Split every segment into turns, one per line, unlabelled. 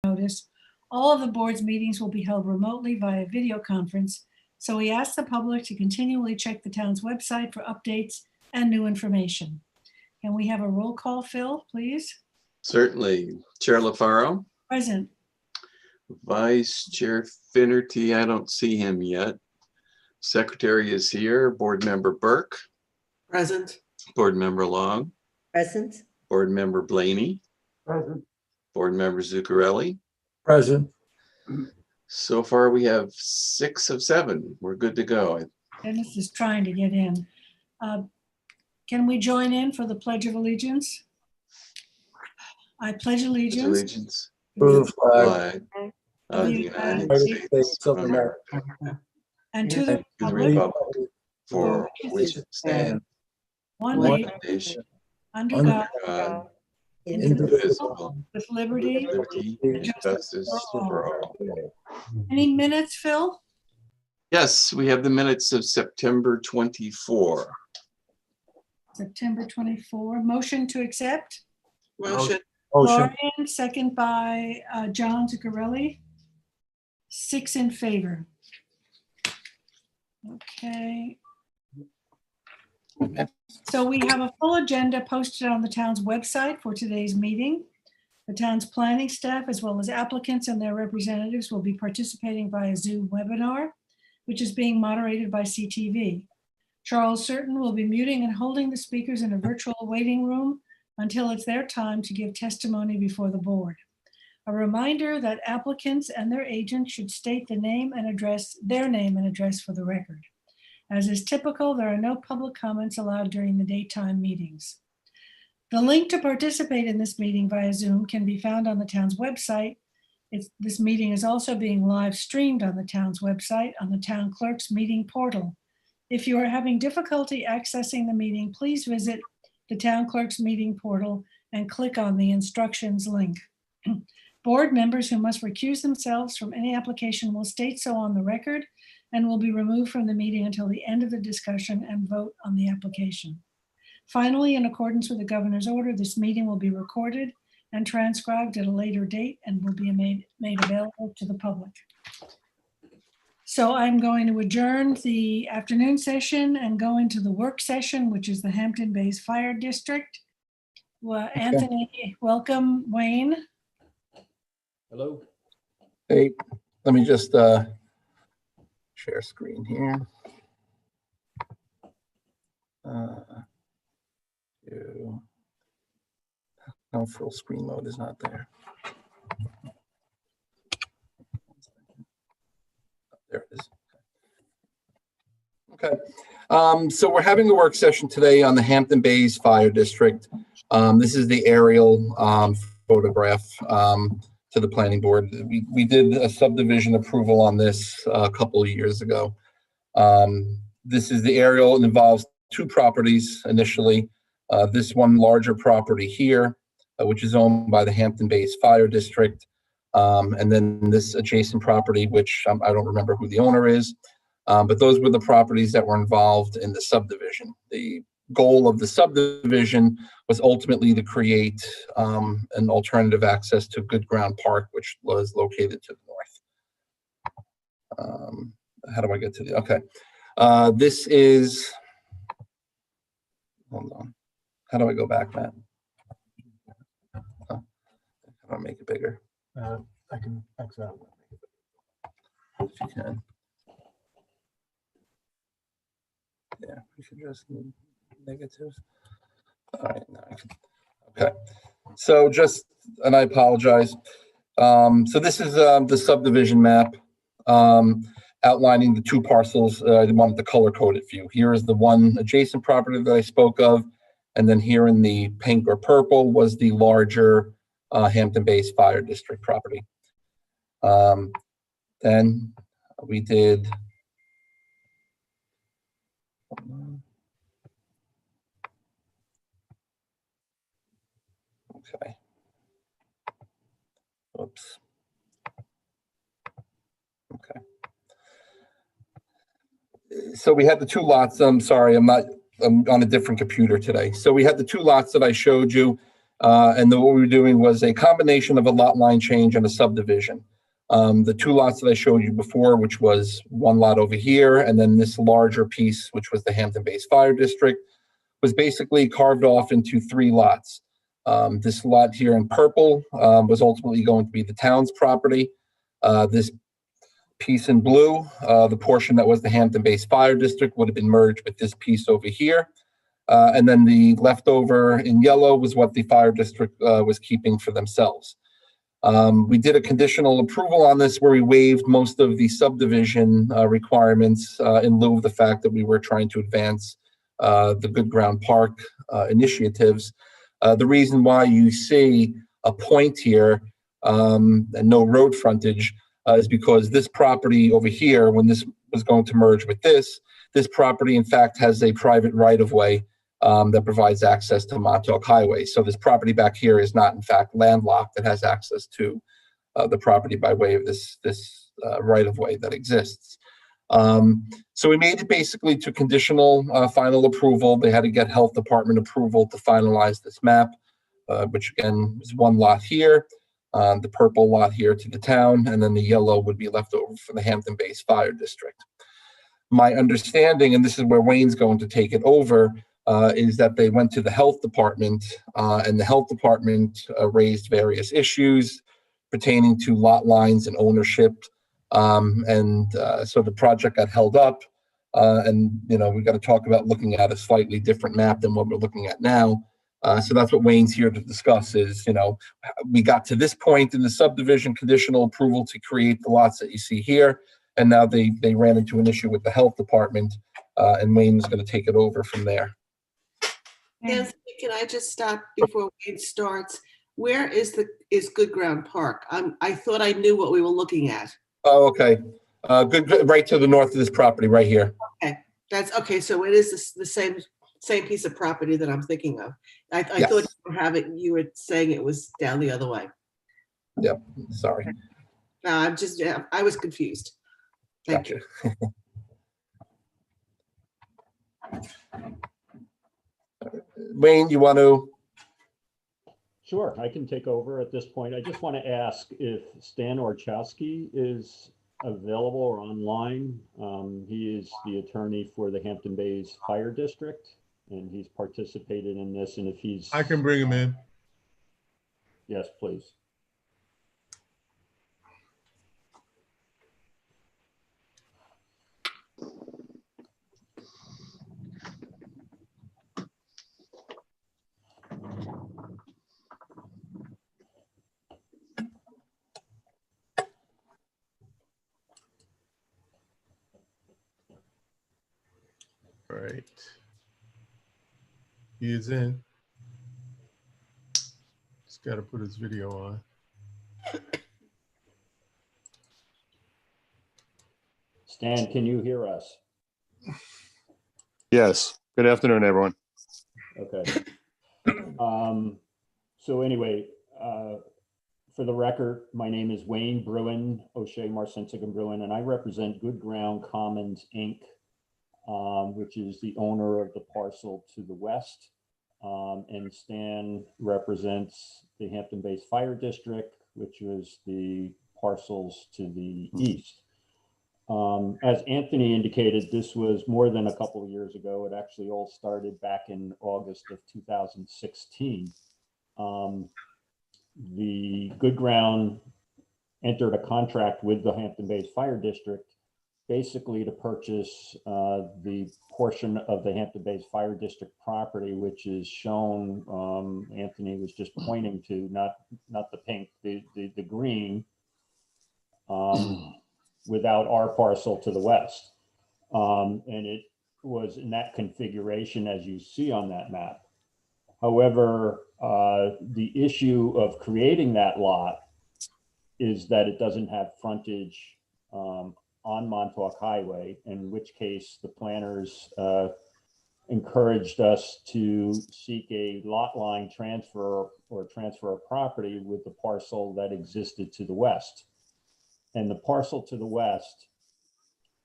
notice, all of the board's meetings will be held remotely via video conference, so we ask the public to continually check the town's website for updates and new information. Can we have a roll call, Phil, please?
Certainly. Chair LaFaro.
Present.
Vice Chair Finnerty, I don't see him yet. Secretary is here. Board Member Burke.
Present.
Board Member Long.
Present.
Board Member Blaney.
Present.
Board Member Zuccarelli.
Present.
So far, we have 6 of 7. We're good to go.
Dennis is trying to get in. Can we join in for the Pledge of Allegiance? I pledge allegiance
Allegiance
To the
to the
flag
flag of the United
of the
States
States of America.
and to
And
the
to the
republic
republic for which it stands,
one
one
nation
nation,
under
under
God,
God,
indivisible,
with liberty.
liberty,
and
and
justice
justice
for all.
for all.
Any minutes, Phil?
Yes, we have the minutes of September 24.
September 24. Motion to accept.
Motion.
Florian, second by John Zuccarelli. 6 in favor. Okay. So we have a full agenda posted on the town's website for today's meeting. The town's planning staff, as well as applicants and their representatives, will be participating via Zoom webinar, which is being moderated by CTV. Charles Certain will be muting and holding the speakers in a virtual waiting room until it's their time to give testimony before the board. A reminder that applicants and their agents should state their name and address for the record. As is typical, there are no public comments allowed during the daytime meetings. The link to participate in this meeting via Zoom can be found on the town's website. This meeting is also being live streamed on the town's website on the town clerk's meeting portal. If you are having difficulty accessing the meeting, please visit the town clerk's meeting portal and click on the instructions link. Board members who must recuse themselves from any application will state so on the record and will be removed from the meeting until the end of the discussion and vote on the application. Finally, in accordance with the governor's order, this meeting will be recorded and transcribed at a later date and will be made available to the public. So I'm going to adjourn the afternoon session and go into the work session, which is the Hampton Bays Fire District. Well, Anthony, welcome. Wayne.
Hello.
Hey, let me just share screen here. No, full screen mode is not there. There it is. Okay. So we're having a work session today on the Hampton Bays Fire District. This is the aerial photograph to the planning board. We did a subdivision approval on this a couple of years ago. This is the aerial. It involves 2 properties initially. This one larger property here, which is owned by the Hampton Bays Fire District. And then this adjacent property, which I don't remember who the owner is, but those were the properties that were involved in the subdivision. The goal of the subdivision was ultimately to create an alternative access to Good Ground Park, which was located to the north. How do I get to the, okay. This is, hold on. How do I go back, Matt? How do I make it bigger?
I can X out.
If you can. Yeah, we should just negative. All right, now I can. Okay, so just, and I apologize. So this is the subdivision map outlining the 2 parcels. I wanted the color-coded view. Here is the one adjacent property that I spoke of, and then here in the pink or purple was the larger Hampton Bays Fire District property. Then we did. Okay. Oops. Okay. So we had the 2 lots. I'm sorry, I'm on a different computer today. So we had the 2 lots that I showed you. And then what we were doing was a combination of a lot line change and a subdivision. The two lots that I showed you before, which was one lot over here, and then this larger piece, which was the Hampton Bays Fire District, was basically carved off into three lots. This lot here in purple was ultimately going to be the town's property. This piece in blue, the portion that was the Hampton Bays Fire District, would have been merged with this piece over here. And then the leftover in yellow was what the fire district was keeping for themselves. We did a conditional approval on this where we waived most of the subdivision requirements in lieu of the fact that we were trying to advance the Good Ground Park initiatives. The reason why you see a point here and no road frontage is because this property over here, when this was going to merge with this property in fact has a private right-of-way that provides access to Montauk Highway. So this property back here is not in fact landlocked. It has access to the property by way of this right-of-way that exists. So we made it basically to conditional final approval. They had to get health department approval to finalize this map, which again is one lot here, the purple lot here to the town, and then the yellow would be left over for the Hampton Bays Fire District. My understanding, and this is where Wayne's going to take it over, is that they went to the health department and the health department raised various issues pertaining to lot lines and ownership. So the project got held up and, we've got to talk about looking at a slightly different map than what we're looking at now. So that's what Wayne's here to discuss is, we got to this point in the subdivision conditional approval to create the lots that you see here. And now they ran into an issue with the health department and Wayne's going to take it over from there.
Anthony, can I just stop before Wayne starts? Where is Good Ground Park? I thought I knew what we were looking at.
Oh, okay. Good, right to the north of this property, right here.
Okay, that's okay. So it is the same piece of property that I'm thinking of. I
Yes.
thought you were saying it was down the other way.
Yep. Sorry.
No, I was confused. Thank
Gotcha. Wayne, you want to?
Sure, I can take over at this point. I just want to ask if Stan Orchowski is available or online. He is the attorney for the Hampton Bays Fire District, and he's participated in this. And if he's...
I can bring him in.
Yes, please.
All right. He is in. Just got to put his video on.
Stan, can you hear us?
Yes. Good afternoon, everyone.
Okay. So anyway, for the record, my name is Wayne Bruin, O'Shea, Marcinsick and Bruin, and I represent Good Ground Commons, Inc., which is the owner of the parcel to the west. And Stan represents the Hampton Bays Fire District, which was the parcels to the east. As Anthony indicated, this was more than a couple of years ago. It actually all started back in August of 2016. The Good Ground entered a contract with the Hampton Bays Fire District basically to purchase the portion of the Hampton Bays Fire District property, which is shown, Anthony was just pointing to, not the pink, the green, without our parcel to the west. And it was in that configuration as you see on that map. However, the issue of creating that lot is that it doesn't have frontage on Montauk Highway, in which case the planners encouraged us to seek a lot line transfer or transfer of property with the parcel that existed to the west. And the parcel to the west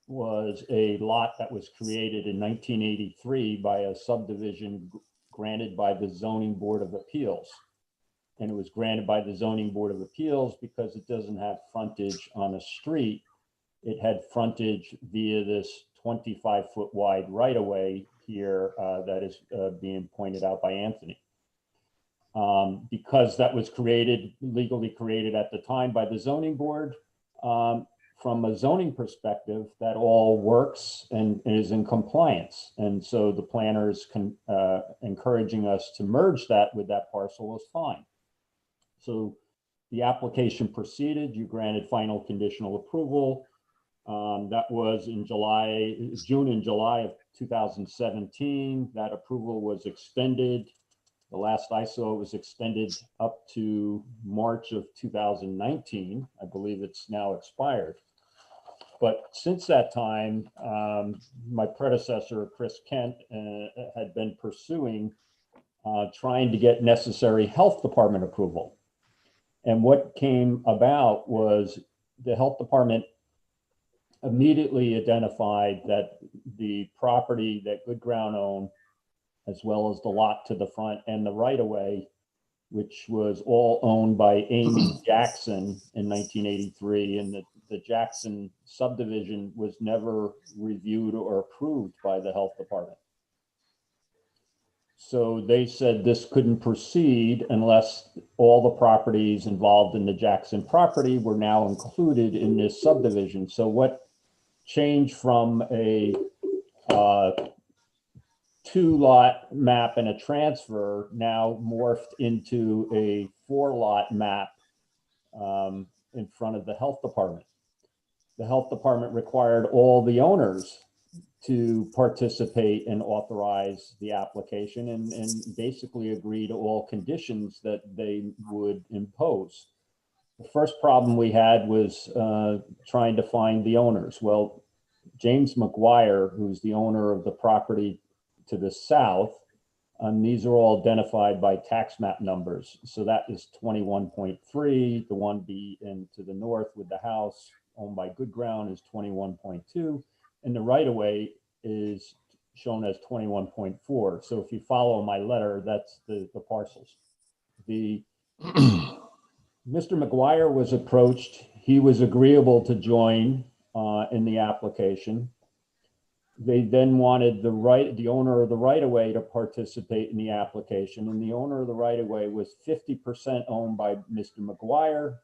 was a lot that was created in 1983 by a subdivision granted by the Zoning Board of Appeals. And it was granted by the Zoning Board of Appeals because it doesn't have frontage on a street. It had frontage via this 25-foot wide right-of-way here that is being pointed out by Anthony. Because that was legally created at the time by the zoning board, from a zoning perspective, that all works and is in compliance. And so the planners encouraging us to merge that with that parcel was fine. So the application proceeded, you granted final conditional approval. That was in June and July of 2017. That approval was extended. The last I saw, it was extended up to March of 2019. I believe it's now expired. But since that time, my predecessor, Chris Kent, had been pursuing trying to get necessary health department approval. And what came about was the health department immediately identified that the property that Good Ground owned, as well as the lot to the front and the right-of-way, which was all owned by Amy Jackson in 1983. And the Jackson subdivision was never reviewed or approved by the health department. So they said this couldn't proceed unless all the properties involved in the Jackson property were now included in this subdivision. So what changed from a 2-lot map and a transfer now morphed into a 4-lot map in front of the health department. The health department required all the owners to participate and authorize the application and basically agree to all conditions that they would impose. The first problem we had was trying to find the owners. Well, James McGuire, who's the owner of the property to the south, these are all identified by tax map numbers. So that is 21.3. The one to the north with the house owned by Good Ground is 21.2. And the right-of-way is shown as 21.4. So if you follow my letter, that's the parcels. Mr. McGuire was approached. He was agreeable to join in the application. They then wanted the owner of the right-of-way to participate in the application, and the owner of the right-of-way was 50% owned by Mr. McGuire,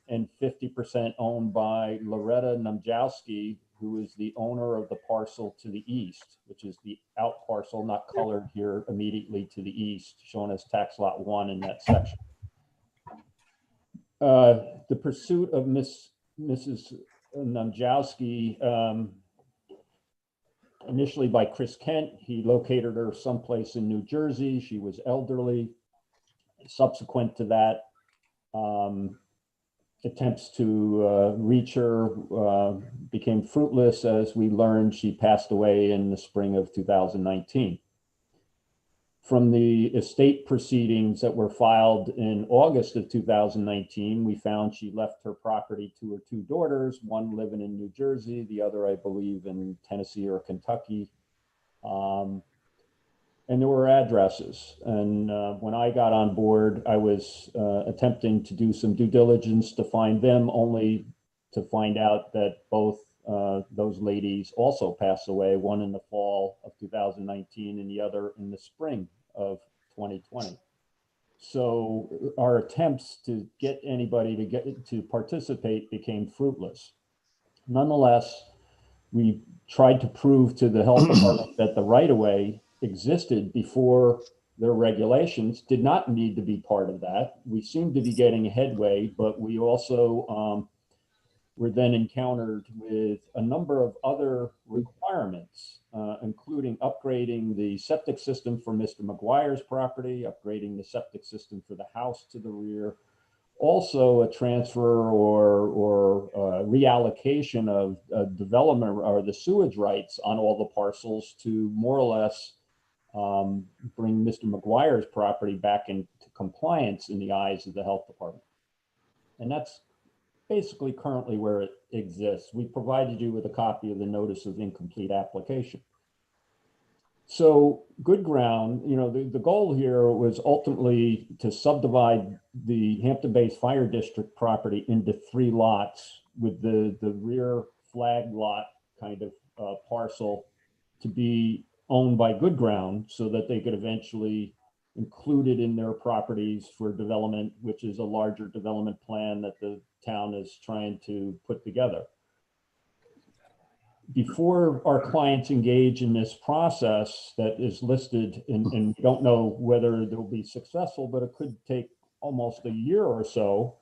and 50% owned by Loretta Numjowski, who is the owner of the parcel to the east, which is the out parcel, not colored here, immediately to the east, shown as tax lot 1 in that section. The pursuit of Mrs. Numjowski, initially by Chris Kent, he located her someplace in New Jersey. She was elderly. Subsequent to that, attempts to reach her became fruitless. As we learned, she passed away in the spring of 2019. From the estate proceedings that were filed in August of 2019, we found she left her property to her 2 daughters, one living in New Jersey, the other, I believe, in Tennessee or Kentucky. And there were addresses. And when I got on board, I was attempting to do some due diligence to find them, only to find out that both those ladies also passed away, one in the fall of 2019 and the other in the spring of 2020. So our attempts to get anybody to participate became fruitless. Nonetheless, we tried to prove to the health department that the right-of-way existed before their regulations, did not need to be part of that. We seemed to be getting headway, but we also were then encountered with a number of other requirements, including upgrading the septic system for Mr. McGuire's property, upgrading the septic system for the house to the rear, also a transfer or reallocation of development or the sewage rights on all the parcels to more or less bring Mr. McGuire's property back into compliance in the eyes of the health department. And that's basically currently where it exists. We provided you with a copy of the notice of incomplete application. So Good Ground, the goal here was ultimately to subdivide the Hampton Bays Fire District property into 3 lots, with the rear flag lot kind of parcel to be owned by Good Ground, so that they could eventually include it in their properties for development, which is a larger development plan that the town is trying to put together. Before our clients engage in this process that is listed, and we don't know whether they'll be successful, but it could take almost a year or so,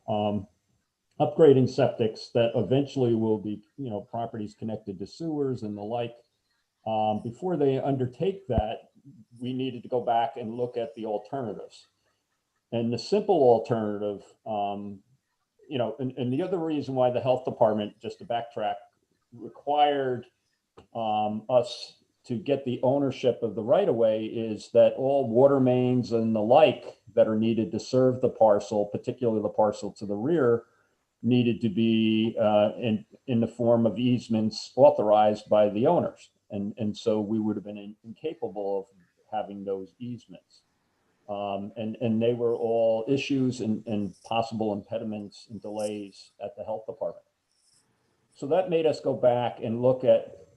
upgrading septics that eventually will be, properties connected to sewers and the like. Before they undertake that, we needed to go back and look at the alternatives. And the simple alternative, and the other reason why the health department, just to backtrack, required us to get the ownership of the right of way is that all water mains and the like that are needed to serve the parcel, particularly the parcel to the rear, needed to be in the form of easements authorized by the owners. And so we would have been incapable of having those easements. And they were all issues and possible impediments and delays at the health department. So that made us go back and look at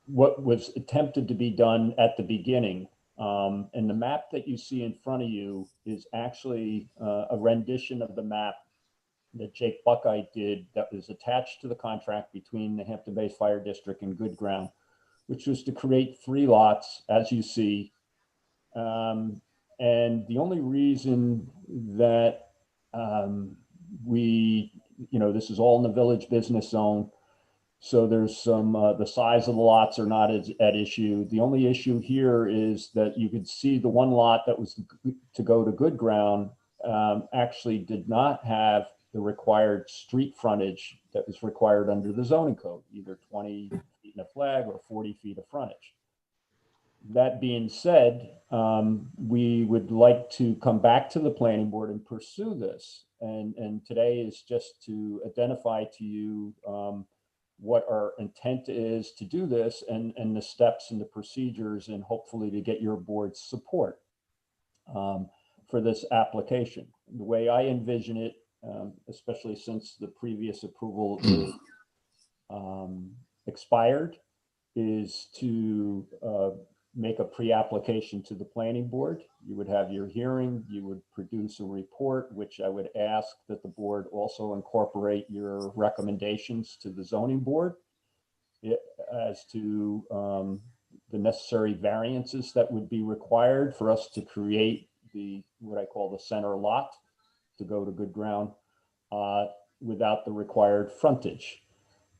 what was attempted to be done at the beginning. And the map that you see in front of you is actually a rendition of the map that Jake Buckeye did that was attached to the contract between the Hampton Bays Fire District and Good Ground, which was to create 3 lots, as you see. And the only reason that this is all in the village business zone, so there's some, the size of the lots are not at issue. The only issue here is that you could see the one lot that was to go to Good Ground actually did not have the required street frontage that was required under the zoning code, either 20 feet in a flag or 40 feet of frontage. That being said, we would like to come back to the planning board and pursue this. And today is just to identify to you what our intent is to do this, and the steps and the procedures, and hopefully to get your board's support for this application. The way I envision it, especially since the previous approval is expired, is to make a pre-application to the planning board. You would have your hearing, you would produce a report, which I would ask that the board also incorporate your recommendations to the zoning board as to the necessary variances that would be required for us to create what I call the center lot to go to Good Ground without the required frontage.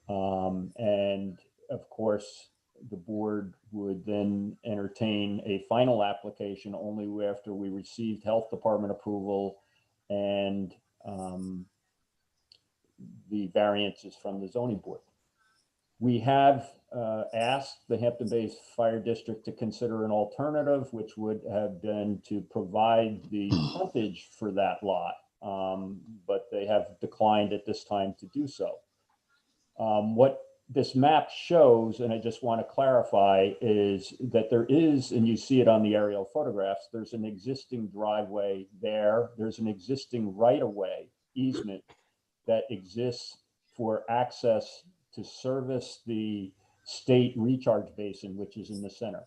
And of course, the board would then entertain a final application only after we received health department approval and the variances from the zoning board. We have asked the Hampton Bays Fire District to consider an alternative, which would have been to provide the frontage for that lot, but they have declined at this time to do so. What this map shows, and I just want to clarify, is that there is, and you see it on the aerial photographs, there's an existing driveway there. There's an existing right-of-way easement that exists for access to service the state recharge basin, which is in the center.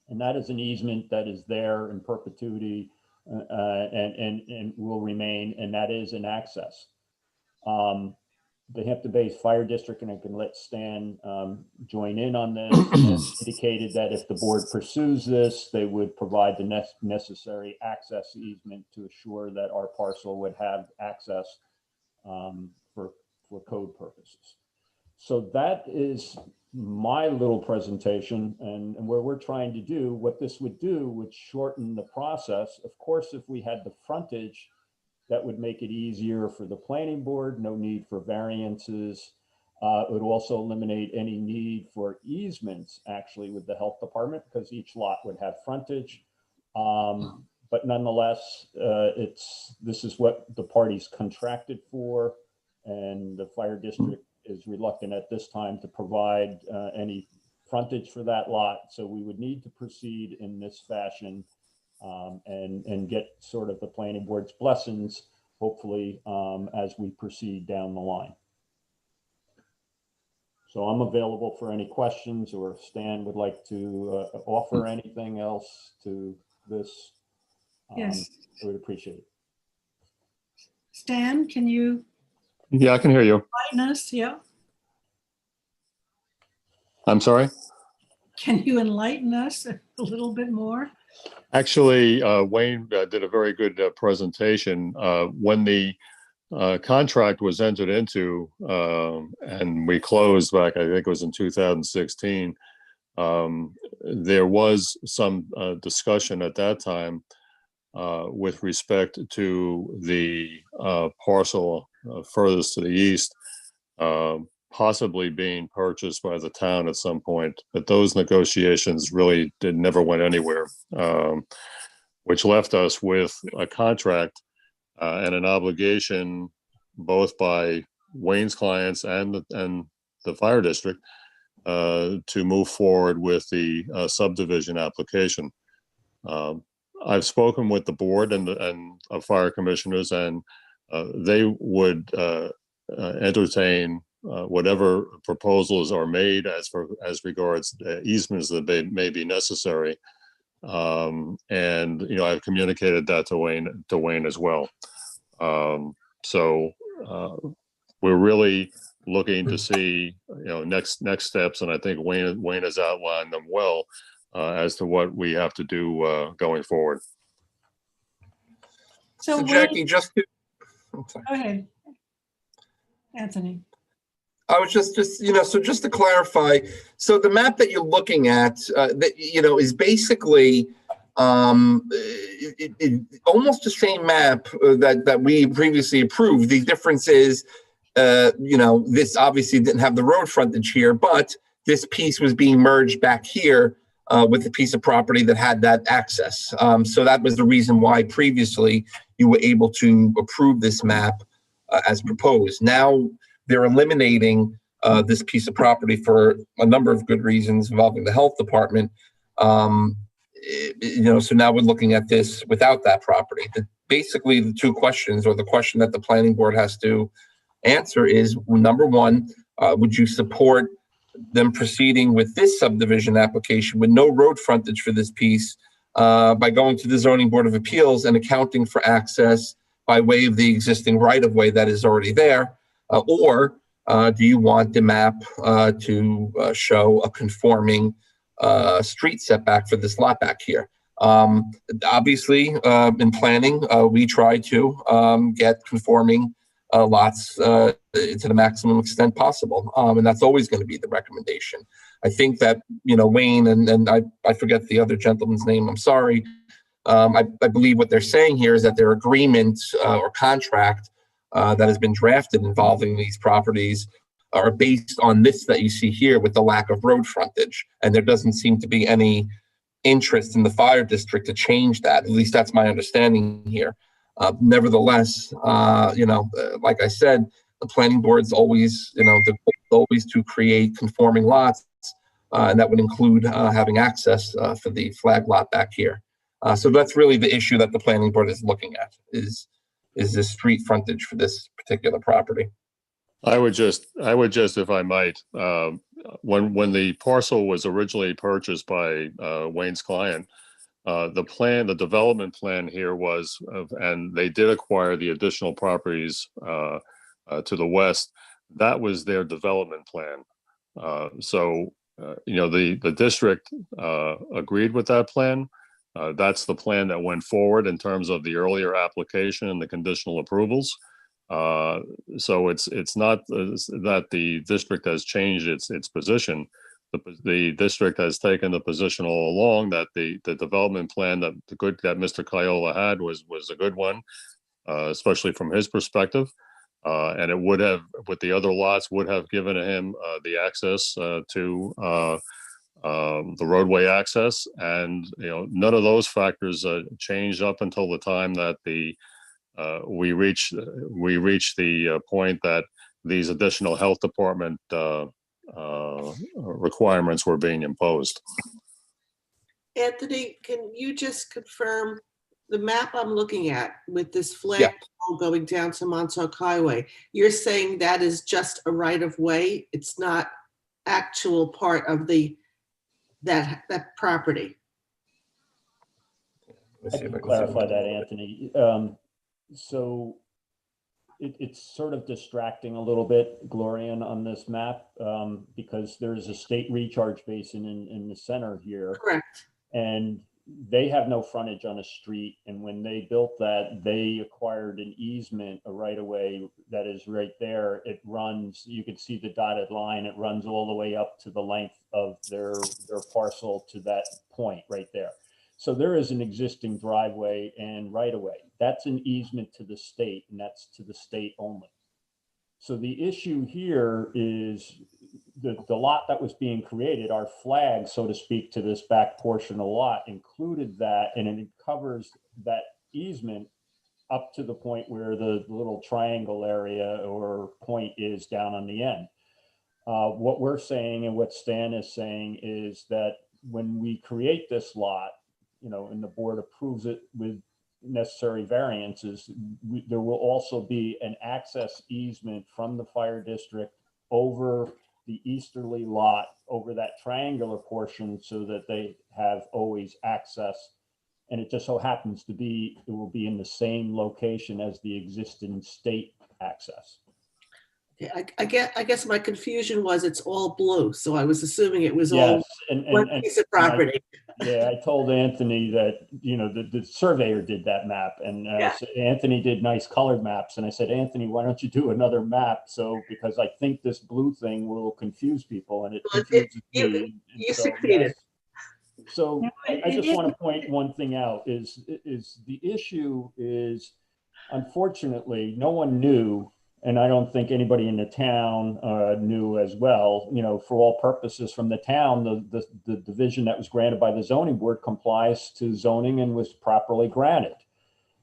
And that is an easement that is there in perpetuity and will remain, and that is an access. The Hampton Bays Fire District, and I can let Stan join in on this, has indicated that if the board pursues this, they would provide the necessary access easement to assure that our parcel would have access for code purposes. So that is my little presentation, and where we're trying to do, what this would do would shorten the process. Of course, if we had the frontage, that would make it easier for the planning board, no need for variances. It would also eliminate any need for easements actually with the health department, because each lot would have frontage. But nonetheless, this is what the parties contracted for, and the fire district is reluctant at this time to provide any frontage for that lot. So we would need to proceed in this fashion and get sort of the planning board's blessings, hopefully, as we proceed down the line. So I'm available for any questions, or if Stan would like to offer anything else to this.
Yes.
I would appreciate it.
Stan, can you
Yeah, I can hear you.
enlighten us? Yeah.
I'm sorry.
Can you enlighten us a little bit more?
Actually, Wayne did a very good presentation. When the contract was entered into and we closed back, I think it was in 2016, there was some discussion at that time with respect to the parcel furthest to the east, possibly being purchased by the town at some point. But those negotiations really never went anywhere, which left us with a contract and an obligation both by Wayne's clients and the fire district to move forward with the subdivision application. I've spoken with the board and of fire commissioners, and they would entertain whatever proposals are made as regards easements that may be necessary. And I've communicated that to Wayne as well. So we're really looking to see next steps, and I think Wayne has outlined them well as to what we have to do going forward.
So Jackie,
go ahead, Anthony.
I was just so just to clarify, so the map that you're looking at, is basically almost the same map that we previously approved. The difference is, this obviously didn't have the road frontage here, but this piece was being merged back here with the piece of property that had that access. So that was the reason why previously you were able to approve this map as proposed. Now they're eliminating this piece of property for a number of good reasons involving the health department. So now we're looking at this without that property. Basically, the two questions, or the question that the planning board has to answer is, number one, would you support them proceeding with this subdivision application with no road frontage for this piece by going to the zoning board of appeals and accounting for access by way of the existing right-of-way that is already there? Or do you want the map to show a conforming street setback for this lot back here? Obviously, in planning, we try to get conforming lots to the maximum extent possible. And that's always going to be the recommendation. I think that, Wayne and I forget the other gentleman's name, I'm sorry. I believe what they're saying here is that their agreement or contract that has been drafted involving these properties are based on this that you see here with the lack of road frontage. And there doesn't seem to be any interest in the fire district to change that. At least that's my understanding here. Nevertheless, like I said, the planning board's always, the goal is always to create conforming lots, and that would include having access for the flag lot back here. So that's really the issue that the planning board is looking at, is this street frontage for this particular property.
I would just, if I might, when the parcel was originally purchased by Wayne's client, the development plan here was, and they did acquire the additional properties to the west. That was their development plan. The district agreed with that plan. That's the plan that went forward in terms of the earlier application and the conditional approvals. So it's not that the district has changed its position. The district has taken the position all along that the development plan that Mr. Kiola had was a good one, especially from his perspective. And it would have, with the other lots, would have given him the access to the roadway access. And none of those factors changed up until the time that we reached the point that these additional health department requirements were being imposed.
Anthony, can you just confirm the map I'm looking at with this
Yeah.
flagpole going down to Montauk Highway? You're saying that is just a right of way? It's not actual part of that property?
Let me
I
see if
can
can zoom
clarify
in a
that,
little bit.
Anthony. So it's sort of distracting a little bit, Glorian, on this map, because there's a state recharge basin in the center here.
Correct.
And they have no frontage on a street. And when they built that, they acquired an easement, a right of way that is right there. It runs, you can see the dotted line. It runs all the way up to the length of their parcel to that point right there. So there is an existing driveway and right of way. That's an easement to the state, and that's to the state only. So the issue here is the lot that was being created, our flag, so to speak, to this back portion of the lot included that, and it covers that easement up to the point where the little triangle area or point is down on the end. What we're saying and what Stan is saying is that when we create this lot, and the board approves it with necessary variances, there will also be an access easement from the fire district over the easterly lot, over that triangular portion, so that they have always access. And it just so happens to be, it will be in the same location as the existing state access.
I guess my confusion was it's all blue, so I was assuming it was
Yes,
all
and
one piece of property.
I told Anthony that, the surveyor did that map, and
Yeah.
Anthony did nice colored maps. And I said, Anthony, why don't you do another map? So, because I think this blue thing will confuse people, and it
Well,
confuses
you-
me. And
you
so,
succeeded.
yes. So
No,
I
it
just want
isn't-
to point one thing out is the issue is, unfortunately, no one knew, and I don't think anybody in the town knew as well, for all purposes from the town, the division that was granted by the zoning board complies to zoning and was properly granted.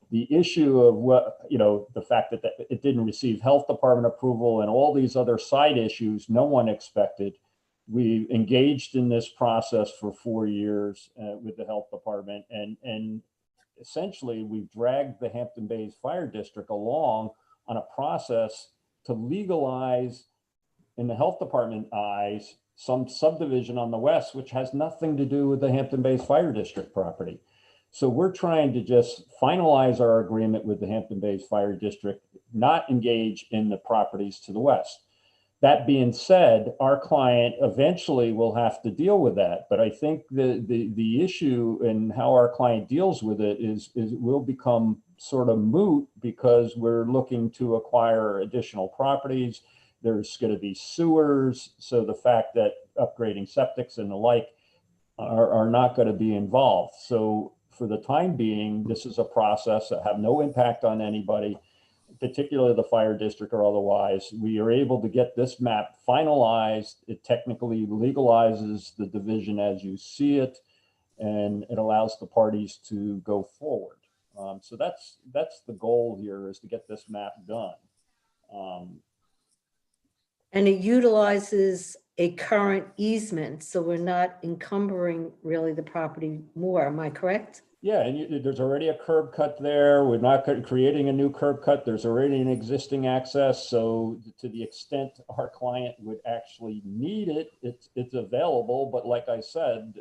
The issue of the fact that it didn't receive health department approval and all these other side issues, no one expected. We engaged in this process for 4 years with the health department, and essentially we've dragged the Hampton Bays Fire District along on a process to legalize, in the health department eyes, some subdivision on the west, which has nothing to do with the Hampton Bays Fire District property. So we're trying to just finalize our agreement with the Hampton Bays Fire District, not engage in the properties to the west. That being said, our client eventually will have to deal with that. But I think the issue and how our client deals with it is will become sort of moot, because we're looking to acquire additional properties. There's going to be sewers. So the fact that upgrading septics and the like are not going to be involved. So for the time being, this is a process that have no impact on anybody, particularly the fire district or otherwise. We are able to get this map finalized. It technically legalizes the division as you see it, and it allows the parties to go forward. So that's the goal here, is to get this map done.
And it utilizes a current easement, so we're not encumbering really the property more. Am I correct?
Yeah, and there's already a curb cut there. We're not creating a new curb cut. There's already an existing access. So to the extent our client would actually need it, it's available. But like I said,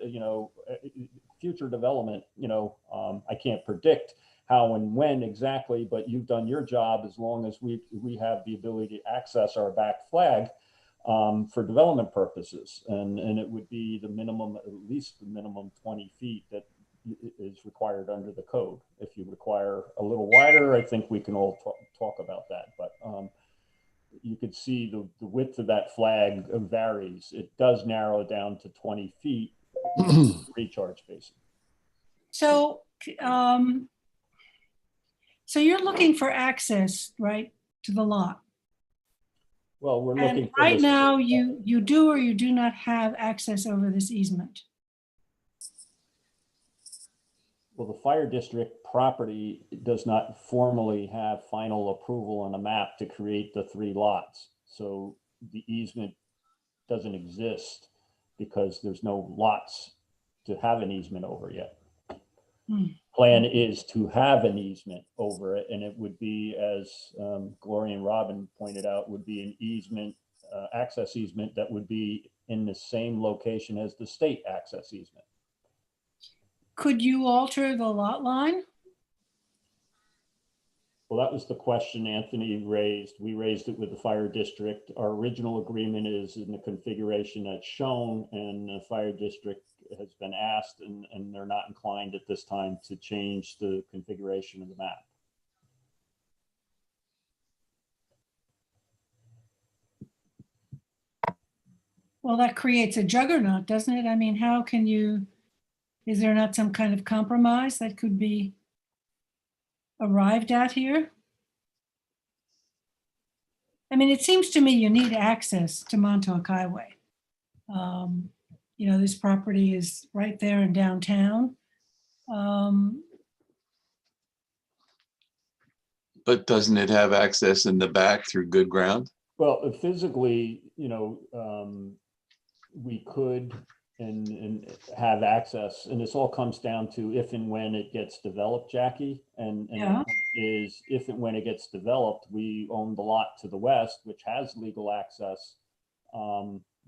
future development, I can't predict how and when exactly, but you've done your job as long as we have the ability to access our back flag for development purposes. And it would be the minimum, at least the minimum 20 feet that is required under the code. If you require a little wider, I think we can all talk about that. But you could see the width of that flag varies. It does narrow down to 20 feet recharge basin.
So, so you're looking for access, right, to the lot?
Well, we're looking
And
for
right
this.
now, you do or you do not have access over this easement?
Well, the fire district property does not formally have final approval on a map to create the 3 lots. So the easement doesn't exist because there's no lots to have an easement over yet. Plan is to have an easement over it, and it would be, as Gloria and Robin pointed out, would be an easement, access easement that would be in the same location as the state access easement.
Could you alter the lot line?
Well, that was the question Anthony raised. We raised it with the fire district. Our original agreement is in the configuration that's shown, and the fire district has been asked, and they're not inclined at this time to change the configuration of the map.
Well, that creates a juggernaut, doesn't it? I mean, how can you, is there not some kind of compromise that could be arrived at here? I mean, it seems to me you need access to Montauk Highway. You know, this property is right there in downtown.
But doesn't it have access in the back through good ground?
Well, physically, you know, we could and have access, and this all comes down to if and when it gets developed, Jackie. And
Yeah.
is if and when it gets developed, we own the lot to the west, which has legal access.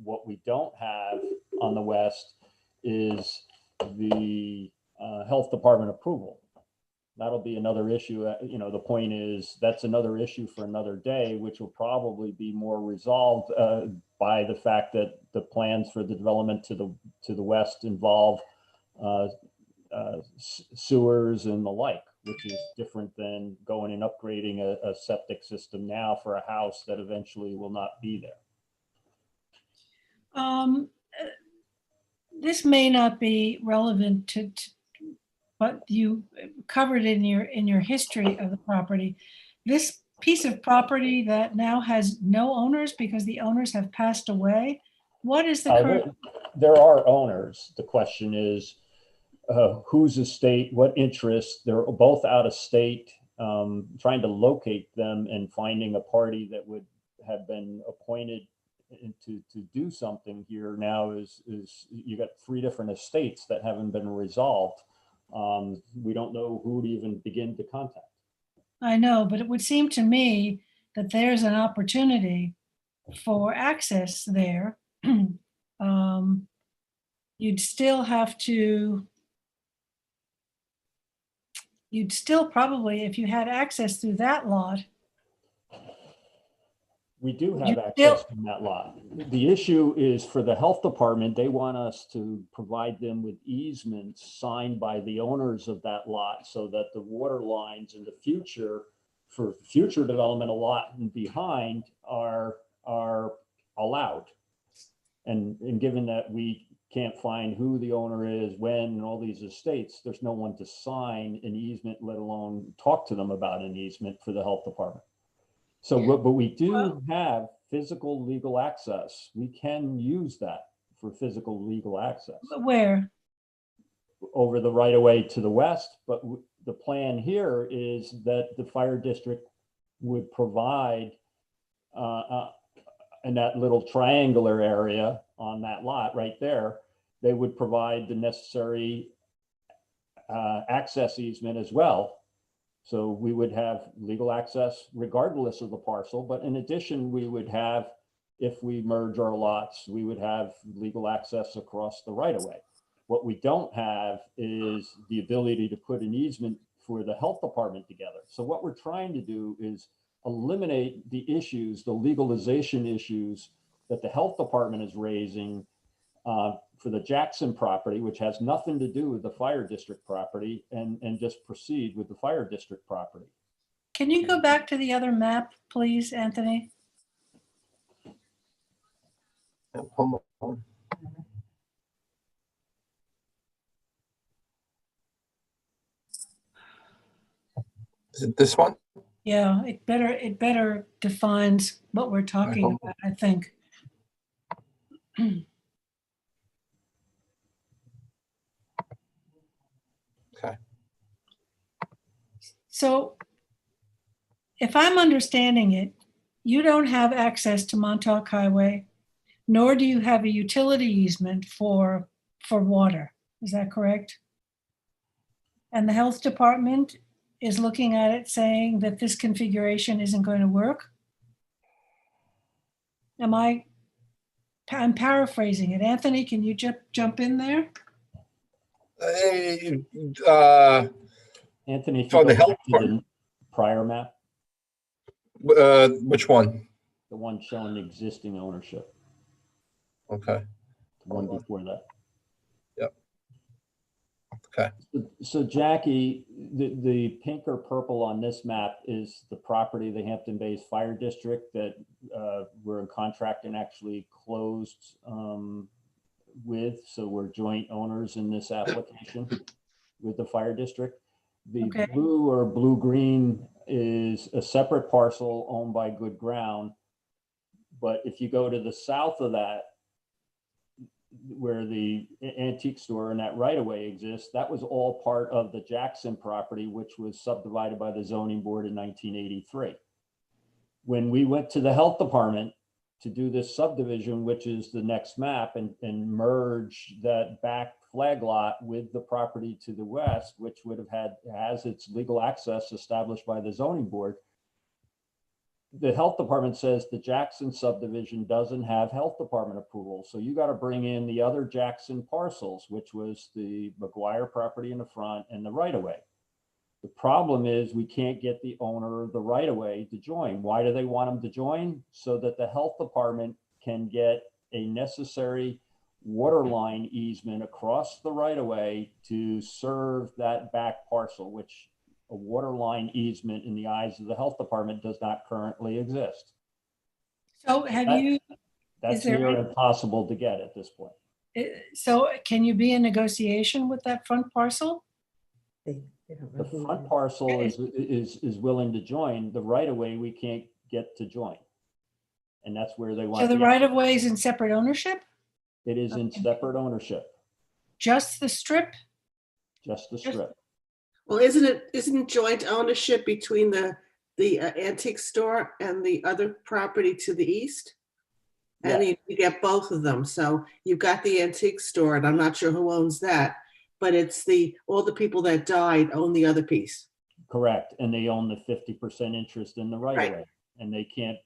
What we don't have on the west is the health department approval. That'll be another issue. You know, the point is that's another issue for another day, which will probably be more resolved by the fact that the plans for the development to the west involve sewers and the like, which is different than going and upgrading a septic system now for a house that eventually will not be there.
This may not be relevant to but you covered in your history of the property. This piece of property that now has no owners because the owners have passed away. What is the current?
There are owners. The question is whose estate, what interest. They're both out of state. Trying to locate them and finding a party that would have been appointed to do something here now is you got 3 different estates that haven't been resolved. We don't know who to even begin to contact.
I know, but it would seem to me that there's an opportunity for access there. You'd still probably, if you had access through that lot.
We do have access in that lot. The issue is for the health department, they want us to provide them with easements signed by the owners of that lot so that the water lines in the future, for future development, a lot and behind are allowed. And given that we can't find who the owner is, when, and all these estates, there's no one to sign an easement, let alone talk to them about an easement for the health department. So, but we do have physical legal access. We can use that for physical legal access.
Where?
Over the right of way to the west. But the plan here is that the fire district would provide in that little triangular area on that lot right there, they would provide the necessary access easement as well. So we would have legal access regardless of the parcel, but in addition, we would have, if we merge our lots, we would have legal access across the right of way. What we don't have is the ability to put an easement for the health department together. So what we're trying to do is eliminate the issues, the legalization issues that the health department is raising for the Jackson property, which has nothing to do with the fire district property, and just proceed with the fire district property.
Can you go back to the other map, please, Anthony?
Hold on. Is it this one?
Yeah, it better defines what we're talking about, I think.
Okay.
So if I'm understanding it, you don't have access to Montauk Highway. nor do you have a utility easement for water. Is that correct? And the health department is looking at it saying that this configuration isn't going to work? I'm paraphrasing it. Anthony, can you jump in there?
Anthony, if
So
you
the
go
health
back to the prior map,
which one?
the one showing the existing ownership,
Okay.
the one before that.
Yep. Okay.
So Jackie, the pink or purple on this map is the property, the Hampton Bays Fire District that we're in contract and actually closed with. So we're joint owners in this application with the fire district. The
Okay.
blue or blue-green is a separate parcel owned by Good Ground. But if you go to the south of that, where the antique store and that right-of-way exists, that was all part of the Jackson property, which was subdivided by the zoning board in 1983. When we went to the health department to do this subdivision, which is the next map, and merge that back flag lot with the property to the west, which would have has its legal access established by the zoning board, the health department says the Jackson subdivision doesn't have health department approval. So you got to bring in the other Jackson parcels, which was the McGuire property in the front and the right of way. The problem is we can't get the owner of the right of way to join. Why do they want them to join? So that the health department can get a necessary water line easement across the right of way to serve that back parcel, which a water line easement in the eyes of the health department does not currently exist.
So
That's near impossible to get at this point.
So can you be in negotiation with that front parcel?
They don't know
The
who
front
it is.
parcel is willing to join. The right of way we can't get to join. And that's where they want.
So the right of way is in separate ownership?
It is in
Okay.
separate ownership,
Just the strip?
just the strip.
Well, isn't joint ownership between the antique store and the other property to the east? And
Yeah.
you get both of them. So you've got the antique store, and I'm not sure who owns that, but it's all the people that died own the other piece.
Correct. And they own the 50% interest in the right of way. And they can't,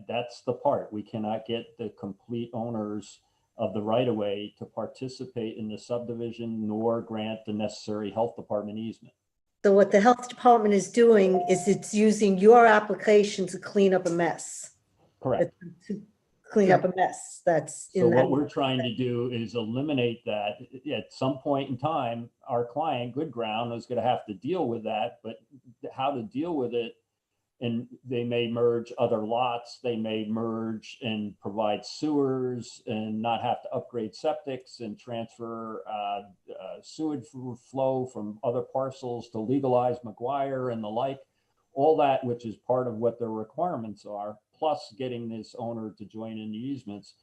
that's the part. We cannot get the complete owners of the right of way to participate in the subdivision nor grant the necessary health department easement.
So what the health department is doing is it's using your application to clean up a mess.
Correct.
To clean up a mess that's
So
in that.
what we're trying to do is eliminate that. At some point in time, our client, Good Ground, is going to have to deal with that, but how to deal with it, and they may merge other lots, they may merge and provide sewers and not have to upgrade septics and transfer sewage flow from other parcels to legalize McGuire and the like, all that, which is part of what their requirements are, plus getting this owner to join in the easements.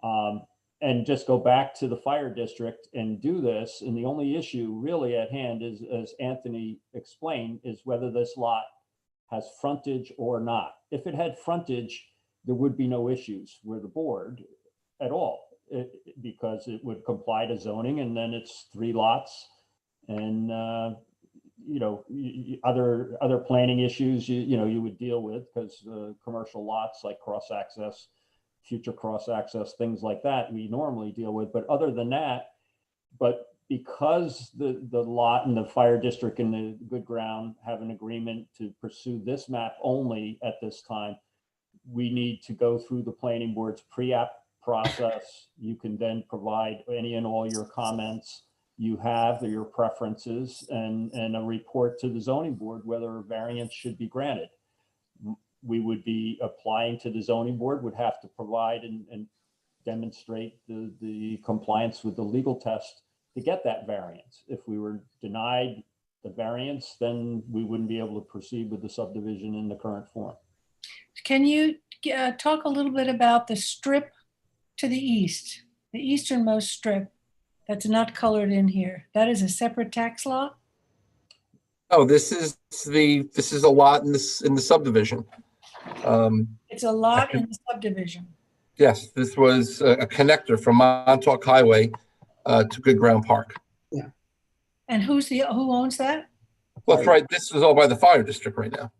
And just go back to the fire district and do this. And the only issue really at hand is, as Anthony explained, is whether this lot has frontage or not. If it had frontage, there would be no issues with the board at all, because it would comply to zoning, and then it's 3 lots. And you know, other planning issues you would deal with, because commercial lots like cross access, future cross access, things like that we normally deal with. But other than that, but because the lot and the fire district and the Good Ground have an agreement to pursue this map only at this time, we need to go through the planning board's pre-app process. You can then provide any and all your comments you have, or your preferences, and a report to the zoning board whether a variance should be granted. We would be applying to the zoning board, would have to provide and demonstrate the compliance with the legal test to get that variance. If we were denied the variance, then we wouldn't be able to proceed with the subdivision in the current form.
Can you talk a little bit about the strip to the east, the easternmost strip that's not colored in here? That is a separate tax lot?
Oh, this is a lot in the subdivision.
It's a lot in the subdivision.
Yes, this was a connector from Montauk Highway to Good Ground Park.
And who owns that?
Well, that's right. This is all by the fire district right now.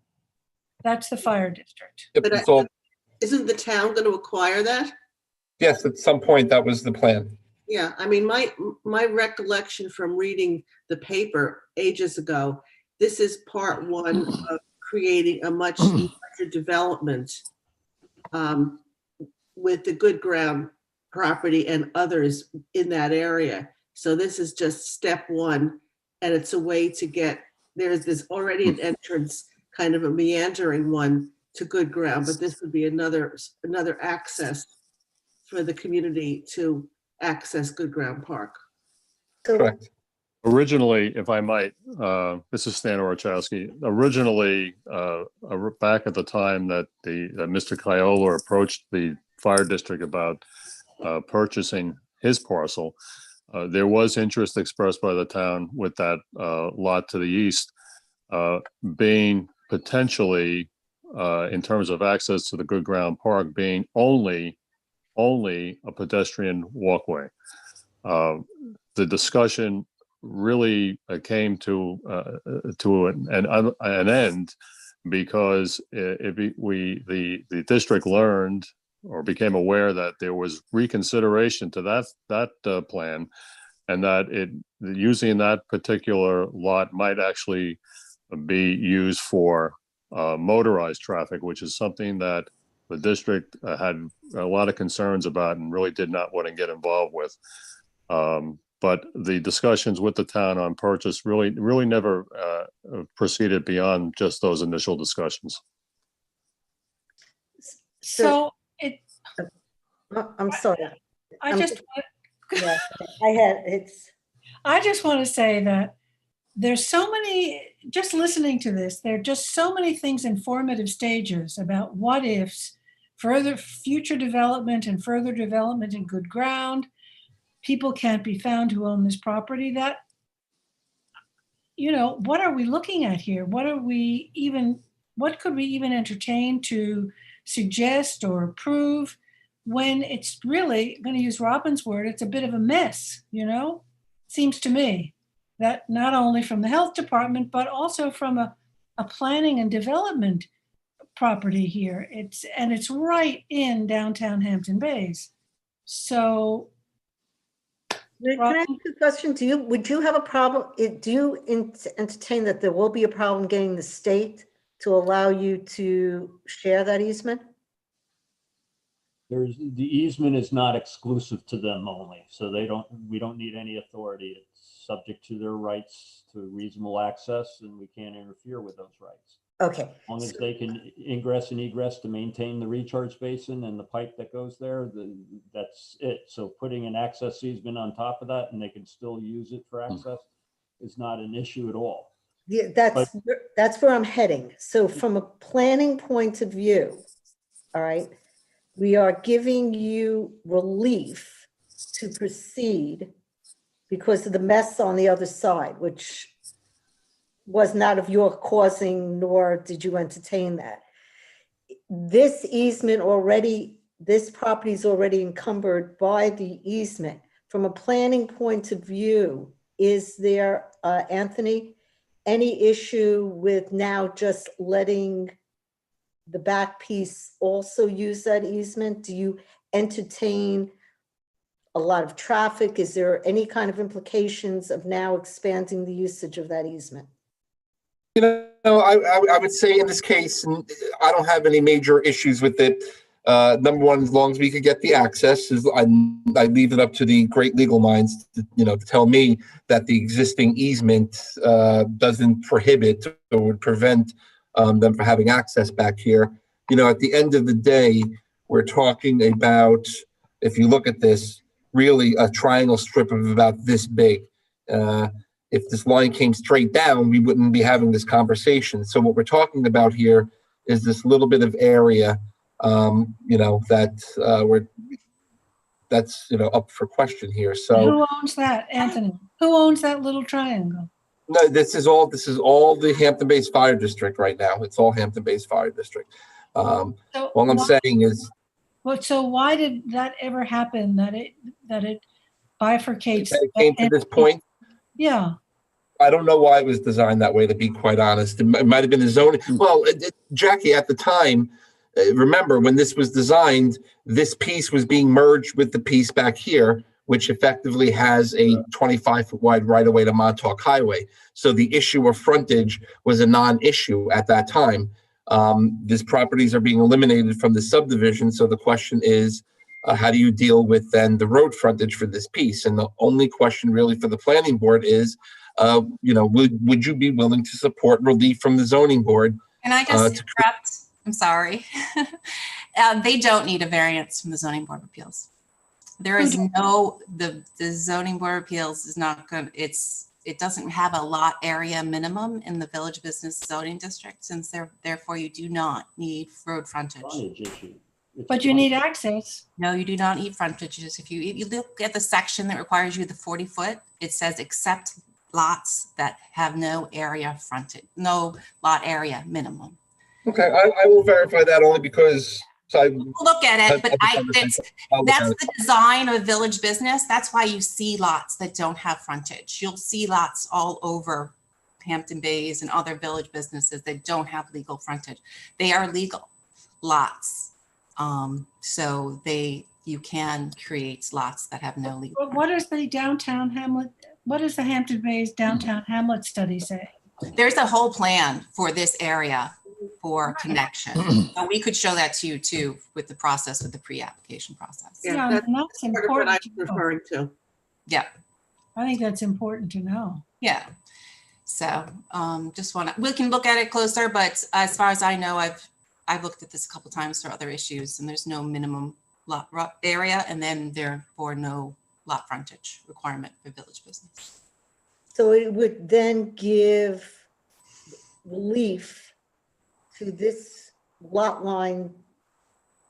That's the fire district.
Yep,
But
it's all,
Isn't the town going to acquire that?
yes, at some point that was the plan.
Yeah, I mean, my recollection from reading the paper ages ago, this is part one of creating a much larger development with the Good Ground property and others in that area. So this is just step one, and it's a way to get, there's already an entrance, kind of a meandering one to Good Ground, but this would be another access for the community to access Good Ground Park.
So,
Correct.
Originally, if I might, this is Stan Orchowski. Originally, back at the time that Mr. Kiola approached the fire district about purchasing his parcel, there was interest expressed by the town with that lot to the east being potentially, in terms of access to the Good Ground Park, being only a pedestrian walkway. The discussion really came to an end because the district learned or became aware that there was reconsideration to that plan, and that using that particular lot might actually be used for motorized traffic, which is something that the district had a lot of concerns about and really did not want to get involved with. But the discussions with the town on purchase really never proceeded beyond just those initial discussions.
So
I'm sorry.
I
I'm
just,
Yeah,
I just want to say that there's so many, just listening to this, there are just so many things in formative stages about what ifs, further future development and further development in Good Ground. People can't be found who own this property. That, what are we looking at here? What could we even entertain to suggest or approve when it's really, I'm going to use Robin's word, it's a bit of a mess, Seems to me that not only from the health department, but also from a planning and development property here. It's right in downtown Hampton Bays. So
Can I ask you a question? Would you have a problem? Do you entertain that there will be a problem getting the state to allow you to share that easement?
The easement is not exclusive to them only, so we don't need any authority. It's subject to their rights to reasonable access, and we can't interfere with those rights.
Okay.
As long as they can ingress and egress to maintain the recharge basin and the pipe that goes there, that's it. So putting an access easement on top of that and they can still use it for access is not an issue at all.
Yeah, that's where I'm heading. So from a planning point of view, all right, we are giving you relief to proceed because of the mess on the other side, which was not of your causing, nor did you entertain that. This easement this property is already encumbered by the easement. From a planning point of view, is there, Anthony, any issue with now just letting the back piece also use that easement? Do you entertain a lot of traffic? Is there any kind of implications of now expanding the usage of that easement?
I would say in this case, I don't have any major issues with it. Number one, as long as we could get the access, I leave it up to the great legal minds to tell me that the existing easement doesn't prohibit or would prevent them from having access back here. At the end of the day, we're talking about, if you look at this, really a triangle strip of about this big. If this line came straight down, we wouldn't be having this conversation. So what we're talking about here is this little bit of area, that's up for question here. So
who owns that, Anthony? Who owns that little triangle?
No, this is all the Hampton Bays Fire District right now. It's all Hampton Bays Fire District. All I'm saying is
Well, so why did that ever happen, that it bifurcates?
That it came to this point.
Yeah,
I don't know why it was designed that way, to be quite honest. It might have been the zoning. Well, Jackie, at the time, remember when this was designed, this piece was being merged with the piece back here, which effectively has a 25-foot wide right of way to Montauk Highway. So the issue of frontage was a non-issue at that time. These properties are being eliminated from the subdivision. So the question is, how do you deal with then the road frontage for this piece? And the only question really for the planning board is, would you be willing to support relief from the zoning board?
Can I just interrupt? I'm sorry. They don't need a variance from the zoning board of appeals. There is the zoning board of appeals is not good. It doesn't have a lot area minimum in the village business zoning district, since therefore you do not need road frontage.
Frontage issue. It's
but you need access.
No, you do not need frontages. If you look at the section that requires you the 40-foot, it says except lots that have no area frontage, no lot area minimum.
Okay, I will verify that only because
We'll look at it, but that's the design of a village business. That's why you see lots that don't have frontage. You'll see lots all over Hampton Bays and other village businesses that don't have legal frontage. They are legal lots. So you can create lots that have no legal frontage.
What is the downtown Hamlet? What does the Hampton Bays downtown Hamlet study say?
There's a whole plan for this area for connection. So we could show that to you too with the process, with the pre-application process.
Yeah,
Yeah,
that's
and that's
part of what
important.
I'm referring to.
Yeah.
I think that's important to know.
Yeah. So we can look at it closer, but as far as I know, I've looked at this a couple times for other issues, and there's no minimum lot area, and then therefore no lot frontage requirement for village business.
So it would then give relief to this lot line.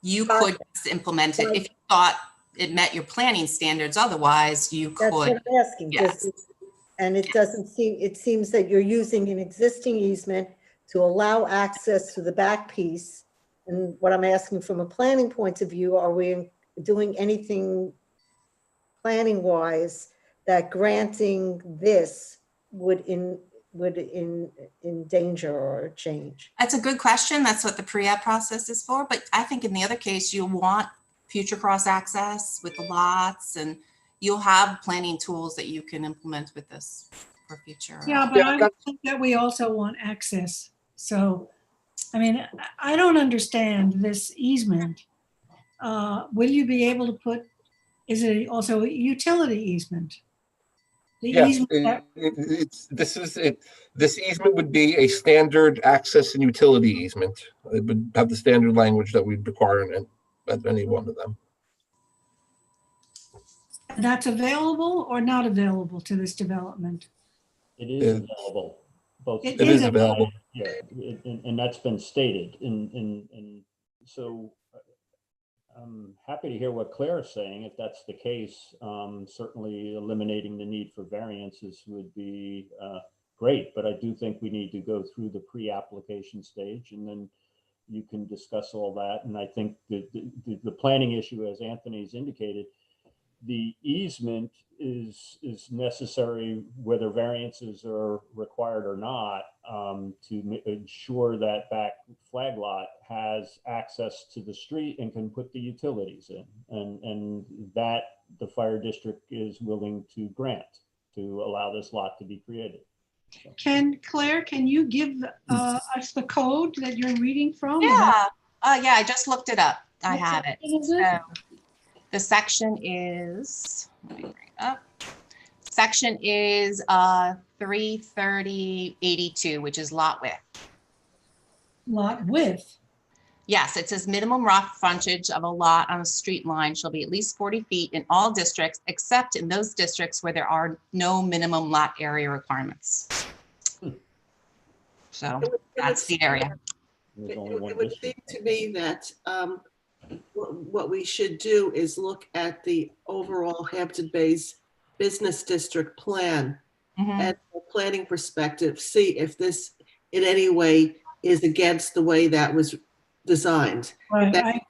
You could implement it if you thought it met your planning standards. Otherwise, you
That's what
could.
I'm asking.
Yes.
And it seems that you're using an existing easement to allow access to the back piece. And what I'm asking from a planning point of view, are we doing anything planning wise that granting this would endanger or change?
That's a good question. That's what the pre-app process is for. But I think in the other case, you want future cross access with the lots, and you'll have planning tools that you can implement with this for future.
Yeah, but I would think that we also want access. So, I mean, I don't understand this easement. Will you be able to put, is it also a utility easement? The
yes,
easement that,
this easement would be a standard access and utility easement. It would have the standard language that we'd require in any one of them.
that's available or not available to this development?
It is available. Both.
It
It is available.
Yeah, and that's been stated. And so I'm happy to hear what Claire is saying. If that's the case, certainly eliminating the need for variances would be great. But I do think we need to go through the pre-application stage, and then you can discuss all that. And I think the planning issue, as Anthony's indicated, the easement is necessary whether variances are required or not, to ensure that back flag lot has access to the street and can put the utilities in, and that the fire district is willing to grant to allow this lot to be created.
Claire, can you give us the code that you're reading from?
Yeah. Yeah, I just looked it up. I have it.
What is it?
So the section is, let me bring it up. Section is 33082, which is lot width.
Lot width.
Yes, it says minimum lot frontage of a lot on a street line shall be at least 40 feet in all districts, except in those districts where there are no minimum lot area requirements. So that's the area.
There's only
It
one
would seem
district.
to me that what we should do is look at the overall Hampton Bays Business District plan,
Mhm.
and from a planning perspective, see if this in any way is against the way that was designed.
Right,
That-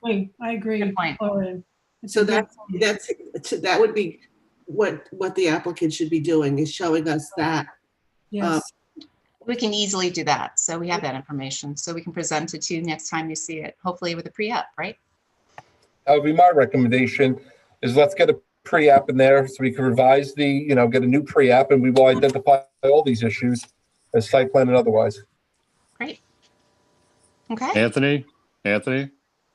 I agree.
Good point.
Lauren. It's
So
a good point.
that would be what the applicant should be doing, is showing us that.
Yes,
We can easily do that. So we have that information. So we can present it to you next time you see it, hopefully with a pre-app, right?
That would be my recommendation, is let's get a pre-app in there so we can revise the, get a new pre-app, and we will identify all these issues as site plan and otherwise.
Great. Okay.
Anthony?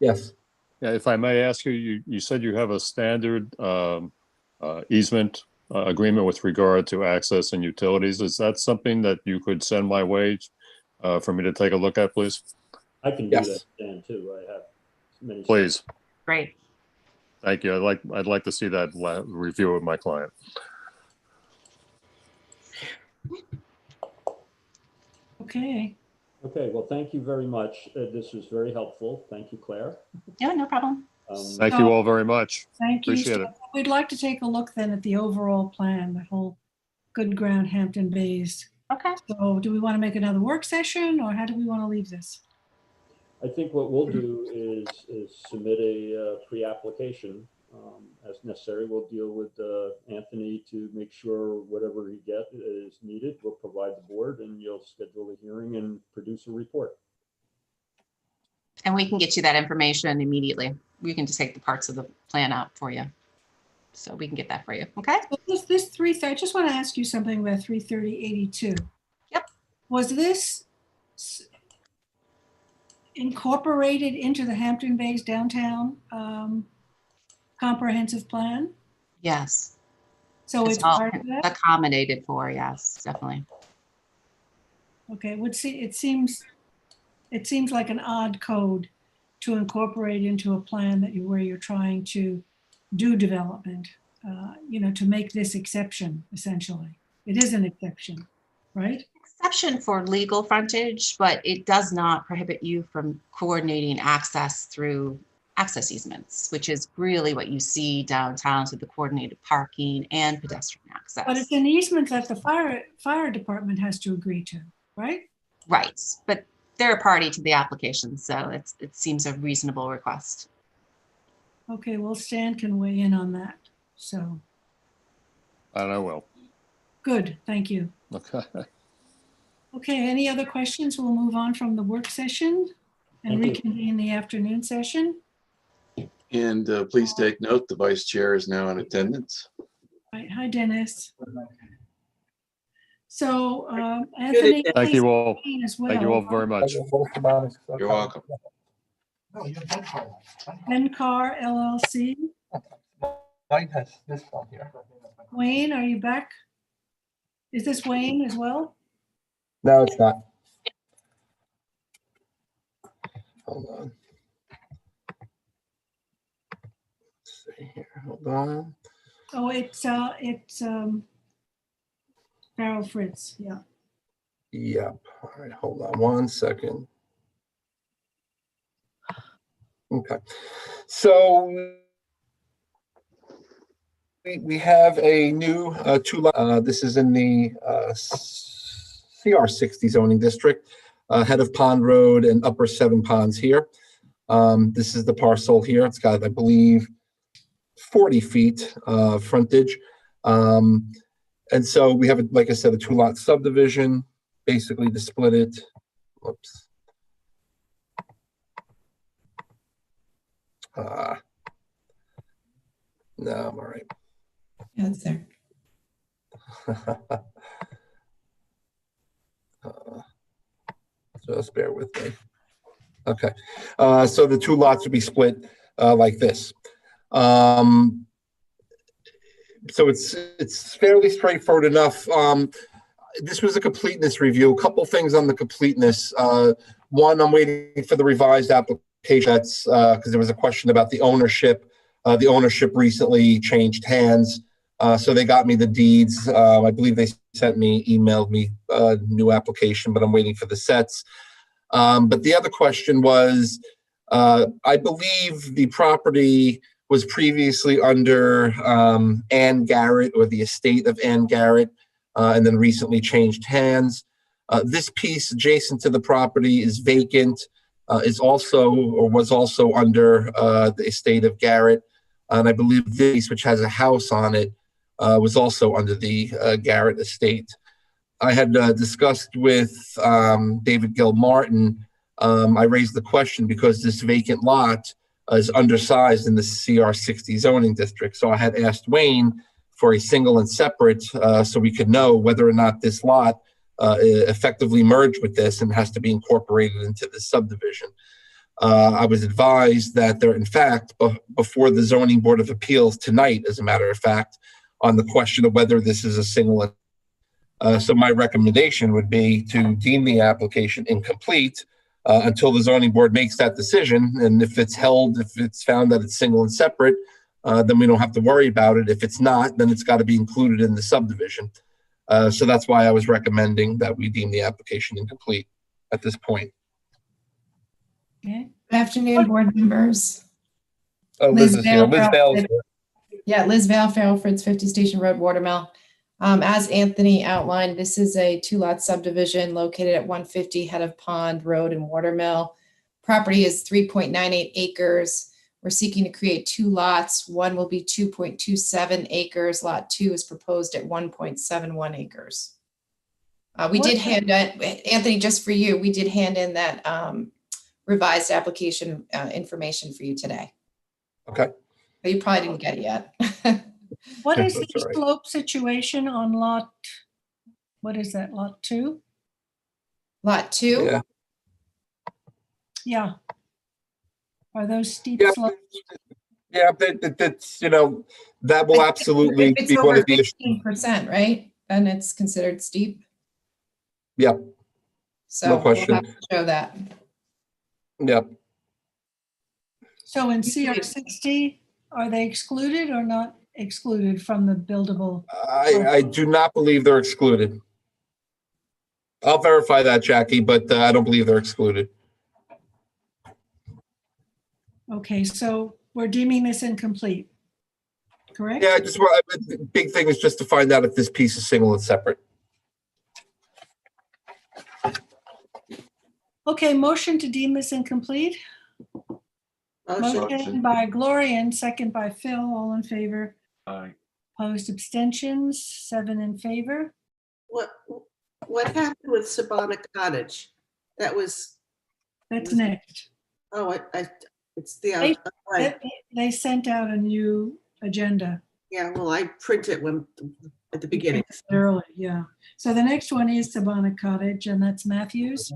Yes.
Yeah, if I may ask you, you said you have a standard easement agreement with regard to access and utilities. Is that something that you could send my way for me to take a look at, please?
I can do
Yes.
that, Dan, too. I have many.
Please.
Great.
Thank you. I'd like to see that review with my client.
okay.
Okay, well, thank you very much. This was very helpful. Thank you, Claire.
Yeah, no problem.
Thank you all very much.
Thank you.
Appreciate it.
We'd like to take a look then at the overall plan, the whole Good Ground Hampton Bays.
Okay.
So do we want to make another work session, or how do we want to leave this?
I think what we'll do is submit a pre-application as necessary. We'll deal with Anthony to make sure whatever he gets is needed. We'll provide the board, and you'll schedule a hearing and produce a report.
And we can get you that information immediately. We can just take the parts of the plan out for you. So we can get that for you. Okay.
So this 330, I just want to ask you something about 33082.
Yep.
Was this incorporated into the Hampton Bays downtown comprehensive plan?
Yes.
So it's
all
part of that?
accommodated for. Yes, definitely.
Okay, it seems like an odd code to incorporate into a plan where you're trying to do development, to make this exception, essentially. It is an exception, right?
Exception for legal frontage, but it does not prohibit you from coordinating access through access easements, which is really what you see downtown with the coordinated parking and pedestrian access.
But it's an easement that the fire department has to agree to, right?
Right, but they're a party to the application, so it seems a reasonable request.
Okay, well, Stan can weigh in on that. So,
And I will.
good, thank you.
Okay.
Okay, any other questions? We'll move on from the work session and
Thank you.
reconvene the afternoon session.
And please take note, the vice chair is now in attendance.
Right, hi, Dennis. So, Anthony.
Thank you all.
As well.
Thank you all very much.
You're welcome.
NCAR LLC.
Mine has this one here.
Wayne, are you back? Is this Wayne as well?
No, it's not. Hold on. Let's see here. Hold on.
Oh, it's Farrell Fritz, yeah.
Yep. All right. Hold on 1 second. Okay. So we have a new this is in the CR 60 zoning district, head of Pond Road and upper Seven Ponds here. This is the parcel here. It's got, I believe, 40 feet frontage. And so we have, like I said, a 2-lot subdivision, basically to split it. Whoops. No, I'm all right.
Yeah, it's there.
Just bear with me. Okay, so the 2 lots would be split like this. So it's fairly straightforward enough. This was a completeness review. A couple things on the completeness. One, I'm waiting for the revised application. That's because there was a question about the ownership. The ownership recently changed hands. So they got me the deeds. I believe they emailed me a new application, but I'm waiting for the sets. But the other question was, I believe the property was previously under Ann Garrett, or the estate of Ann Garrett, and then recently changed hands. This piece adjacent to the property is vacant. is also, or was also under the estate of Garrett. And I believe this, which has a house on it, was also under the Garrett estate. I had discussed with David Gilmartin. I raised the question because this vacant lot is undersized in the CR 60 zoning district. So I had asked Wayne for a single and separate so we could know whether or not this lot effectively merged with this and has to be incorporated into the subdivision. I was advised that they're in fact before the Zoning Board of Appeals tonight, as a matter of fact, on the question of whether this is a single. So my recommendation would be to deem the application incomplete until the zoning board makes that decision. And if it's found that it's single and separate, then we don't have to worry about it. If it's not, then it's got to be included in the subdivision. So that's why I was recommending that we deem the application incomplete at this point.
Okay.
Good afternoon, board members.
Oh, Liz is here. Liz Vale is here.
Yeah, Liz Vale, Fairfields, 50 Station Road, Watermill. As Anthony outlined, this is a 2-lot subdivision located at 150 Head of Pond Road in Watermill. Property is 3.98 acres. We're seeking to create 2 lots. One will be 2.27 acres. Lot 2 is proposed at 1.71 acres. We did hand in, Anthony, just for you, we did hand in that revised application information for you today.
Okay.
But you probably didn't get it yet.
What is
That's
the
all right.
slope situation on lot, what is that, lot 2?
Lot 2?
Yeah.
Yeah. Are those steep
Yeah,
slopes?
yeah, that's, that will absolutely
If it's
be one
over
of the issues.
15%, right? Then it's considered steep.
Yep,
So
No question.
we'll have to show that.
yep.
So in CR 60, are they excluded or not excluded from the buildable?
I do not believe they're excluded. I'll verify that, Jackie, but I don't believe they're excluded.
Okay, so we're deeming this incomplete, correct?
Yeah, the big thing is just to find out if this piece is single and separate.
Okay, motion to deem this incomplete.
Motion.
Motion by Gloria and second by Phil, all in favor.
Aye.
Opposed, abstentions, 7 in favor.
What happened with Sabana Cottage? That was,
That's next.
it's the,
They sent out a new agenda
yeah, well, I print it at the beginning.
early, yeah. So the next one is Sabana Cottage, and that's Matthews.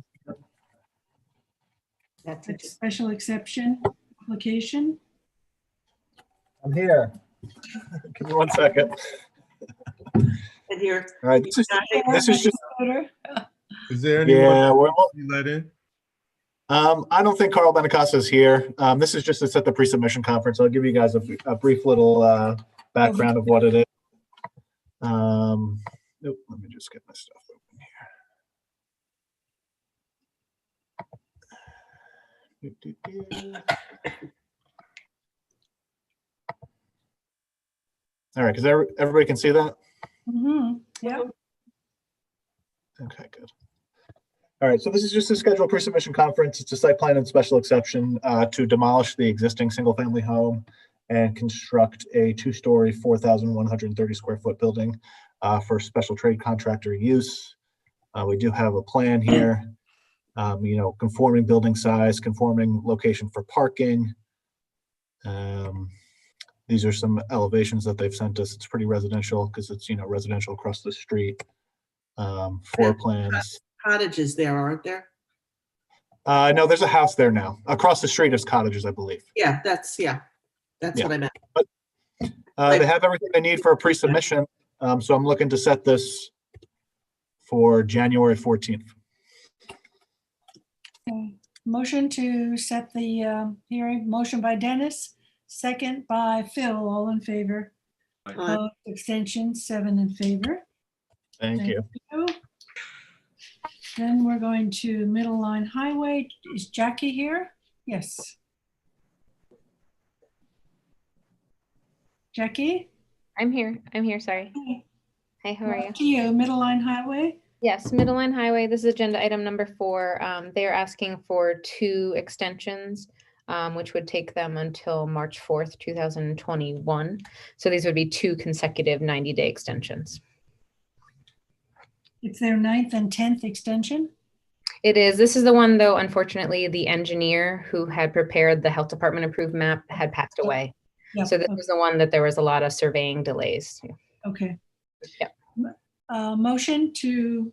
That's
It's a special exception application.
I'm here. Give me 1 second.
And here,
All right, this is just,
Is there anyone
yeah,
you let in?
I don't think Carl Benincasa is here. This is just to set the pre-submission conference. I'll give you guys a brief little background of what it is. Nope, let me just get my stuff open here. All right, because everybody can see that?
Yeah.
Okay, good. All right, so this is just a scheduled pre-submission conference. It's a site plan and special exception to demolish the existing single-family home and construct a 2-story, 4,130 square foot building for special trade contractor use. We do have a plan here, conforming building size, conforming location for parking. These are some elevations that they've sent us. It's pretty residential because it's, residential across the street. Floor plans.
cottages there, aren't there?
No, there's a house there now. Across the street is cottages, I believe.
Yeah, that's what I meant.
They have everything they need for a pre-submission. So I'm looking to set this for January 14th.
Okay. Motion to set the hearing. Motion by Dennis, second by Phil, all in favor. Opposed, abstentions, 7 in favor.
Thank you.
Then we're going to Middle Line Highway. Is Jackie here? Yes. Jackie?
I'm here. Sorry.
Hi.
Hi, how are you?
To you, Middle Line Highway.
Yes, Middle Line Highway, this is agenda item number 4. They are asking for 2 extensions, which would take them until March 4th, 2021. So these would be 2 consecutive 90-day extensions.
It's their 9th and 10th extension.
It is. This is the one, though, unfortunately, the engineer who had prepared the health department approved map had passed away.
Yep,
So this
okay.
was the one that there was a lot of surveying delays.
Okay.
Yep.
Motion to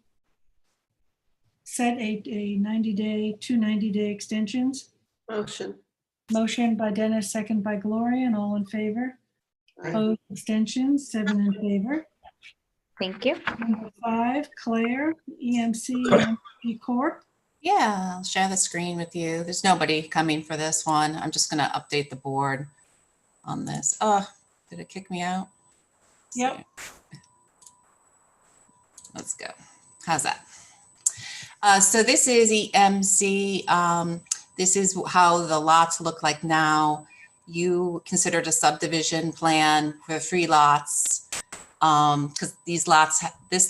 set a 90-day, 2 90-day extensions.
Motion.
Motion by Dennis, second by Gloria, and all in favor.
Aye.
Opposed, abstentions, 7 in favor.
Thank you.
Number 5, Claire, EMC Corp.
Yeah, I'll share the screen with you. There's nobody coming for this one. I'm just going to update the board on this. Oh, did it kick me out?
Yep.
Let's go. How's that? So this is EMC. This is how the lots look like now. You considered a subdivision plan for 3 lots. Because this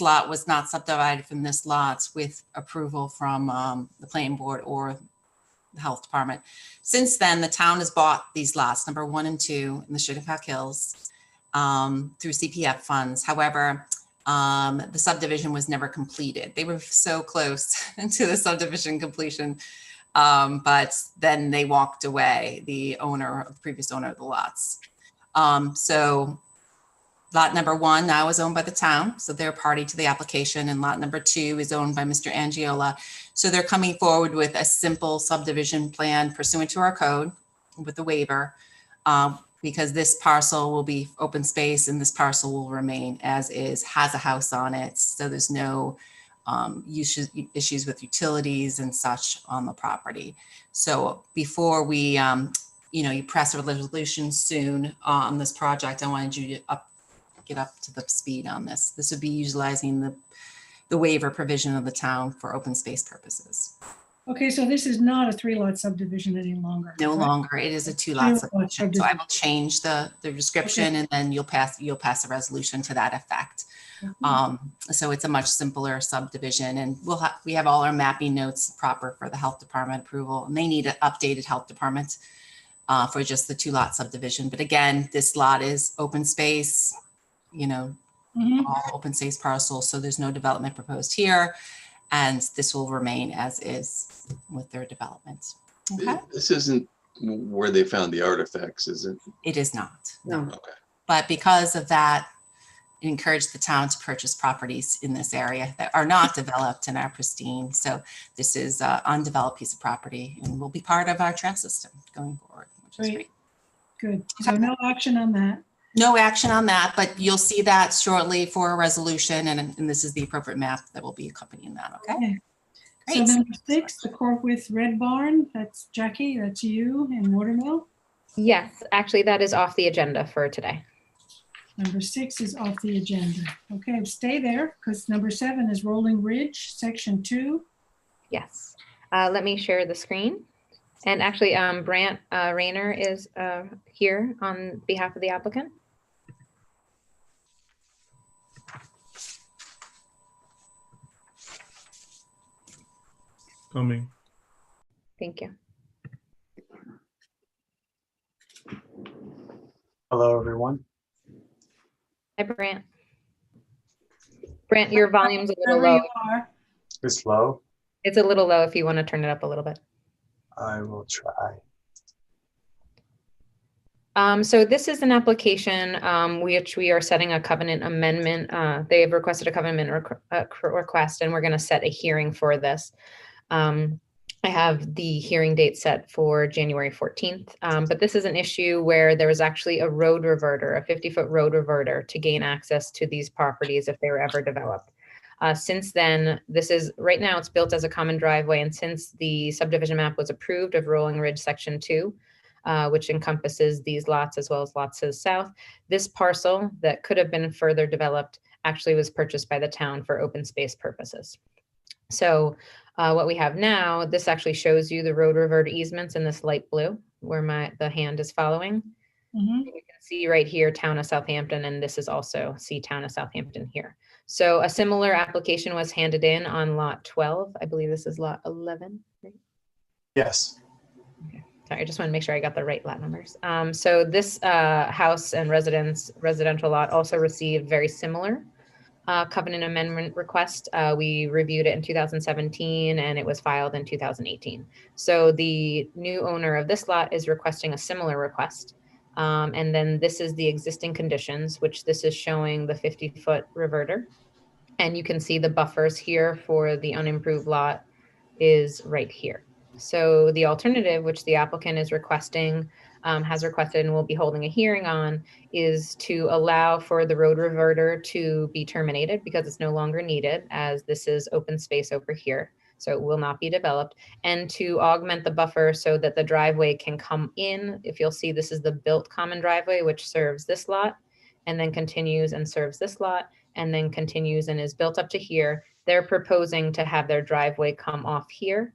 lot was not subdivided from this lot with approval from the planning board or the health department. Since then, the town has bought these lots, number 1 and 2 in the Sugarpack Hills through CPF funds. However, the subdivision was never completed. They were so close to the subdivision completion, but then they walked away, the previous owner of the lots. So lot number 1 now is owned by the town, so they're party to the application, and lot number 2 is owned by Mr. Angiola. So they're coming forward with a simple subdivision plan pursuant to our code with the waiver, because this parcel will be open space and this parcel will remain as is, has a house on it. So there's no issues with utilities and such on the property. So before we, you press a resolution soon on this project, I wanted you to get up to the speed on this. This would be utilizing the waiver provision of the town for open space purposes.
Okay, so this is not a 3-lot subdivision any longer.
No
right?
longer, it is a 2-lot subdivision. So I
subdivision.
will change the description, and then you'll pass a resolution to that effect. So it's a much simpler subdivision, and we have all our mapping notes proper for the health department approval, and they need an updated health department for just the 2-lot subdivision. But again, this lot is open space, all open space parcels. So there's no development proposed here, and this will remain as is with their development. Okay.
This isn't where they found the artifacts, is it?
It is not.
No.
Okay.
But because of that, it encouraged the town to purchase properties in this area that are not developed and are pristine. So this is an undeveloped piece of property and will be part of our trail system going forward, which is great.
Good. So no action on that.
No action on that, but you'll see that shortly for a resolution, and this is the appropriate map that will be accompanying that, okay?
So
Great.
number 6, the Corp with Red Barn. That's Jackie, that's you, and Watermill.
Yes, actually, that is off the agenda for today.
Number 6 is off the agenda. Okay, stay there, because number 7 is Rolling Ridge, section 2.
Yes. Let me share the screen. And actually, Brant Rayner is here on behalf of the applicant.
Coming.
Thank you.
Hello, everyone.
Hi, Brant. Brant, your volume's a little
Wherever
low.
you are.
It's low.
It's a little low if you want to turn it up a little bit.
I will try.
So this is an application which we are setting a covenant amendment. They have requested a covenant request, and we're going to set a hearing for this. I have the hearing date set for January 14th, but this is an issue where there was actually a road reverter, a 50-foot road reverter to gain access to these properties if they were ever developed. Since then, right now it's built as a common driveway, and since the subdivision map was approved of Rolling Ridge Section 2, which encompasses these lots as well as lots to the south, this parcel that could have been further developed actually was purchased by the town for open space purposes. So what we have now, this actually shows you the road revert easements in this light blue where the hand is following.
Mhm.
You can see right here, Town of Southampton, and this is also see Town of Southampton here. So a similar application was handed in on lot 12. I believe this is lot 11, right?
Yes.
Okay. Sorry, I just want to make sure I got the right lot numbers. So this house and residential lot also received very similar covenant amendment request. We reviewed it in 2017 and it was filed in 2018. So the new owner of this lot is requesting a similar request. And then this is the existing conditions, which this is showing the 50-foot reverter. And you can see the buffers here for the unimproved lot is right here. So the alternative, which the applicant is requesting, has requested and will be holding a hearing on, is to allow for the road reverter to be terminated because it's no longer needed, as this is open space over here. So it will not be developed, and to augment the buffer so that the driveway can come in. If you'll see, this is the built common driveway, which serves this lot and then continues and serves this lot and then continues and is built up to here. They're proposing to have their driveway come off here,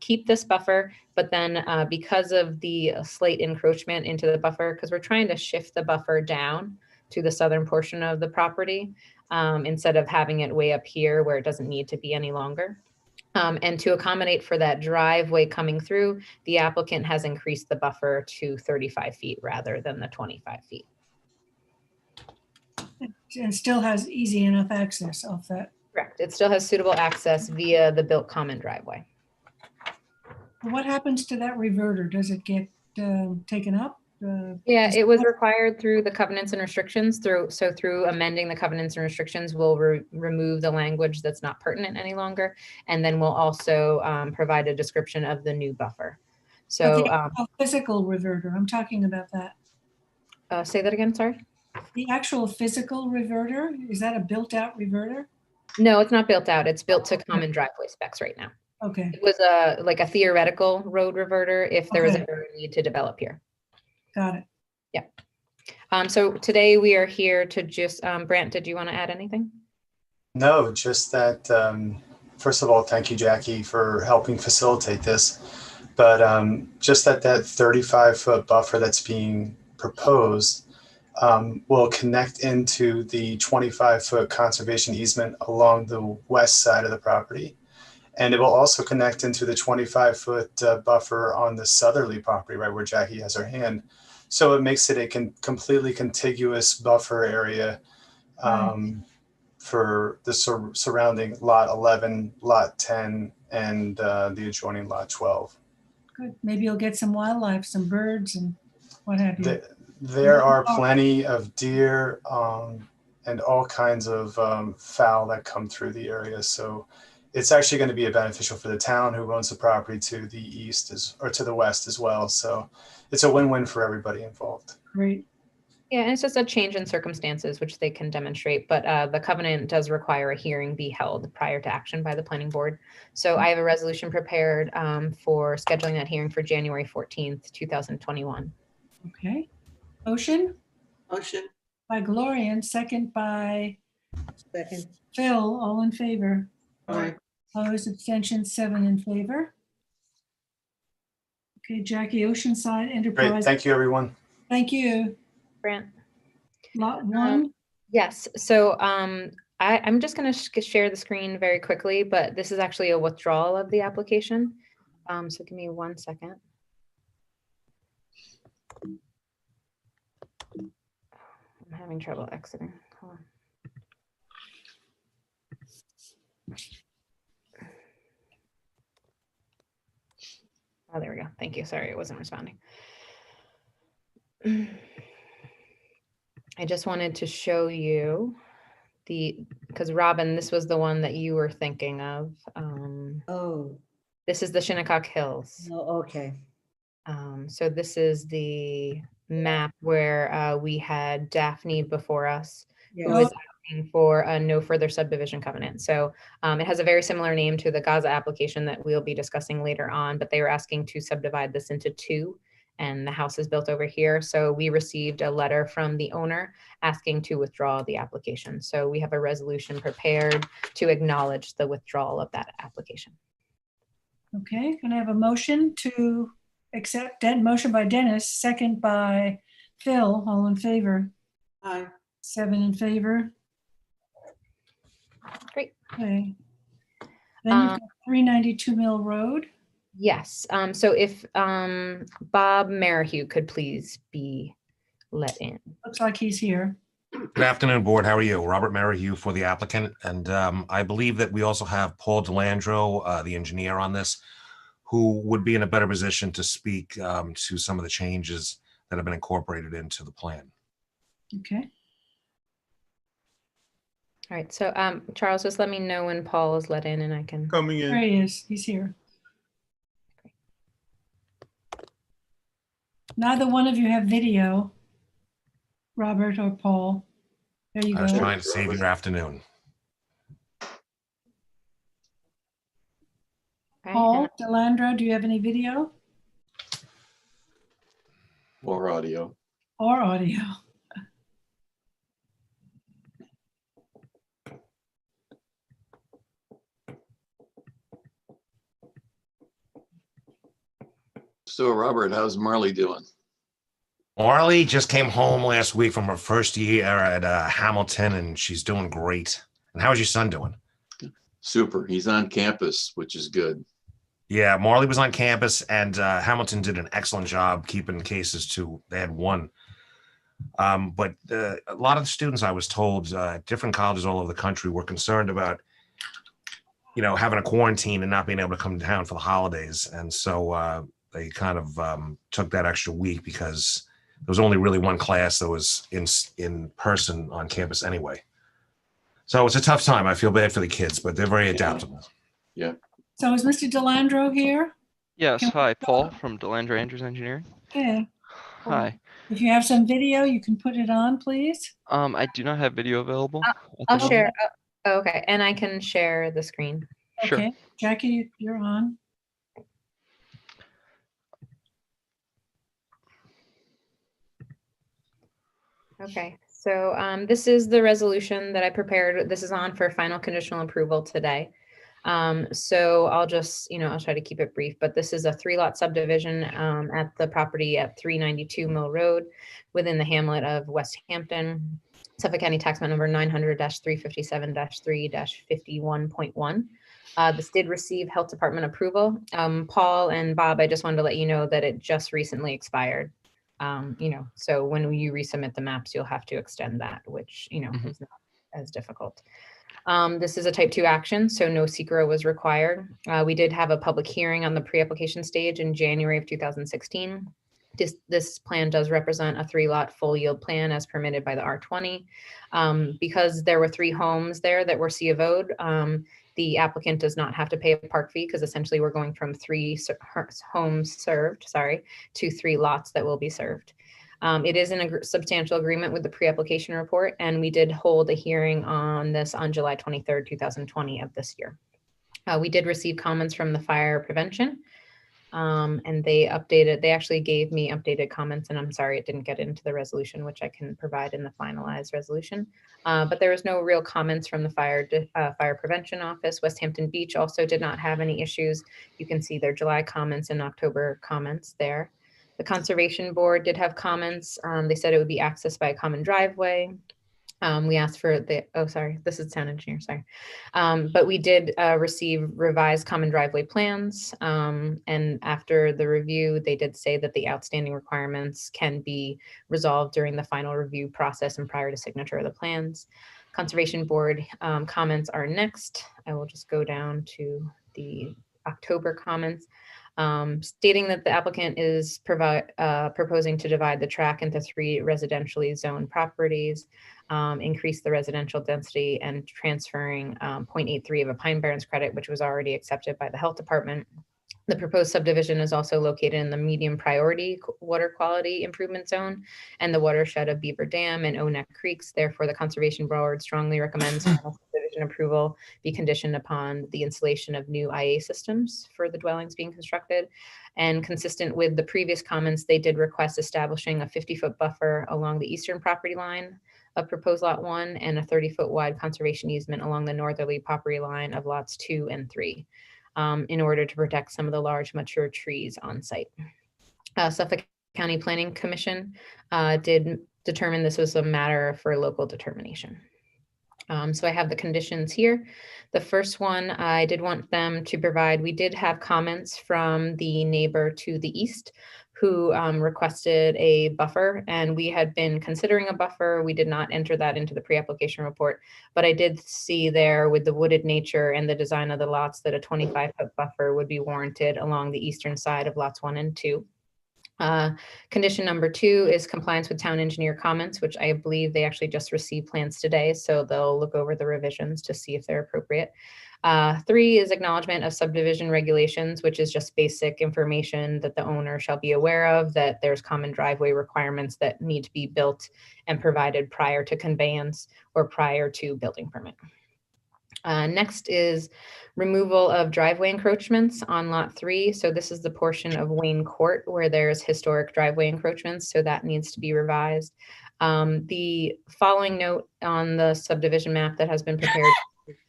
keep this buffer, but then because of the slight encroachment into the buffer, because we're trying to shift the buffer down to the southern portion of the property instead of having it way up here where it doesn't need to be any longer. And to accommodate for that driveway coming through, the applicant has increased the buffer to 35 feet rather than the 25 feet.
And still has easy enough access off that.
Correct. It still has suitable access via the built common driveway.
What happens to that reverter? Does it get taken up?
Yeah, it was required through the covenants and restrictions. Through amending the covenants and restrictions, we'll remove the language that's not pertinent any longer. And then we'll also provide a description of the new buffer. So
physical reverter, I'm talking about that.
Say that again, sorry.
The actual physical reverter, is that a built out reverter?
No, it's not built out. It's built to common driveway specs right now.
Okay.
It was like a theoretical road reverter if there was ever a need to develop here.
Got it.
Yeah. So today we are here to just, Brant, did you want to add anything?
No, just that, first of all, thank you, Jackie, for helping facilitate this. But just that 35-foot buffer that's being proposed will connect into the 25-foot conservation easement along the west side of the property. And it will also connect into the 25-foot buffer on the southerly property, right where Jackie has her hand. So it makes it a completely contiguous buffer area for the surrounding lot 11, lot 10, and the adjoining lot 12.
Good. Maybe you'll get some wildlife, some birds and what have you.
There are plenty of deer and all kinds of fowl that come through the area. So it's actually going to be beneficial for the town who owns the property to the east or to the west as well. So it's a win-win for everybody involved.
Great.
Yeah, and it's just a change in circumstances, which they can demonstrate, but the covenant does require a hearing be held prior to action by the planning board. So I have a resolution prepared for scheduling that hearing for January 14th, 2021.
Okay. Motion?
Motion.
By Gloria, and second by
Second.
Phil, all in favor.
Aye.
Opposed, abstention, 7 in favor. Okay, Jackie, Oceanside Enterprise.
Great, thank you, everyone.
Thank you.
Brant?
Lot 1.
Yes, so I'm just going to share the screen very quickly, but this is actually a withdrawal of the application. So give me 1 second. I'm having trouble exiting. Hold on. Oh, there we go. Thank you. Sorry, it wasn't responding. I just wanted to show you because Robin, this was the one that you were thinking of.
Oh,
This is the Shinnecock Hills.
no, okay.
So this is the map where we had Daphne before us, who was asking for a no further subdivision covenant. So it has a very similar name to the Gaza application that we'll be discussing later on, but they were asking to subdivide this into 2, and the house is built over here. So we received a letter from the owner asking to withdraw the application. So we have a resolution prepared to acknowledge the withdrawal of that application.
Okay, can I have a motion to accept, motion by Dennis, second by Phil, all in favor,
Aye.
7 in favor.
Great.
Okay. Then you've got 392 Mill Road.
Yes. So if Bob Merrihew could please be let in.
Looks like he's here.
Good afternoon, Board. How are you? Robert Merrihew for the applicant. And I believe that we also have Paul DeLandro, the engineer on this, who would be in a better position to speak to some of the changes that have been incorporated into the plan.
Okay.
All right. So Charles, just let me know when Paul is let in and I can.
Coming
There
in.
he is. He's here. Neither one of you have video, Robert or Paul. There you
I was
go.
trying to save your afternoon.
Okay,
Paul DeLandro, do you have any video
Or audio.
or audio?
So Robert, how's Marley doing?
Marley just came home last week from her first year at Hamilton, and she's doing great. And how's your son doing?
Super. He's on campus, which is good.
Yeah, Marley was on campus, and Hamilton did an excellent job keeping cases to, they had one. But a lot of the students, I was told, different colleges all over the country were concerned about, you know, having a quarantine and not being able to come down for the holidays. And so they kind of took that extra week because there was only really one class that was in person on campus anyway. So it's a tough time. I feel bad for the kids, but they're very adaptable.
Yeah.
So is Mr. DeLandro here?
Yes,
Can we
hi, Paul
talk?
from DeLandro Andrews Engineering.
Okay.
Hi.
If you have some video, you can put it on, please.
I do not have video available. at the
I'll
moment.
share. Oh, okay. And I can share the screen.
Sure.
Okay, Jackie, you're on.
Okay, so this is the resolution that I prepared. This is on for final conditional approval today. So I'll just, I'll try to keep it brief, but this is a 3-lot subdivision at the property at 392 Mill Road within the hamlet of West Hampton, Suffolk County Tax Map number 900-357-3-51.1. This did receive Health Department approval. Paul and Bob, I just wanted to let you know that it just recently expired. So when you resubmit the maps, you'll have to extend that, which, is not as difficult. This is a type 2 action, so no secret was required. We did have a public hearing on the pre-application stage in January of 2016. This plan does represent a 3-lot full yield plan as permitted by the R20. Because there were 3 homes there that were C of O'd, the applicant does not have to pay a park fee because essentially we're going from 3 homes served, to 3 lots that will be served. It is in a substantial agreement with the pre-application report, and we did hold a hearing on this on July 23rd, 2020 of this year. We did receive comments from the fire prevention, and they actually gave me updated comments, and I'm sorry it didn't get into the resolution, which I can provide in the finalized resolution. But there was no real comments from the fire prevention office. West Hampton Beach also did not have any issues. You can see their July comments and October comments there. The Conservation Board did have comments. They said it would be accessed by a common driveway. We asked for this is town engineer, but we did receive revised common driveway plans. And after the review, they did say that the outstanding requirements can be resolved during the final review process and prior to signature of the plans. Conservation Board comments are next. I will just go down to the October comments. Stating that the applicant is proposing to divide the tract into 3 residentially zoned properties, increase the residential density, and transferring 0.83 of a Pine Barrens credit, which was already accepted by the Health Department. The proposed subdivision is also located in the medium priority water quality improvement zone and the watershed of Beaver Dam and Oneck Creeks. Therefore, the Conservation Board strongly recommends final subdivision approval be conditioned upon the installation of new IA systems for the dwellings being constructed. And consistent with the previous comments, they did request establishing a 50-foot buffer along the eastern property line of proposed lot 1 and a 30-foot wide conservation easement along the northerly property line of lots 2 and 3. In order to protect some of the large mature trees on site. Suffolk County Planning Commission did determine this was a matter for local determination. So I have the conditions here. The first one, I did want them to provide, we did have comments from the neighbor to the east who requested a buffer, and we had been considering a buffer. We did not enter that into the pre-application report, but I did see there with the wooded nature and the design of the lots that a 25-foot buffer would be warranted along the eastern side of lots 1 and 2. Condition number 2 is compliance with town engineer comments, which I believe they actually just received plans today, so they'll look over the revisions to see if they're appropriate. 3 is acknowledgement of subdivision regulations, which is just basic information that the owner shall be aware of, that there's common driveway requirements that need to be built and provided prior to conveyance or prior to building permit. Next is removal of driveway encroachments on lot 3. So this is the portion of Wayne Court where there's historic driveway encroachments. So that needs to be revised. The following note on the subdivision map that has been prepared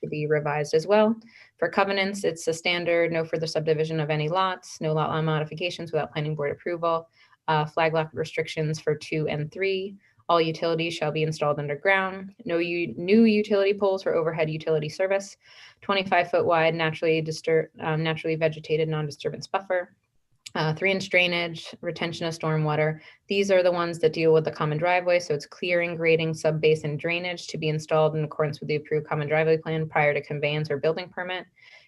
to be revised as well. For covenants, it's a standard, no further subdivision of any lots, no lot line modifications without planning board approval, flag lot restrictions for 2 and 3. All utilities shall be installed underground. No new utility poles for overhead utility service. 25-foot wide naturally vegetated non-disturbance buffer. 3-inch drainage, retention of stormwater. These are the ones that deal with the common driveway. So it's clearing, grading, sub-basin drainage to be installed in accordance with the approved common driveway plan prior to conveyance or building permit.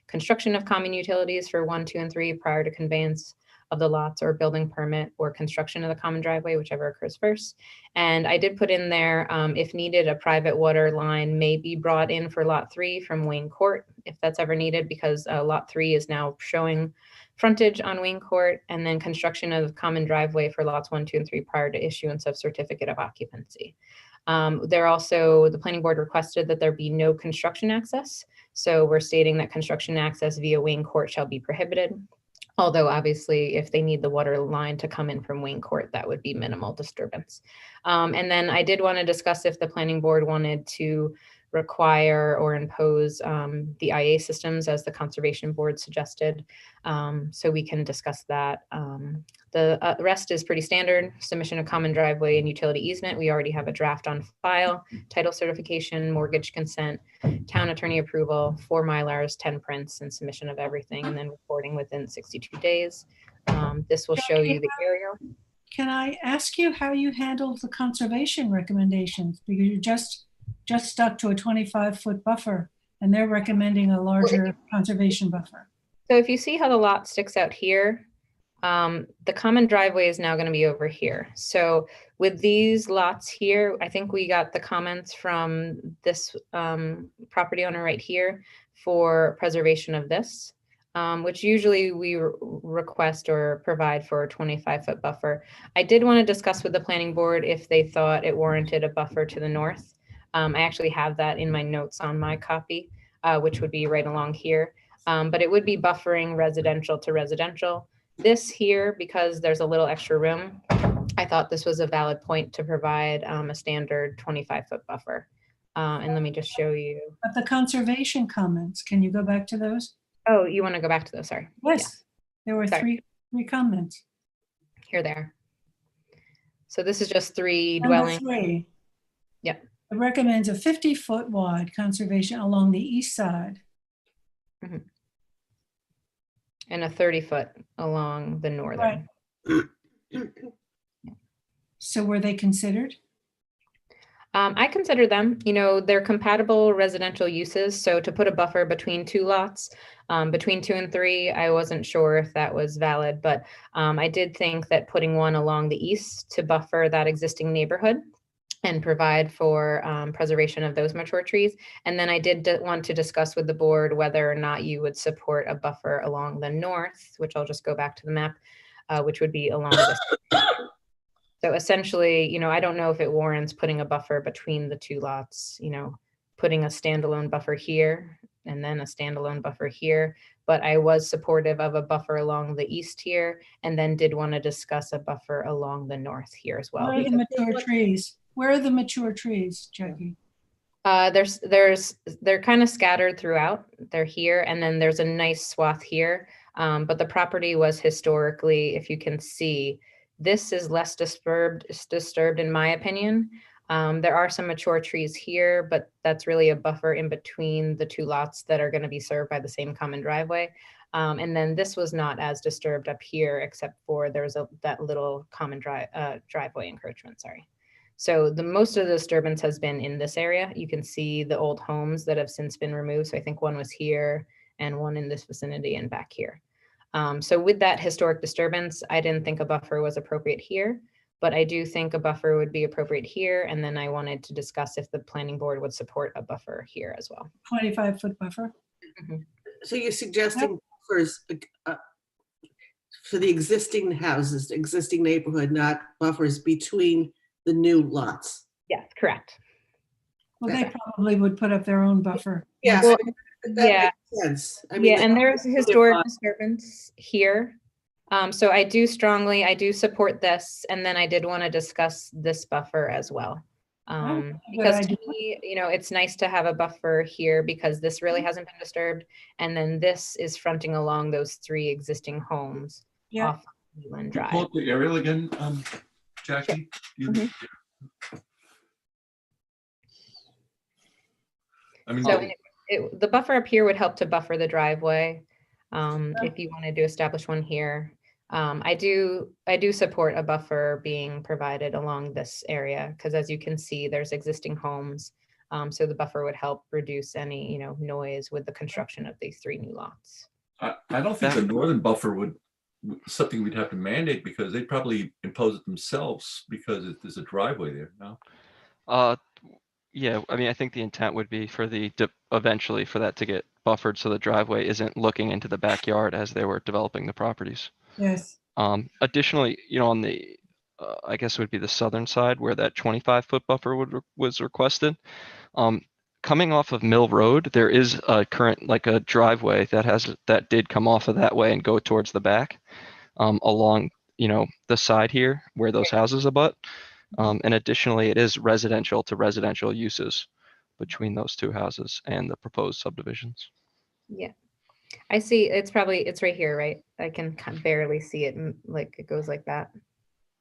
Construction of common utilities for 1, 2, and 3 prior to conveyance of the lots or building permit or construction of the common driveway, whichever occurs first. And I did put in there, if needed, a private water line may be brought in for lot 3 from Wayne Court, if that's ever needed, because lot 3 is now showing frontage on Wayne Court, and then construction of common driveway for lots 1, 2, and 3 prior to issuance of certificate of occupancy. The planning board requested that there be no construction access. So we're stating that construction access via Wayne Court shall be prohibited. Although obviously if they need the water line to come in from Wayne Court, that would be minimal disturbance. And then I did want to discuss if the planning board wanted to require or impose the IA systems as the conservation board suggested. So we can discuss that. The rest is pretty standard. Submission of common driveway and utility easement. We already have a draft on file, title certification, mortgage consent, town attorney approval, 4 Mylars, 10 prints, and submission of everything, and then reporting within 62 days. This will show you the area.
Can I ask you how you handled the conservation recommendations? Because you just stuck to a 25-foot buffer and they're recommending a larger conservation buffer.
So if you see how the lot sticks out here, the common driveway is now going to be over here. So with these lots here, I think we got the comments from this property owner right here for preservation of this, which usually we request or provide for a 25-foot buffer. I did want to discuss with the planning board if they thought it warranted a buffer to the north. I actually have that in my notes on my copy, which would be right along here. But it would be buffering residential to residential. This here, because there's a little extra room, I thought this was a valid point to provide a standard 25-foot buffer. And let me just show you.
But the conservation comments, can you go back to those?
Oh, you want to go back to those? Sorry.
Yes,
Yeah.
There were three comments.
Here they are. So this is just 3 dwelling.
3.
Yep.
It recommends a 50-foot wide conservation along the east side.
Mm-hmm. And a 30-foot along the northern.
Right. So were they considered?
I consider them, they're compatible residential uses. So to put a buffer between 2 lots, between 2 and 3, I wasn't sure if that was valid, but I did think that putting one along the east to buffer that existing neighborhood and provide for preservation of those mature trees. And then I did want to discuss with the board whether or not you would support a buffer along the north, which I'll just go back to the map, which would be along this. So essentially, I don't know if it warrants putting a buffer between the 2 lots, putting a standalone buffer here and then a standalone buffer here. But I was supportive of a buffer along the east here, and then did want to discuss a buffer along the north here as well.
Where are the mature trees? Where are the mature trees, Jackie?
They're kind of scattered throughout. They're here, and then there's a nice swath here. But the property was historically, if you can see, this is less disturbed in my opinion. There are some mature trees here, but that's really a buffer in between the two lots that are going to be served by the same common driveway. And then this was not as disturbed up here, except for there's that little common driveway encroachment, sorry. So the most of the disturbance has been in this area. You can see the old homes that have since been removed. So I think one was here and one in this vicinity and back here. So with that historic disturbance, I didn't think a buffer was appropriate here, but I do think a buffer would be appropriate here. And then I wanted to discuss if the planning board would support a buffer here as well.
25-foot buffer.
Mhm.
So you're suggesting buffers for the existing houses, existing neighborhood, not buffers between the new lots?
Yes, correct.
Well, they probably would put up their own buffer.
Yeah,
Well,
that
yeah.
makes sense. I mean,
Yeah, and there's a historic disturbance here. So I do support this. And then I did want to discuss this buffer as well. Because to me, it's nice to have a buffer here because this really hasn't been disturbed. And then this is fronting along those 3 existing homes off Leland Drive.
Pull up the aerial again, Jackie. I mean,
so the buffer up here would help to buffer the driveway if you wanted to establish one here. I do support a buffer being provided along this area because as you can see, there's existing homes. So the buffer would help reduce any, noise with the construction of these 3 new lots.
I don't think the northern buffer would something we'd have to mandate because they'd probably impose it themselves because there's a driveway there. No.
Yeah, I mean, I think the intent would be for eventually for that to get buffered so the driveway isn't looking into the backyard as they were developing the properties.
Yes.
Additionally, on the, I guess it would be the southern side where that 25-foot buffer was requested. Coming off of Mill Road, there is a current, like a driveway that did come off of that way and go towards the back along, the side here where those houses abut. And additionally, it is residential to residential uses between those 2 houses and the proposed subdivisions.
Yeah, I see. It's right here, right? I can barely see it. Like it goes like that.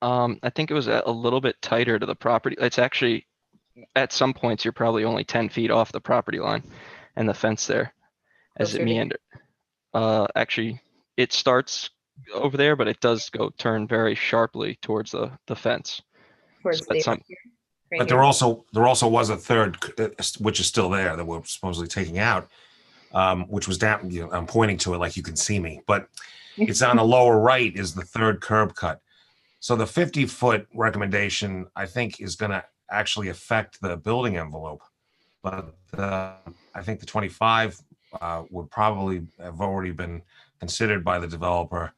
I think it was a little bit tighter to the property. It's actually, at some points, you're probably only 10 feet off the property line and the fence there as it meanders. Actually, it starts over there, but it does turn very sharply towards the fence.
But there also was a third, which is still there, that we're supposedly taking out, which was down. I'm pointing to it like you can see me, but it's on the lower right is the third curb cut. So the 50-foot recommendation, I think, is going to actually affect the building envelope, but I think the 25 would probably have already been considered by the developer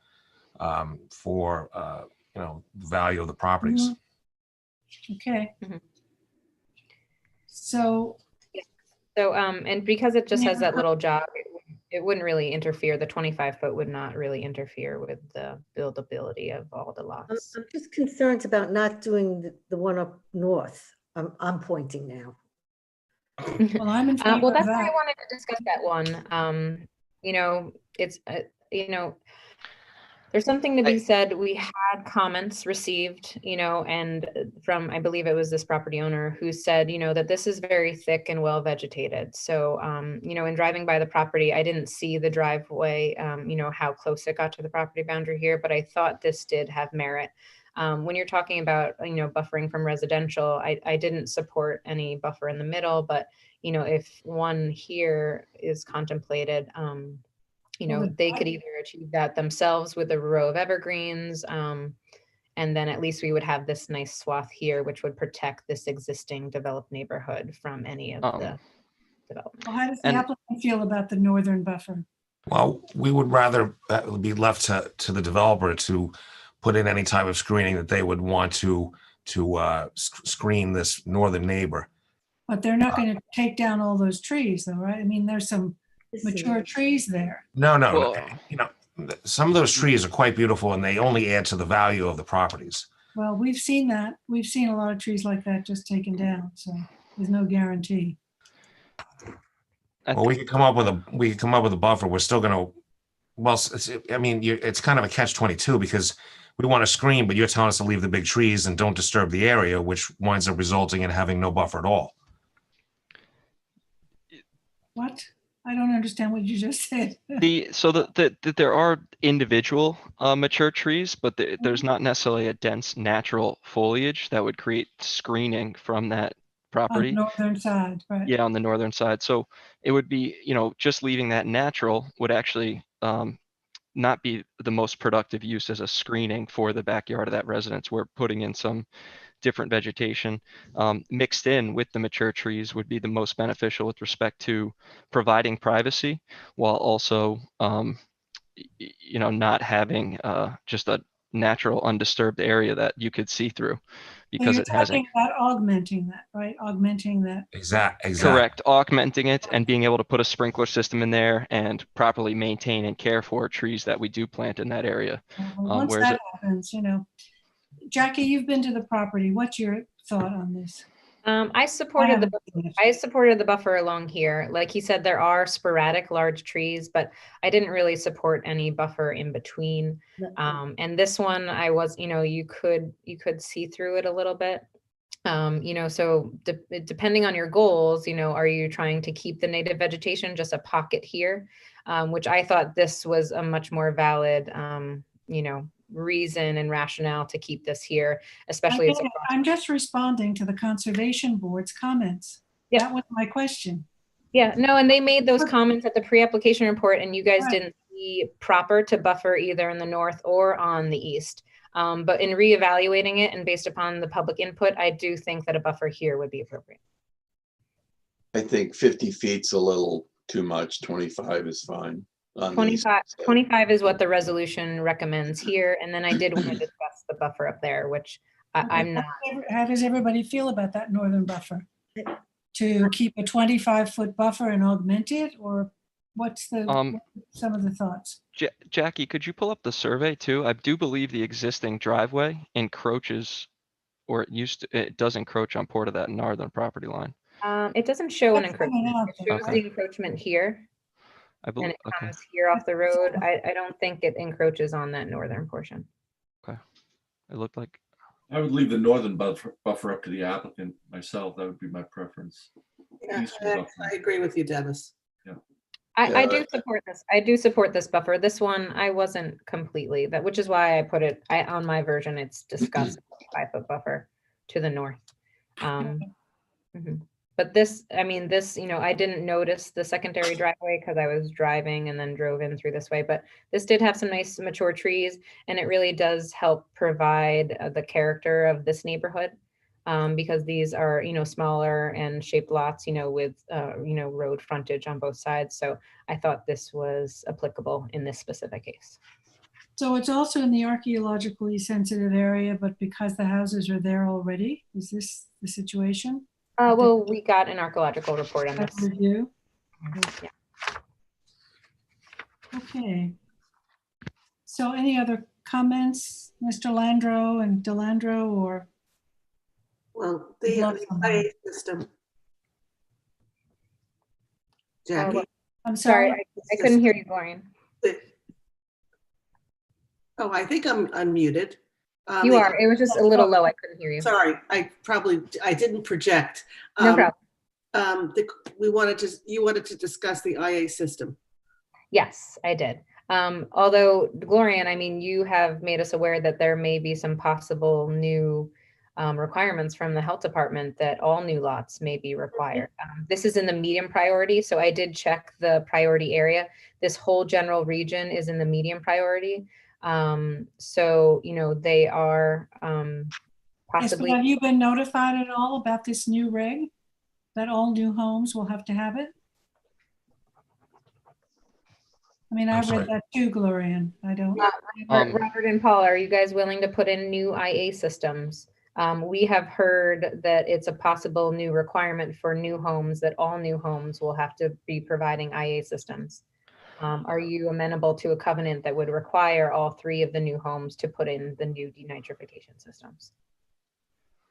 for the value of the properties.
Mm-hmm. Okay. So
and because it just has that little jog, it wouldn't really interfere. The 25-foot would not really interfere with the buildability of all the lots.
I'm just concerned about not doing the one up north. I'm pointing now.
Well, I'm in favor
well, that's
of
why I
that.
wanted to discuss that one. It's there's something to be said. We had comments received, and from, I believe it was this property owner who said, that this is very thick and well vegetated. So, in driving by the property, I didn't see the driveway, how close it got to the property boundary here, but I thought this did have merit. When you're talking about, buffering from residential, I didn't support any buffer in the middle, but, if one here is contemplated, they could either achieve that themselves with a row of evergreens, and then at least we would have this nice swath here, which would protect this existing developed neighborhood from any of the development.
Well, how does the applicant feel about the northern buffer?
Well, we would rather that be left to the developer to put in any type of screening that they would want to screen this northern neighbor.
But they're not going to take down all those trees, though, right? I mean, there's some mature trees there.
No. Some of those trees are quite beautiful and they only add to the value of the properties.
Well, we've seen that. We've seen a lot of trees like that just taken down, so there's no guarantee.
Well, we could come up with a buffer. We're still going to Well, I mean, it's kind of a catch-22 because we want to screen, but you're telling us to leave the big trees and don't disturb the area, which winds up resulting in having no buffer at all.
What? I don't understand what you just said.
So there are individual mature trees, but there's not necessarily a dense natural foliage that would create screening from that property.
On the northern side, right?
Yeah, on the northern side. So it would be, just leaving that natural would actually not be the most productive use as a screening for the backyard of that residence. We're putting in some different vegetation mixed in with the mature trees would be the most beneficial with respect to providing privacy while also, not having just a natural undisturbed area that you could see through because
So
it hasn't.
you're talking about augmenting that, right? Augmenting that.
Exactly.
Correct. Augmenting it and being able to put a sprinkler system in there and properly maintain and care for trees that we do plant in that area.
Once that happens, Jackie, you've been to the property. What's your thought on this?
I supported the buffer along here. Like he said, there are sporadic large trees, but I didn't really support any buffer in between. And this one, I was, you could see through it a little bit. So depending on your goals, are you trying to keep the native vegetation, just a pocket here, which I thought this was a much more valid, reason and rationale to keep this here, especially.
I'm just responding to the Conservation Board's comments. Yeah. That was my question.
Yeah, no, and they made those comments at the pre-application report, and you guys didn't see proper to buffer either in the north or on the east. But in reevaluating it and based upon the public input, I do think that a buffer here would be appropriate.
I think 50 feet's a little too much. 25 is fine.
25 is what the resolution recommends here. And then I did want to discuss the buffer up there, which I'm not.
How does everybody feel about that northern buffer? To keep a 25-foot buffer and augment it, or what's some of the thoughts?
Jackie, could you pull up the survey too? I do believe the existing driveway encroaches, or it does encroach on part of that northern property line.
It doesn't show an encroachment. It shows the encroachment here.
I believe,
and it comes here off the road. I don't think it encroaches on that northern portion.
Okay. It looked like.
I would leave the northern buffer up to the applicant myself. That would be my preference.
Yeah, I agree with you, Dennis.
Yeah.
I do support this. I do support this buffer. This one, I wasn't completely, which is why I put it on my version. It's discussed 5-foot buffer to the north. But this, I didn't notice the secondary driveway because I was driving and then drove in through this way, but this did have some nice mature trees, and it really does help provide the character of this neighborhood because these are, smaller and shaped lots, with, road frontage on both sides. So I thought this was applicable in this specific case.
So it's also in the archaeologically sensitive area, but because the houses are there already, is this the situation?
Well, we got an archaeological report on this.
Review.
Yeah.
Okay. So any other comments, Mr. Landro and Delandro, or?
Well, the IA system. Jackie?
I'm sorry, I couldn't hear you, Gloria.
Oh, I think I'm unmuted.
You are. It was just a little low. I couldn't hear you.
Sorry, I didn't project.
No problem.
You wanted to discuss the IA system.
Yes, I did. Although, Gloria, you have made us aware that there may be some possible new requirements from the health department that all new lots may be required. This is in the medium priority, so I did check the priority area. This whole general region is in the medium priority. So, they are possibly.
Yes, have you been notified at all about this new reg? That all new homes will have to have it? I read that too, Glorian. I don't.
Robert and Paul, are you guys willing to put in new IA systems? We have heard that it's a possible new requirement for new homes that all new homes will have to be providing IA systems. Are you amenable to a covenant that would require all 3 of the new homes to put in the new denitrification systems?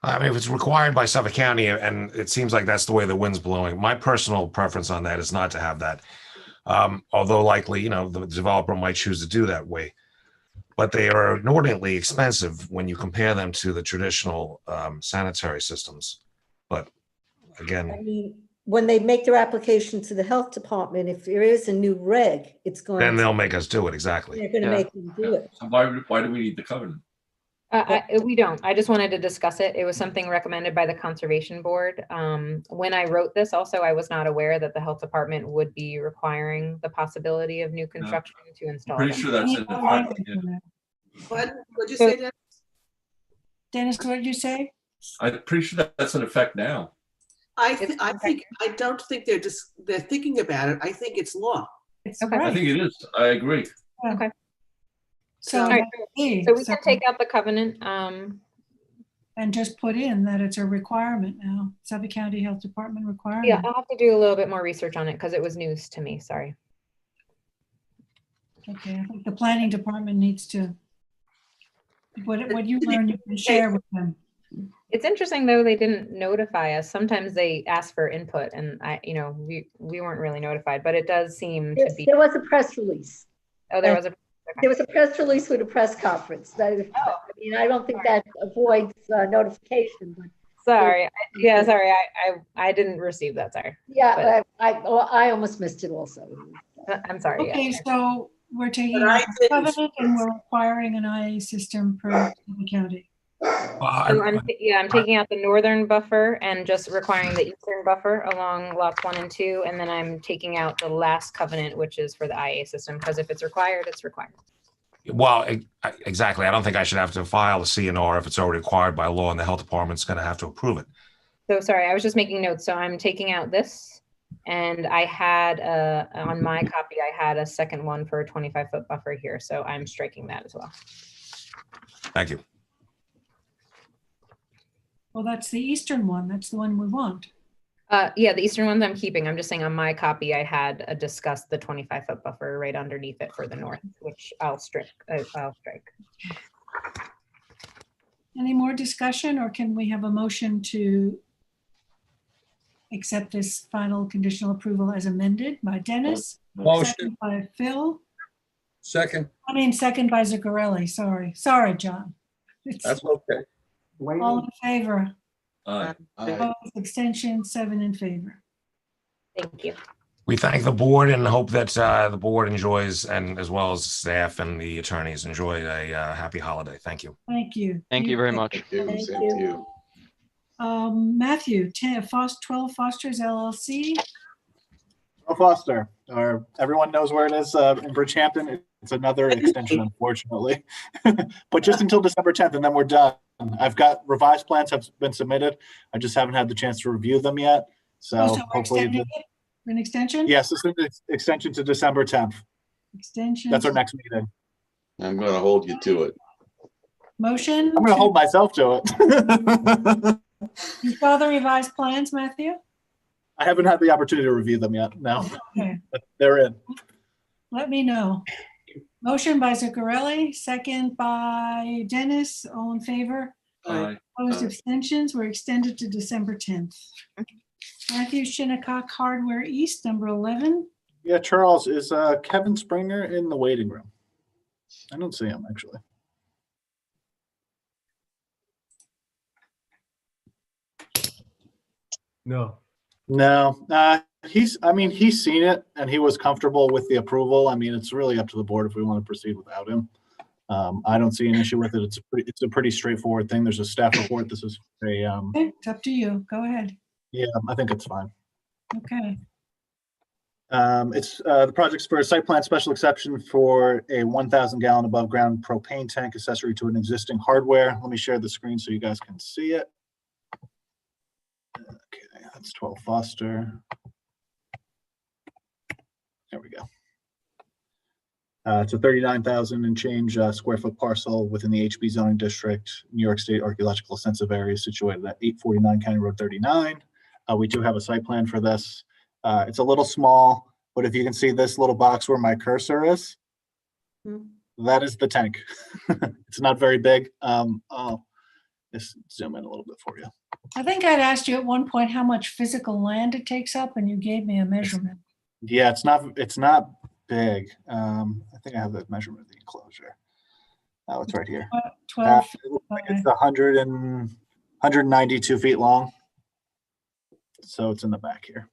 If it's required by Suffolk County, and it seems like that's the way the wind's blowing, my personal preference on that is not to have that. Although likely, the developer might choose to do that way. But they are inordinately expensive when you compare them to the traditional sanitary systems. But
I
again,
mean, when they make their application to the health department, if there is a new reg, it's going
then
to,
they'll make us do it, exactly.
they're going to make them do it.
So why do we need the covenant?
We don't. I just wanted to discuss it. It was something recommended by the Conservation Board. When I wrote this also, I was not aware that the health department would be requiring the possibility of new construction to install
Pretty
them.
sure that's in effect. Yeah.
What'd you say, Dennis?
Dennis, what did you say?
I'm pretty sure that's in effect now.
I don't think they're thinking about it. I think it's law.
It's
Okay.
I think it is. I agree.
Okay.
So,
All right. So we can take out the covenant.
And just put in that it's a requirement now, Suffolk County Health Department requirement.
Yeah, I'll have to do a little bit more research on it because it was news to me. Sorry.
Okay, I think the planning department needs to, what you learn, you can share with them.
It's interesting though, they didn't notify us. Sometimes they ask for input and we weren't really notified, but it does seem to be.
There was a press release.
Oh, there was a.
Okay. There was a press release with a press conference. I mean, I don't think that avoids notification, but.
Sorry. Sorry. I didn't receive that. Sorry.
Yeah, I almost missed it also.
I'm sorry.
Okay, so we're taking out the covenant and we're requiring an IA system per Suffolk County.
So I'm taking out the northern buffer and just requiring the eastern buffer along lots 1 and 2. And then I'm taking out the last covenant, which is for the IA system, because if it's required, it's required.
Well, exactly. I don't think I should have to file a CNR if it's already required by law and the health department's going to have to approve it.
So sorry, I was just making notes. So I'm taking out this. And I had on my copy, I had a second one for a 25-foot buffer here. So I'm striking that as well.
Thank you.
Well, that's the eastern one. That's the one we want.
Yeah, the eastern ones I'm keeping. I'm just saying on my copy, I had discussed the 25-foot buffer right underneath it for the north, which I'll strike.
Any more discussion, or can we have a motion to accept this final conditional approval as amended by Dennis?
Motion.
Second by Phil.
Second.
Second by Zuccarelli. Sorry, John.
That's okay.
All in favor?
Aye.
Opposed, abstention, 7 in favor.
Thank you.
We thank the board and hope that the board enjoys, and as well as staff and the attorneys enjoy a happy holiday. Thank you.
Thank you.
Thank you very much.
Thank you.
Matthew, 12 Fosters LLC.
Foster, or everyone knows where it is in Bridgehampton. It's another extension, unfortunately, but just until December 10th, and then we're done. I've got revised plans have been submitted. I just haven't had the chance to review them yet. So hopefully,
an extension.
Yes, it's an extension to December 10th.
Extension.
That's our next meeting.
I'm going to hold you to it.
Motion.
I'm going to hold myself to it.
You saw the revised plans, Matthew?
I haven't had the opportunity to review them yet. No,
Okay.
but they're in.
Let me know. Motion by Zuccarelli, second by Dennis. All in favor?
Aye.
Opposed, abstentions. We're extended to December 10th. Matthew Shinnecock Hardware East, number 11.
Yeah, Charles, is Kevin Springer in the waiting room? I don't see him actually.
No.
He's seen it and he was comfortable with the approval. I mean, it's really up to the board if we want to proceed without him. I don't see an issue with it. It's a pretty straightforward thing. There's a staff report. This is a
Okay, it's up to you. Go ahead.
yeah, I think it's fine.
Okay.
It's the project's for a site plan special exception for a 1,000 gallon above ground propane tank accessory to an existing hardware. Let me share the screen so you guys can see it. Okay, that's 12 Foster. There we go. It's a 39,000 and change square foot parcel within the HB zoning district, New York State Archaeological Census area, situated at 849 County Road 39. We do have a site plan for this. It's a little small, but if you can see this little box where my cursor is, that is the tank. It's not very big. I'll just zoom in a little bit for you.
I think I'd asked you at one point how much physical land it takes up, and you gave me a measurement.
Yeah, it's not big. I think I have the measurement of the enclosure. Oh, it's right here.
12
It looks like it's 192 feet long. So it's in the back here.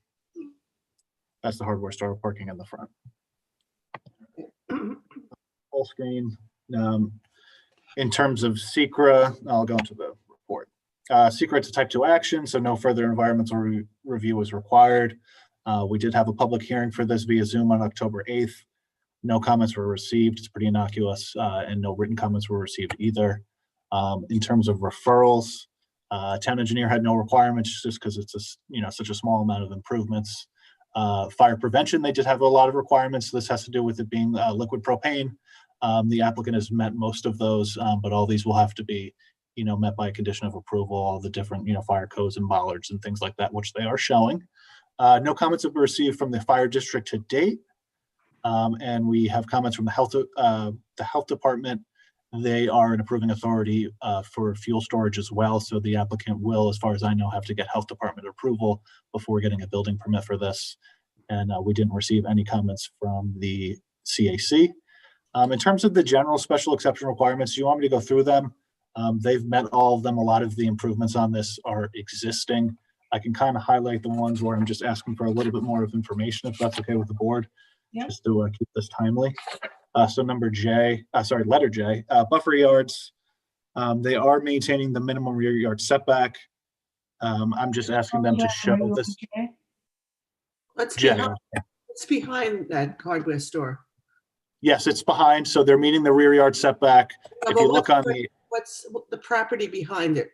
That's the hardware store parking in the front. Full screen. In terms of SECRA, I'll go into the report. SECRA, it's a type 2 action, so no further environmental review is required. We did have a public hearing for this via Zoom on October 8th. No comments were received. It's pretty innocuous, and no written comments were received either. In terms of referrals, town engineer had no requirements just because it's such a small amount of improvements. Fire prevention, they did have a lot of requirements. This has to do with it being liquid propane. The applicant has met most of those, but all these will have to be, met by a condition of approval, all the different, fire codes and bollards and things like that, which they are showing. No comments have been received from the fire district to date. And we have comments from the health department. They are an approving authority for fuel storage as well. So the applicant will, as far as I know, have to get health department approval before getting a building permit for this. And we didn't receive any comments from the CAC. In terms of the general special exception requirements, do you want me to go through them? They've met all of them. A lot of the improvements on this are existing. I can kind of highlight the ones where I'm just asking for a little bit more of information, if that's okay with the board, just to keep this timely. So letter J, buffer yards. They are maintaining the minimum rear yard setback. I'm just asking them to show this.
What's behind that hardware store?
Yes, it's behind, so they're meeting the rear yard setback. If you look on
what's the property behind it?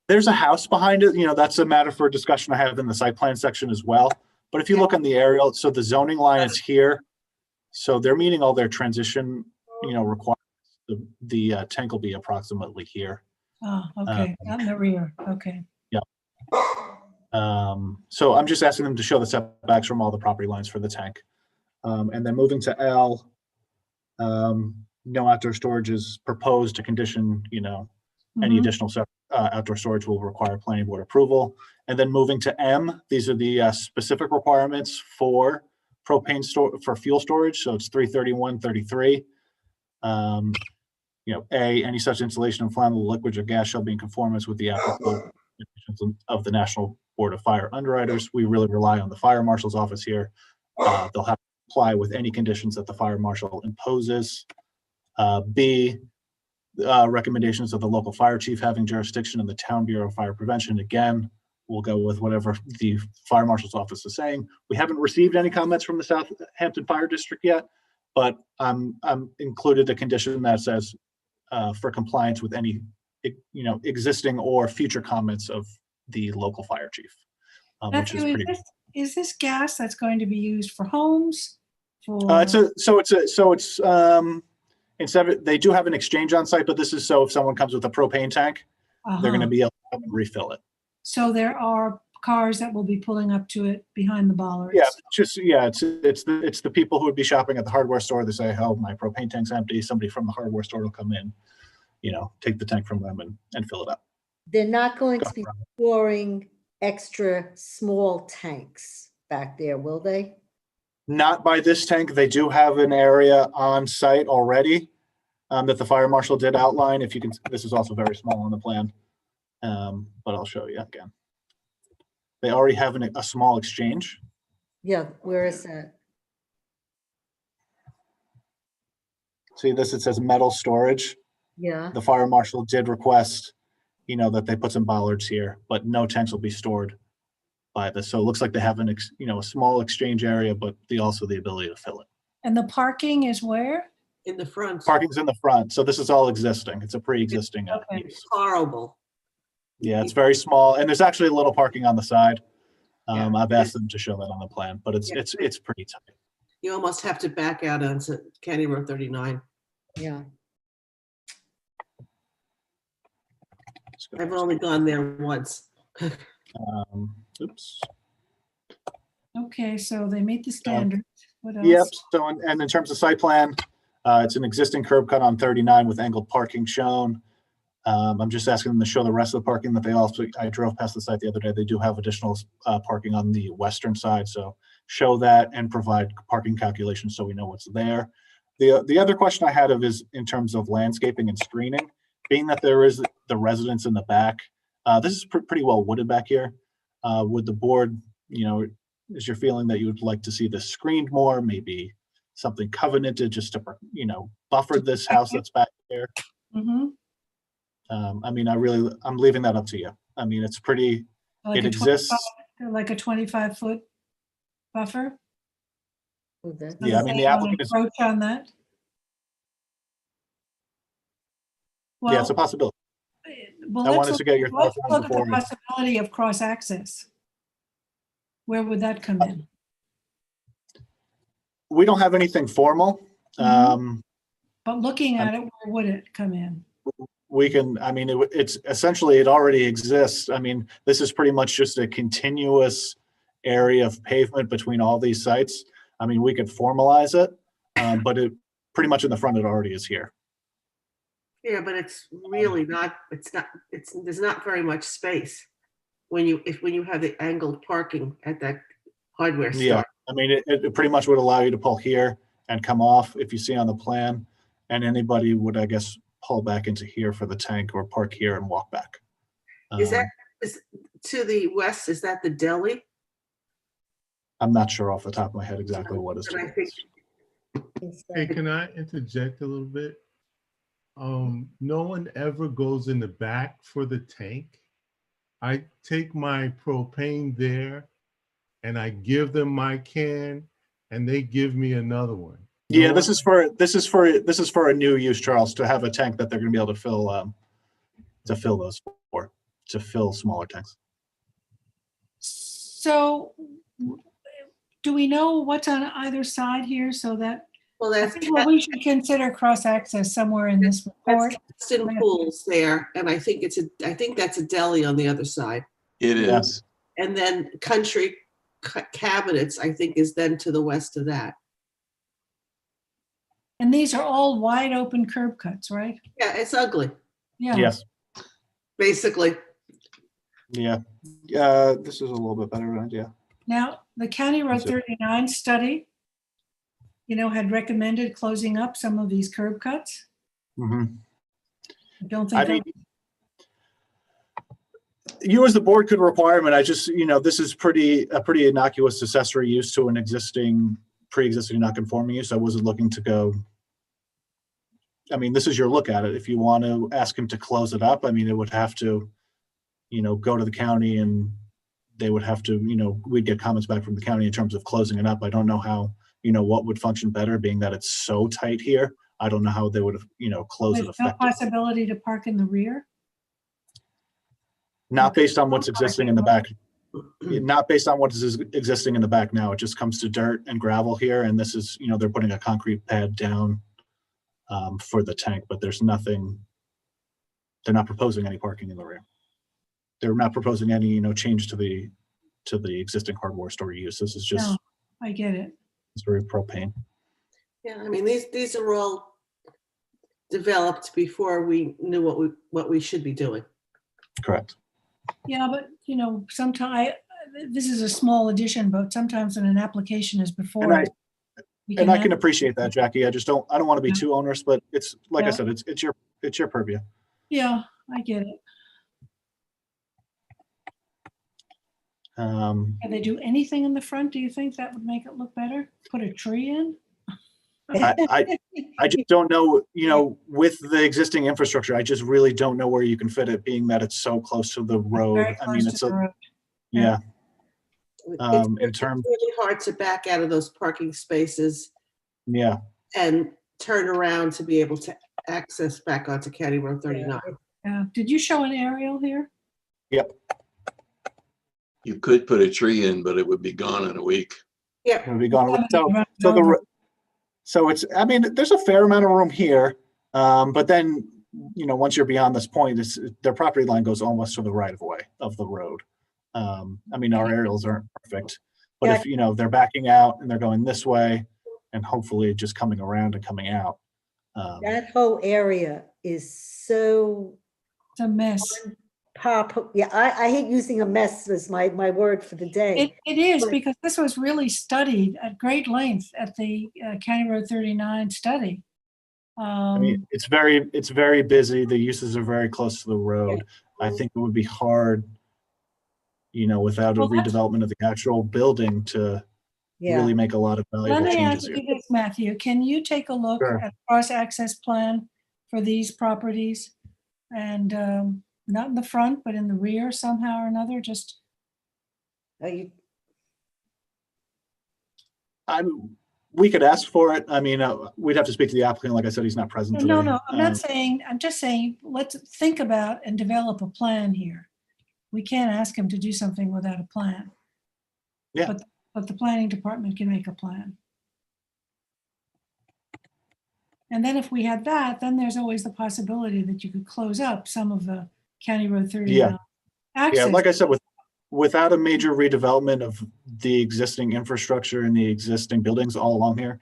There's a house behind it. That's a matter for discussion I have in the site plan section as well. But if you look on the aerial, so the zoning line is here. So they're meeting all their transition, requirements. The tank will be approximately here.
Oh, okay, not in the rear, okay.
Yeah. So I'm just asking them to show the setbacks from all the property lines for the tank. And then moving to L, no outdoor storage is proposed to condition, any additional outdoor storage will require planning board approval. And then moving to M, these are the specific requirements for propane for fuel storage. So it's 331.33. A, any such installation of flammable liquids or gas shall be in conformance with the applicable conditions of the National Board of Fire Underwriters. We really rely on the fire marshal's office here. They'll have to comply with any conditions that the fire marshal imposes. B, recommendations of the local fire chief having jurisdiction in the Town Bureau of Fire Prevention. Again, we'll go with whatever the fire marshal's office is saying. We haven't received any comments from the Southampton Fire District yet, but I'm included a condition that says for compliance with any existing or future comments of the local fire chief, which is pretty.
Is this gas that's going to be used for homes?
Instead of, they do have an exchange on site, but this is so if someone comes with a propane tank, they're going to be able to come and refill it.
So there are cars that will be pulling up to it behind the bollards.
Yeah, it's the people who would be shopping at the hardware store. They say, "Oh, my propane tank's empty." Somebody from the hardware store will come in, take the tank from them and fill it up.
They're not going to be storing extra small tanks back there, will they?
Not by this tank. They do have an area on site already that the fire marshal did outline. If you can, this is also very small on the plan, but I'll show you again. They already have a small exchange.
Yeah, where is that?
See this, it says metal storage.
Yeah.
The fire marshal did request, that they put some bollards here, but no tanks will be stored by this. So it looks like they have a small exchange area, but also the ability to fill it.
And the parking is where?
In the front.
Parking's in the front. So this is all existing. It's a pre-existing use.
Horrible.
Yeah, it's very small, and there's actually a little parking on the side. I've asked them to show that on the plan, but it's pretty tight.
You almost have to back out onto County Road 39.
Yeah.
I've only gone there once.
Oops.
Okay, so they meet the standards. What else?
Yep. So, and in terms of site plan, it's an existing curb cut on 39 with angled parking shown. I'm just asking them to show the rest of the parking that I drove past the site the other day. They do have additional parking on the western side. So show that and provide parking calculations so we know what's there. The other question I had is in terms of landscaping and screening, being that there is the residence in the back. This is pretty well wooded back here. Would the board, is your feeling that you would like to see this screened more, maybe something covenanted just to, buffer this house that's back there?
Mm-hmm.
I'm leaving that up to you. I mean, it's pretty,
Like
it
a
exists.
like a 25-foot buffer?
Yeah, I mean, the applicant is,
Approach on that?
yeah, it's a possibility.
Well,
I
let's
wanted to get your
let's
thoughts on it
look at the
before.
possibility of cross-access. Where would that come in?
We don't have anything formal.
But looking at it, where would it come in?
We can, I mean, it's essentially, it already exists. I mean, this is pretty much just a continuous area of pavement between all these sites. I mean, we could formalize it, but it pretty much in the front, it already is here.
Yeah, but it's really not, there's not very much space when you have the angled parking at that hardware store.
Yeah, I mean, it pretty much would allow you to pull here and come off if you see on the plan, and anybody would, I guess, pull back into here for the tank or park here and walk back.
Is to the west, is that the deli?
I'm not sure off the top of my head exactly what is.
Hey, can I interject a little bit? No one ever goes in the back for the tank. I take my propane there and I give them my can and they give me another one.
Yeah, this is for a new use, Charles, to have a tank that they're going to be able to fill smaller tanks.
So do we know what's on either side here so that, I think we should consider cross-access somewhere in this report.
That's Caston Pools there, and I think that's a deli on the other side.
It is.
And then Country Cabinets, I think, is then to the west of that.
And these are all wide open curb cuts, right?
Yeah, it's ugly.
Yeah.
Yes.
Basically.
Yeah. This is a little bit better idea.
Now, the County Road
That's it.
39 study, had recommended closing up some of these curb cuts.
Mm-hmm.
I don't think.
I mean, you as the board could require them, and I just, this is a pretty innocuous accessory use to an pre-existing non-conforming use. I wasn't looking to go. I mean, this is your look at it. If you want to ask him to close it up, I mean, it would have to, go to the county and they would have to, we'd get comments back from the county in terms of closing it up. I don't know how, what would function better, being that it's so tight here. I don't know how they would have, closed it
There's no
effectively.
possibility to park in the rear?
Not based on what's existing in the back. Not based on what is existing in the back now. It just comes to dirt and gravel here. And this is, they're putting a concrete pad down for the tank, but there's nothing, they're not proposing any parking in the rear. They're not proposing any, change to the existing hardware store use. This is just.
No, I get it.
It's very propane.
Yeah, I mean, these are all developed before we knew what we should be doing.
Correct.
Yeah, but sometimes this is a small addition, but sometimes when an application is before.
And I can appreciate that, Jackie. I don't want to be too onerous, but it's like I said, it's your purview.
Yeah, I get it. Can they do anything in the front? Do you think that would make it look better? Put a tree in?
I just don't know, with the existing infrastructure, I just really don't know where you can fit it, being that it's so close to the road. I mean, it's yeah. In terms,
it's really hard to back out of those parking spaces.
Yeah.
And turn around to be able to access back onto County Road 39.
Yeah. Did you show an aerial here?
Yep.
You could put a tree in, but it would be gone in a week.
Yeah.
It would be gone. So it's, I mean, there's a fair amount of room here, but then, once you're beyond this point, their property line goes almost to the right of way of the road. I mean, our aerials aren't perfect, but if, they're backing out and they're going this way and hopefully just coming around and coming out.
That whole area is so.
It's a mess.
Yeah, I hate using a mess as my word for the day.
It is,
But-
because this was really studied at great length at the County Road 39 study.
I mean, it's very busy. The uses are very close to the road. I think it would be hard, without a
Well, that's-
redevelopment of the actual building to
Yeah.
really make a lot of
Let
valuable
me
changes
ask
here.
you this, Matthew. Can you take a look
Sure.
at cross-access plan for these properties? And not in the front, but in the rear somehow or another, just,
We could ask for it. I mean, we'd have to speak to the applicant. Like I said, he's not present today.
no, I'm not saying, I'm just saying, let's think about and develop a plan here. We can't ask him to do something without a plan.
Yeah.
But the planning department can make a plan. And then if we had that, then there's always the possibility that you could close up some of the County Road 39 access.
Yeah, like I said, without a major redevelopment of the existing infrastructure and the existing buildings all along here,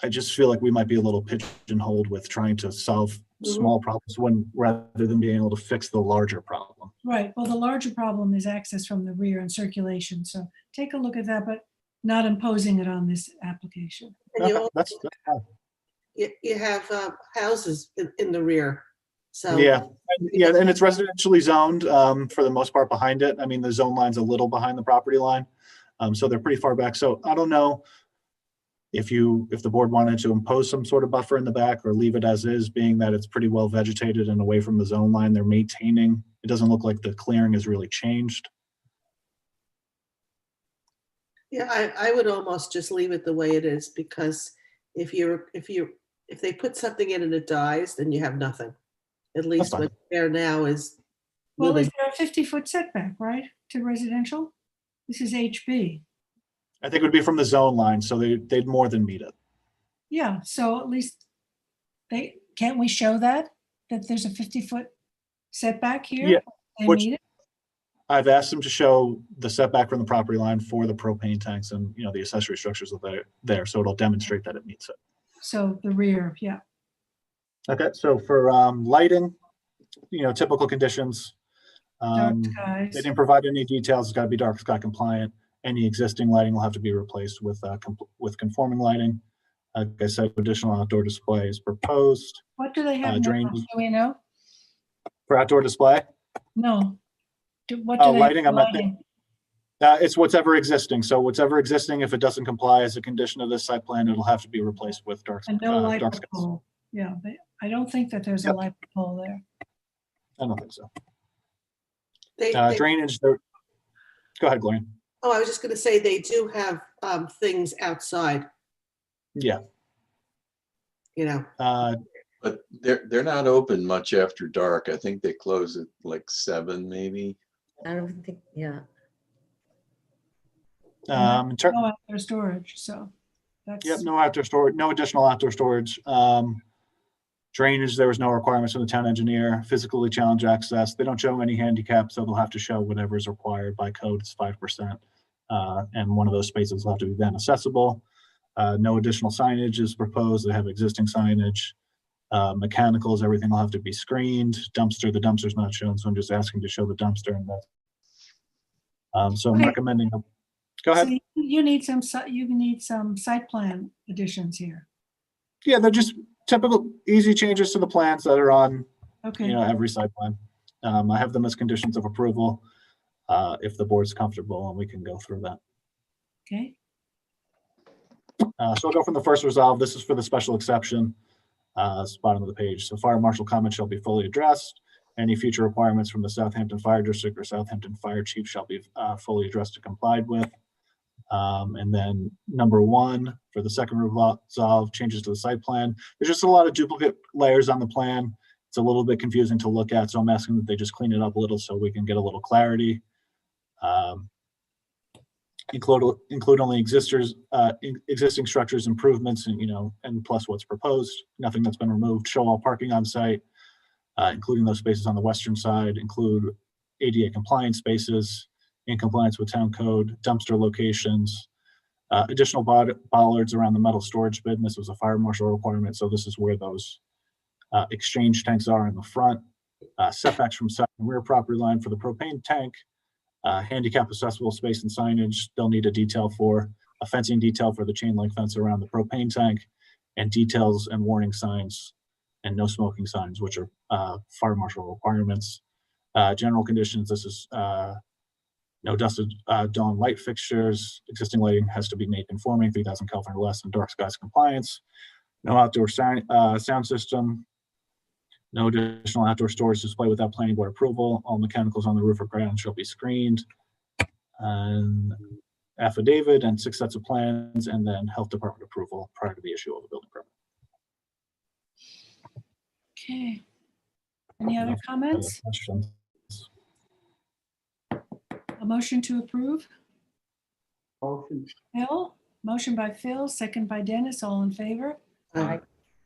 I just feel like we might be a little pigeonholed with trying to solve small problems rather than being able to fix the larger problem.
Right. Well, the larger problem is access from the rear and circulation. So take a look at that, but not imposing it on this application.
And you,
Okay, that's fine.
you have houses in the rear. So
Yeah, and it's residentially zoned for the most part behind it. I mean, the zone line's a little behind the property line, so they're pretty far back. So I don't know if the board wanted to impose some sort of buffer in the back or leave it as is, being that it's pretty well vegetated and away from the zone line. They're maintaining. It doesn't look like the clearing has really changed.
yeah, I would almost just leave it the way it is, because if they put something in and it dies, then you have nothing. At least
fine.
what's there now is
Well,
moving.
is there a 50-foot setback, right, to residential? This is HB.
I think it would be from the zone line, so they'd more than meet it.
Yeah, so at least can't we show that there's a 50-foot setback here?
Yeah,
They
which-
meet it?
I've asked them to show the setback from the property line for the propane tanks and, the accessory structures that are there, so it'll demonstrate that it meets it.
So the rear, yeah.
Okay, so for lighting, typical conditions.
Dark
They
skies.
didn't provide any details. It's got to be dark sky compliant. Any existing lighting will have to be replaced with conforming lighting. Like I said, additional outdoor display is proposed.
What do they have now?
drainage.
Do we know?
For outdoor display,
No. What do they
lighting,
have for
I'm at the-
lighting?
it's whatever existing. So whatever existing, if it doesn't comply as a condition of this site plan, it'll have to be replaced with dark
And no light
dark skies.
pole. Yeah, I don't think that there's a
Yep.
light pole there.
I don't think so.
They,
Drainage. Go ahead, Gloria.
oh, I was just going to say they do have things outside.
Yeah.
But they're not open much after dark. I think they close at like 7 maybe.
I don't think, yeah.
In ter-
No outdoor storage, so that's.
Yep, no outdoor storage, no additional outdoor storage. Drainage, there was no requirements from the town engineer. Physically challenged access, they don't show any handicap, so they'll have to show whatever is required by code. It's 5%. And one of those spaces will have to be then accessible. No additional signage is proposed. They have existing signage. Mechanicals, everything will have to be screened. Dumpster, the dumpster's not shown, so I'm just asking to show the dumpster. And that. So I'm
Okay.
recommending. Go ahead.
So you need some site plan additions here.
Yeah, they're just typical easy changes to the plans that are on,
Okay.
every site plan. I have them as conditions of approval, if the board's comfortable, and we can go through that.
Okay.
So I'll go from the first resolve. This is for the special exception, it's bottom of the page. So fire marshal comments shall be fully addressed. Any future requirements from the Southampton Fire District or Southampton Fire Chief shall be fully addressed and complied with. And then number 1 for the second resolve, changes to the site plan. There's just a lot of duplicate layers on the plan. It's a little bit confusing to look at, so I'm asking that they just clean it up a little so we can get a little clarity. Include only existing structures, improvements, and plus what's proposed. Nothing that's been removed. Show all parking on site, including those spaces on the western side. Include ADA compliance spaces in compliance with town code. Dumpster locations. Additional bollards around the metal storage bin. This was a fire marshal requirement, so this is where those exchange tanks are in the front. setbacks from side and rear property line for the propane tank, handicap accessible space and signage. They'll need a detail for a fencing detail for the chain link fence around the propane tank, and details and warning signs and no smoking signs, which are fire marshal requirements. General conditions, this is no dusted dawn light fixtures. Existing lighting has to be NAEC conforming, 3000 Kelvin or less, and dark skies compliance. No outdoor sound system. No additional outdoor storage display without planning board approval. All mechanicals on the roof or ground shall be screened. And affidavit and 6 sets of plans, and then health department approval prior to the issue of a building permit.
Okay. Any other comments?
Questions?
A motion to approve?
Motion.
Phil, motion by Phil, second by Dennis, all in favor?
Aye.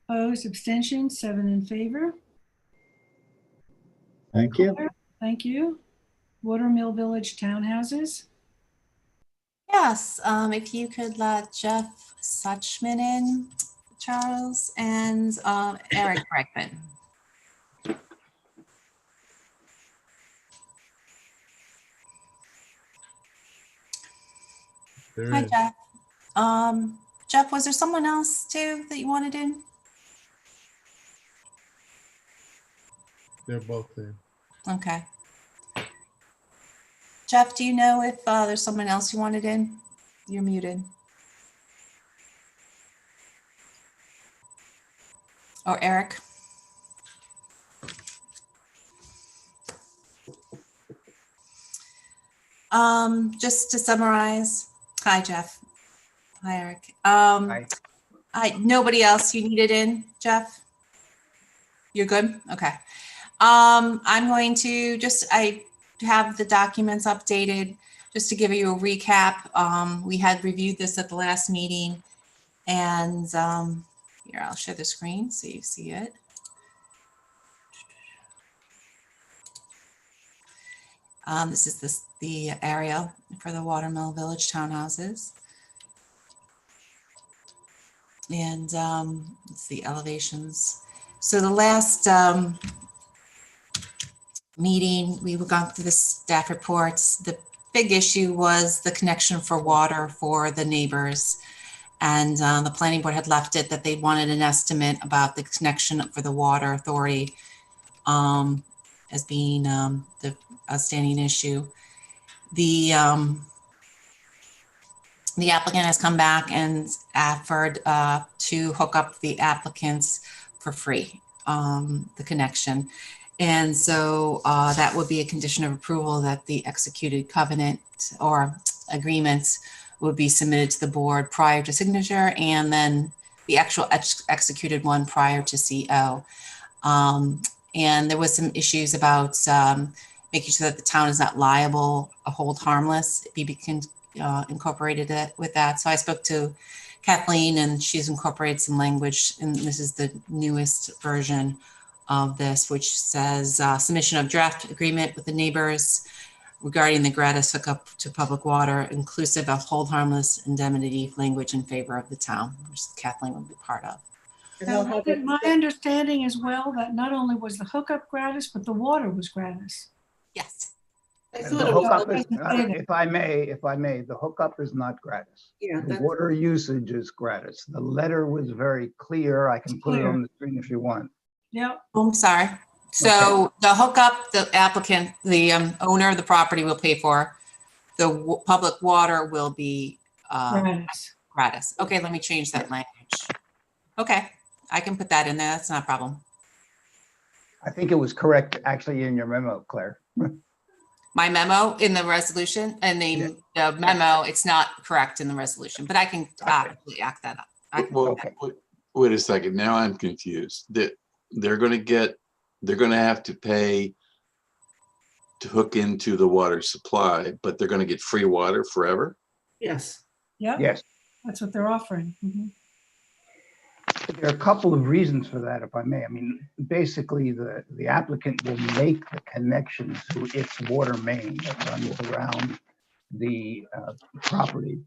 Opposed, abstentions, 7 in favor.
Thank you.
Thank you. Watermill Village Townhouses.
Yes, if you could let Jeff Suchman in, Charles, and Eric Bregman.
There
Hi,
is.
Jeff. Jeff, was there someone else too that you wanted in?
They're both there.
Okay. Jeff, do you know if there's someone else you wanted in? You're muted. Or Eric? Just to summarize, hi, Jeff. Hi, Eric. Nobody else you needed in, Jeff? You're good? Okay. I'm going to I have the documents updated just to give you a recap. We had reviewed this at the last meeting, and here, I'll share the screen so you see it. This is the area for the Watermill Village townhouses. And it's the elevations. So the last meeting, we were going through the staff reports. The big issue was the connection for water for the neighbors. And the planning board had left it that they wanted an estimate about the connection for the water authority as being the outstanding issue. The applicant has come back and offered to hook up the applicants for free, the connection. And so that would be a condition of approval that the executed covenant or agreement would be submitted to the board prior to signature, and then the actual executed one prior to CO. And there was some issues about making sure that the town is not liable, hold harmless. BB can incorporated it with that. So I spoke to Kathleen, and she's incorporated some language, and this is the newest version of this, which says submission of draft agreement with the neighbors regarding the gratis hookup to public water, inclusive of hold harmless indemnity language in favor of the town, which Kathleen would be part of.
My understanding as well that not only was the hookup gratis, but the water was gratis.
Yes.
The hookup is, if I may, the hookup is not gratis.
Yeah,
The water usage is gratis. The letter was very clear. I can put it on the screen if you want.
Yeah.
Oh, I'm sorry. So the hookup, the applicant, the owner of the property will pay for. The public water will be gratis. Okay, let me change that language. Okay, I can put that in there. That's not a problem.
I think it was correct actually in your memo, Claire.
My memo in the resolution and the memo, it's not correct in the resolution, but I can actually act that up.
Well, wait a second. Now I'm confused. They're going to have to pay to hook into the water supply, but they're going to get free water forever?
Yes.
Yeah.
Yes.
That's what they're offering. Mm-hmm.
There are a couple of reasons for that, if I may. I mean, basically, the applicant will make the connection to its water main that runs around the property,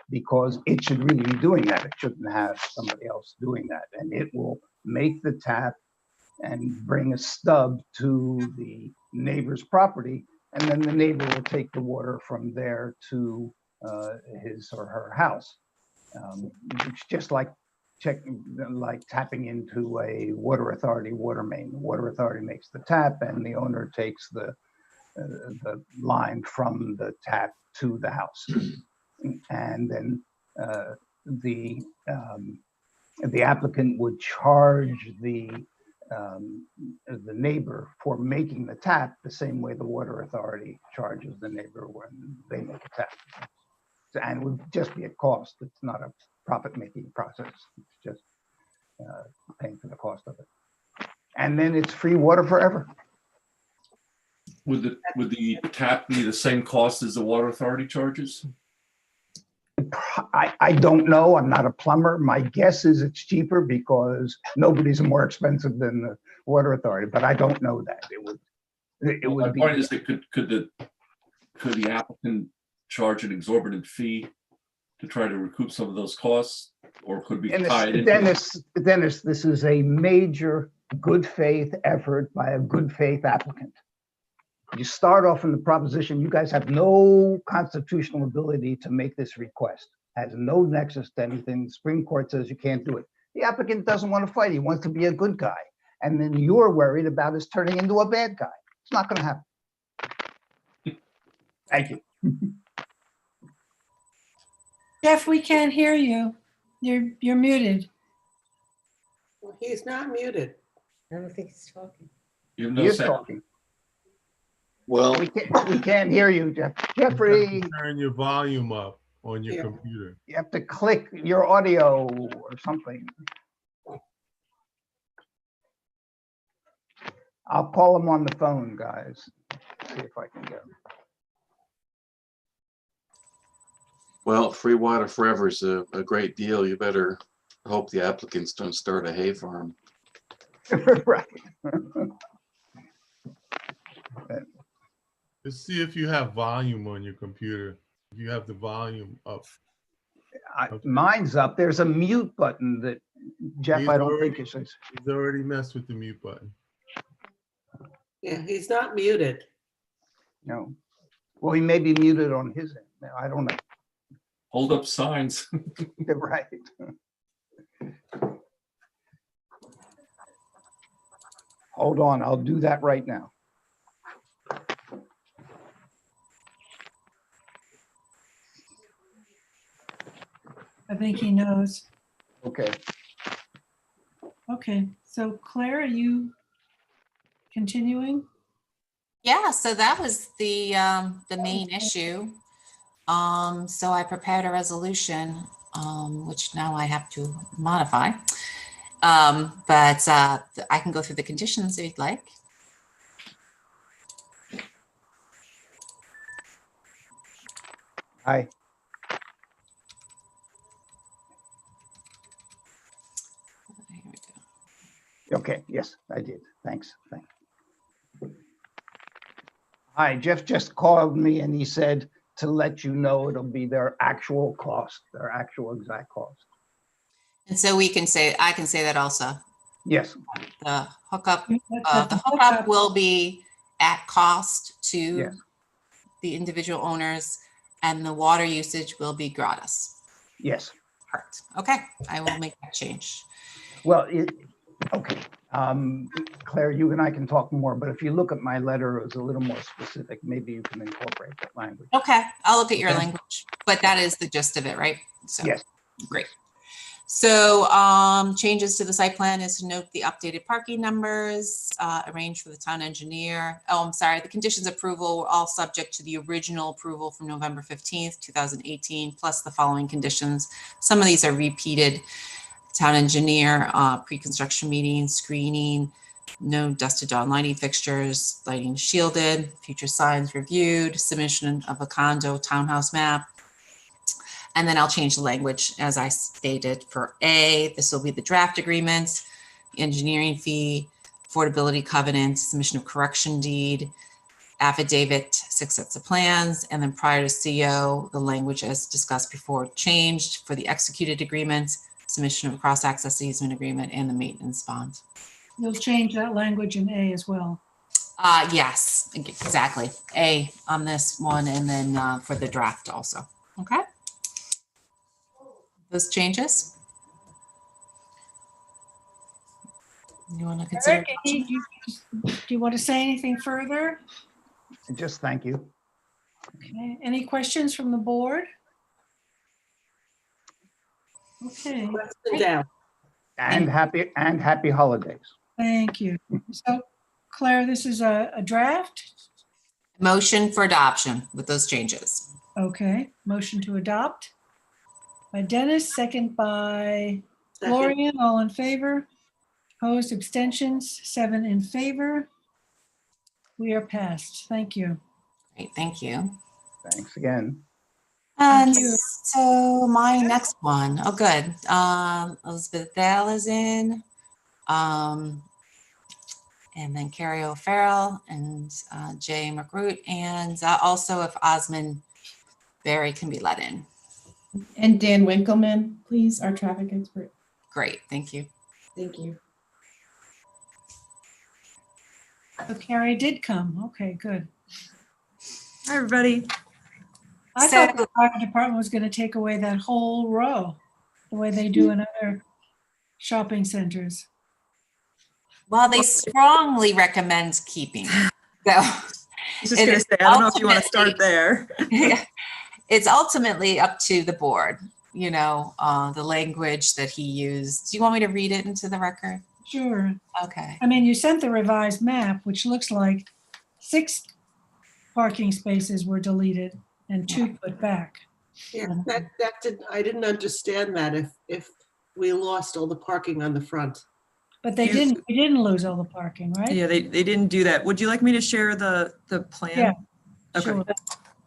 because it should really be doing that. It shouldn't have somebody else doing that. And it will make the tap and bring a stub to the neighbor's property, and then the neighbor will take the water from there to his or her house. It's just like tapping into a water authority water main. The water authority makes the tap, and the owner takes the line from the tap to the house, and then the applicant would charge the neighbor for making the tap the same way the water authority charges the neighbor when they make a tap. And it would just be a cost. It's not a profit-making process. It's just paying for the cost of it. And then it's free water forever.
Would the tap be the same cost as the water authority charges?
I don't know. I'm not a plumber. My guess is it's cheaper because nobody's more expensive than the water authority, but I don't know that. It would
My
be.
point is that could the applicant charge an exorbitant fee to try to recoup some of those costs, or could be tied into?
Dennis, this is a major good faith effort by a good faith applicant. You start off in the proposition, you guys have no constitutional ability to make this request. Has no nexus to anything. The Supreme Court says you can't do it. The applicant doesn't want to fight. He wants to be a good guy. And then you're worried about us turning into a bad guy. It's not going to happen. Thank you.
Jeff, we can't hear you. You're muted.
Well, he's not muted.
I don't think he's talking.
You have
He
no
is
sound.
talking.
Well,
We can't hear you, Jeff. Jeffrey,
Turn your volume up on your
Yeah.
computer.
you have to click your audio or something. I'll call him on the phone, guys. See if I can get him.
well, free water forever is a great deal. You better hope the applicants don't start a hay farm.
Right.
Let's see if you have volume on your computer. If you have the volume up.
Mine's up. There's a mute button that, Jeff,
He's
I don't
already-
think it says.
He's already messed with the mute button.
Yeah, he's not muted.
No. Well, he may be muted on his end. Now, I don't know.
Hold up signs.
Right. Hold on, I'll do that right now.
I think he knows.
Okay.
Okay, so Claire, are you continuing?
Yeah, so that was the main issue. So I prepared a resolution, which now I have to modify. But I can go through the conditions if you'd like.
Hi.
Here we go.
Okay, yes, I did. Thanks. Thanks. Hi, Jeff just called me and he said to let you know it'll be their actual cost, their actual exact cost.
And so I can say that also.
Yes,
The hookup,
That
the hookup will be at cost to
Yes.
the individual owners, and the water usage will be gratis.
yes.
Correct. Okay, I will make that change.
Well, okay. Claire, you and I can talk more, but if you look at my letter, it was a little more specific. Maybe you can incorporate that language.
Okay, I'll look at your
Okay.
language, but that is the gist of it, right? So,
Yes.
great. So changes to the site plan is to note the updated parking numbers, arrange for the town engineer. Oh, I'm sorry, the conditions approval were all subject to the original approval from November 15th, 2018, plus the following conditions. Some of these are repeated. Town engineer, pre-construction meeting, screening, no dusted dawn lighting fixtures, lighting shielded, future signs reviewed, submission of a condo townhouse map. And then I'll change the language as I stated for A. This will be the draft agreement, engineering fee, affordability covenant, submission of correction deed, affidavit, 6 sets of plans, and then prior to CO, the language as discussed before changed for the executed agreement, submission of cross-access easement agreement, and the maintenance bond.
You'll change that language in A as well.
Yes, exactly. A on this one, and then for the draft also. Okay. Those changes. You want to consider?
Eric, do you want to say anything further?
Just thank you.
Okay, any questions from the board? Okay,
Down.
And happy holidays.
thank you. So Claire, this is a draft.
Motion for adoption with those changes.
Okay, motion to adopt by Dennis, second by
Second.
Gloria, all in favor. Opposed, abstentions, 7 in favor. We are passed. Thank you.
Great, thank you.
Thanks again.
And
you.
so my next one, oh good. Elizabeth Dale is in. And then Carrie O'Farrell and Jay McRoot, and also if Osmond Berry can be let in.
And Dan Winkleman, please, our traffic expert.
Great, thank you.
Thank you.
So Carrie did come. Okay, good.
Hi, everybody.
I thought the fire department was going to take away that whole row, the way they do in other shopping centers.
Well, they strongly recommend keeping. So
I was just going to say, I don't know if you want to start there.
It's ultimately up to the board, you know, the language that he used. Do you want me to read it into the record?
Sure.
Okay.
I mean, you sent the revised map, which looks like 6 parking spaces were deleted and 2 put back.
Yeah, I didn't understand that if we lost all the parking on the front.
But we didn't lose all the parking, right?
Yeah, they didn't do that. Would you like me to share the plan?
Yeah.
Okay.
Sure.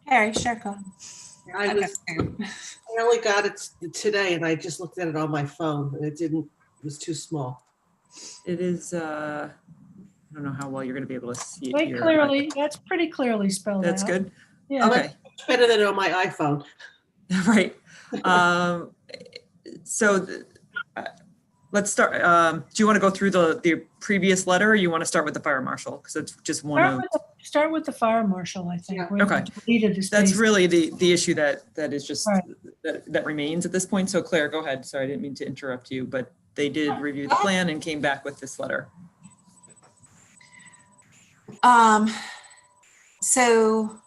Harry, sure, go ahead.
I only got it today and I just looked at it on my phone and it was too small.
It is, I don't know how well you're going to be able to see it
Wait,
here.
clearly, that's pretty clearly spelled
That's
out.
good.
Yeah.
Okay.
Much better than on my iPhone.
Right. Let's start. Do you want to go through the previous letter, or you want to start with the fire marshal? Because it's just one
Start with the fire marshal, I think.
Yeah. Okay. That's really the issue that is just that remains at this point. So Claire, go ahead. Sorry, I didn't mean to interrupt you, but they did review the plan and came back with this letter.
So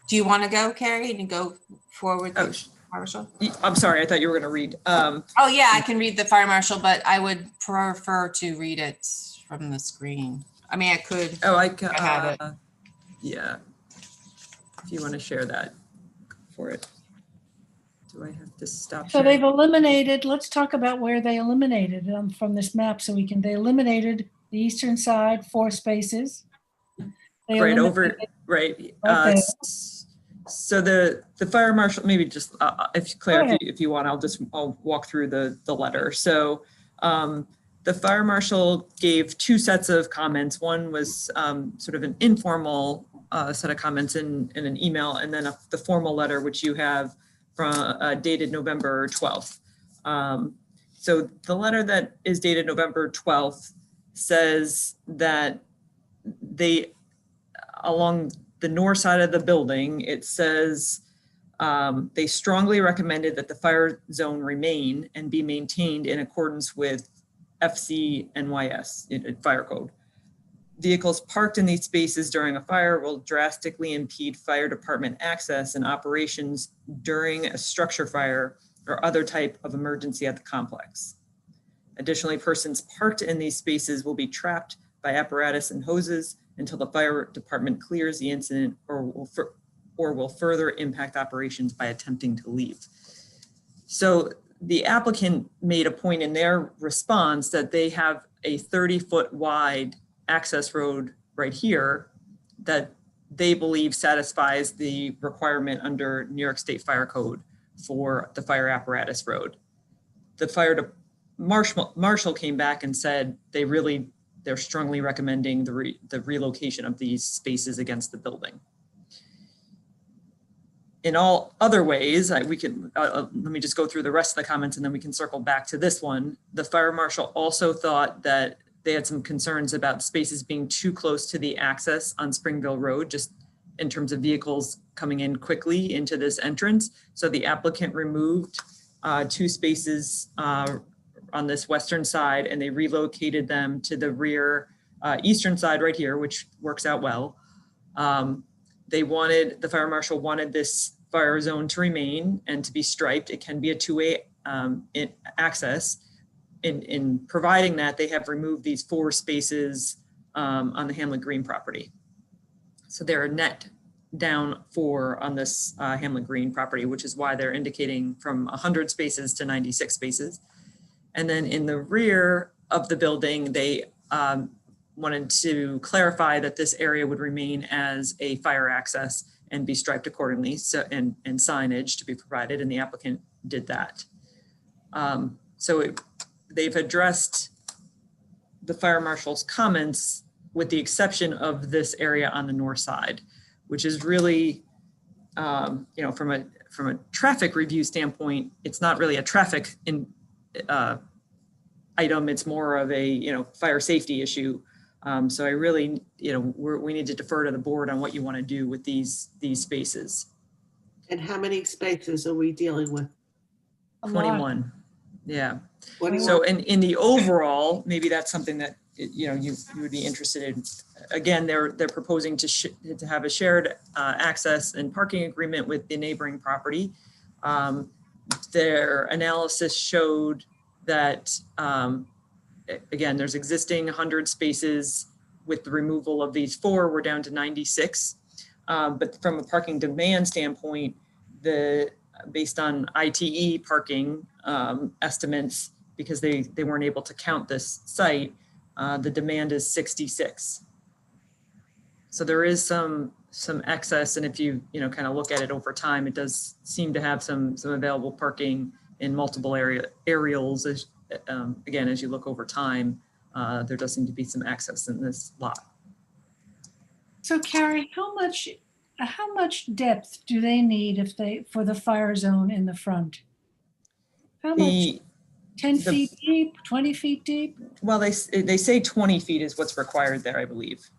do you want to go, Carrie, and go forward?
Oh,
marshal?
I'm sorry, I thought you were going to read.
Oh yeah, I can read the fire marshal, but I would prefer to read it from the screen. I mean, I could.
Oh, I can
have it.
Yeah. If you want to share that for it. Do I have to stop
So
sharing?
they've eliminated, let's talk about where they eliminated from this map so they eliminated the eastern side, 4 spaces. They
Right over,
eliminated-
right.
Okay.
So the fire marshal, maybe just if Claire, if you want, I'll walk through the letter. So the fire marshal gave 2 sets of comments. One was sort of an informal set of comments in an email, and then the formal letter, which you have from dated November 12th. So the letter that is dated November 12th says that along the north side of the building, it says they strongly recommended that the fire zone remain and be maintained in accordance with FCNYS fire code. Vehicles parked in these spaces during a fire will drastically impede fire department access and operations during a structure fire or other type of emergency at the complex. Additionally, persons parked in these spaces will be trapped by apparatus and hoses until the fire department clears the incident or will further impact operations by attempting to leave. So the applicant made a point in their response that they have a 30-foot wide access road right here that they believe satisfies the requirement under New York State Fire Code for the fire apparatus road. The marshal came back and said they're strongly recommending the relocation of these spaces against the building. In all other ways, let me just go through the rest of the comments and then we can circle back to this one. The fire marshal also thought that they had some concerns about spaces being too close to the access on Springville Road, just in terms of vehicles coming in quickly into this entrance. So the applicant removed 2 spaces on this western side, and they relocated them to the rear eastern side right here, which works out well. The fire marshal wanted this fire zone to remain and to be striped. It can be a 2-way access. In providing that, they have removed these 4 spaces on the Hamlet Green property. So they're net down 4 on this Hamlet Green property, which is why they're indicating from 100 spaces to 96 spaces. And then in the rear of the building, they wanted to clarify that this area would remain as a fire access and be striped accordingly, so and signage to be provided, and the applicant did that. They've addressed the fire marshal's comments with the exception of this area on the north side, which is really, from a traffic review standpoint, it's not really a traffic item. It's more of a, fire safety issue. So I really, we need to defer to the board on what you want to do with these spaces.
And how many spaces are we dealing with?
21. Yeah.
21.
So in the overall, maybe that's something that, you would be interested in. Again, they're proposing to have a shared access and parking agreement with the neighboring property. Their analysis showed that, again, there's existing 100 spaces. With the removal of these 4, we're down to 96. But from a parking demand standpoint, based on ITE parking estimates, because they weren't able to count this site, the demand is 66. So there is some excess, and if you kind of look at it over time, it does seem to have some available parking in multiple aerials. Again, as you look over time, there does seem to be some excess in this lot.
So Carrie, how much depth do they need for the fire zone in the front? How much? 10 feet deep, 20 feet deep?
Well, they say 20 feet is what's required there, I believe.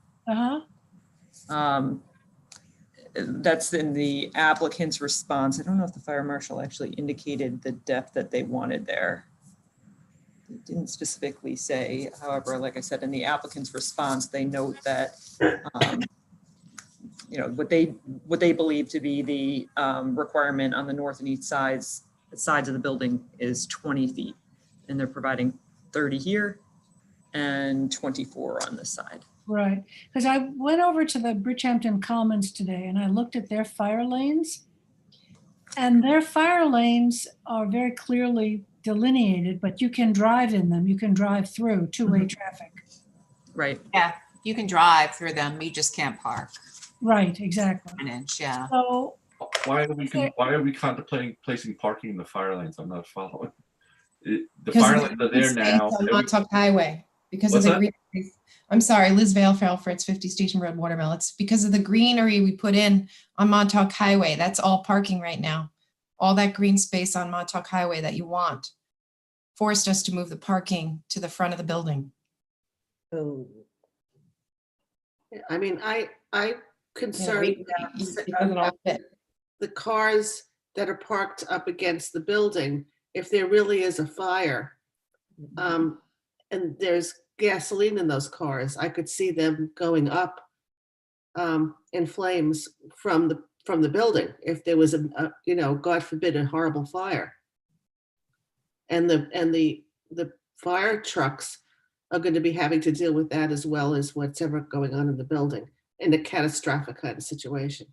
That's in the applicant's response. I don't know if the fire marshal actually indicated the depth that they wanted there. It didn't specifically say. However, like I said, in the applicant's response, they note that what they believe to be the requirement on the north and east sides of the building is 20 feet, and they're providing 30 here and 24 on this side.
Right, because I went over to the Bridgehampton Commons today and I looked at their fire lanes, and their fire lanes are very clearly delineated, but you can drive in them. You can drive through 2-way traffic.
Right.
Yeah, you can drive through them. You just can't park.
Right, exactly.
Yeah.
So
why are we contemplating placing parking in the fire lanes? I'm not following. The
Because
fire lanes are there now.
On Montauk Highway, because of the green. I'm sorry, Liz Vale for Alfred's 50 Station Road, Watermill. It's because of the greenery we put in on Montauk Highway. That's all parking right now. All that green space on Montauk Highway that you want forced us to move the parking to the front of the building.
Oh.
I mean, I concerned about the cars that are parked up against the building. If there really is a fire, and there's gasoline in those cars, I could see them going up in flames from the building if there was a God forbid, a horrible fire. And the fire trucks are going to be having to deal with that as well as what's ever going on in the building in a catastrophic kind of situation.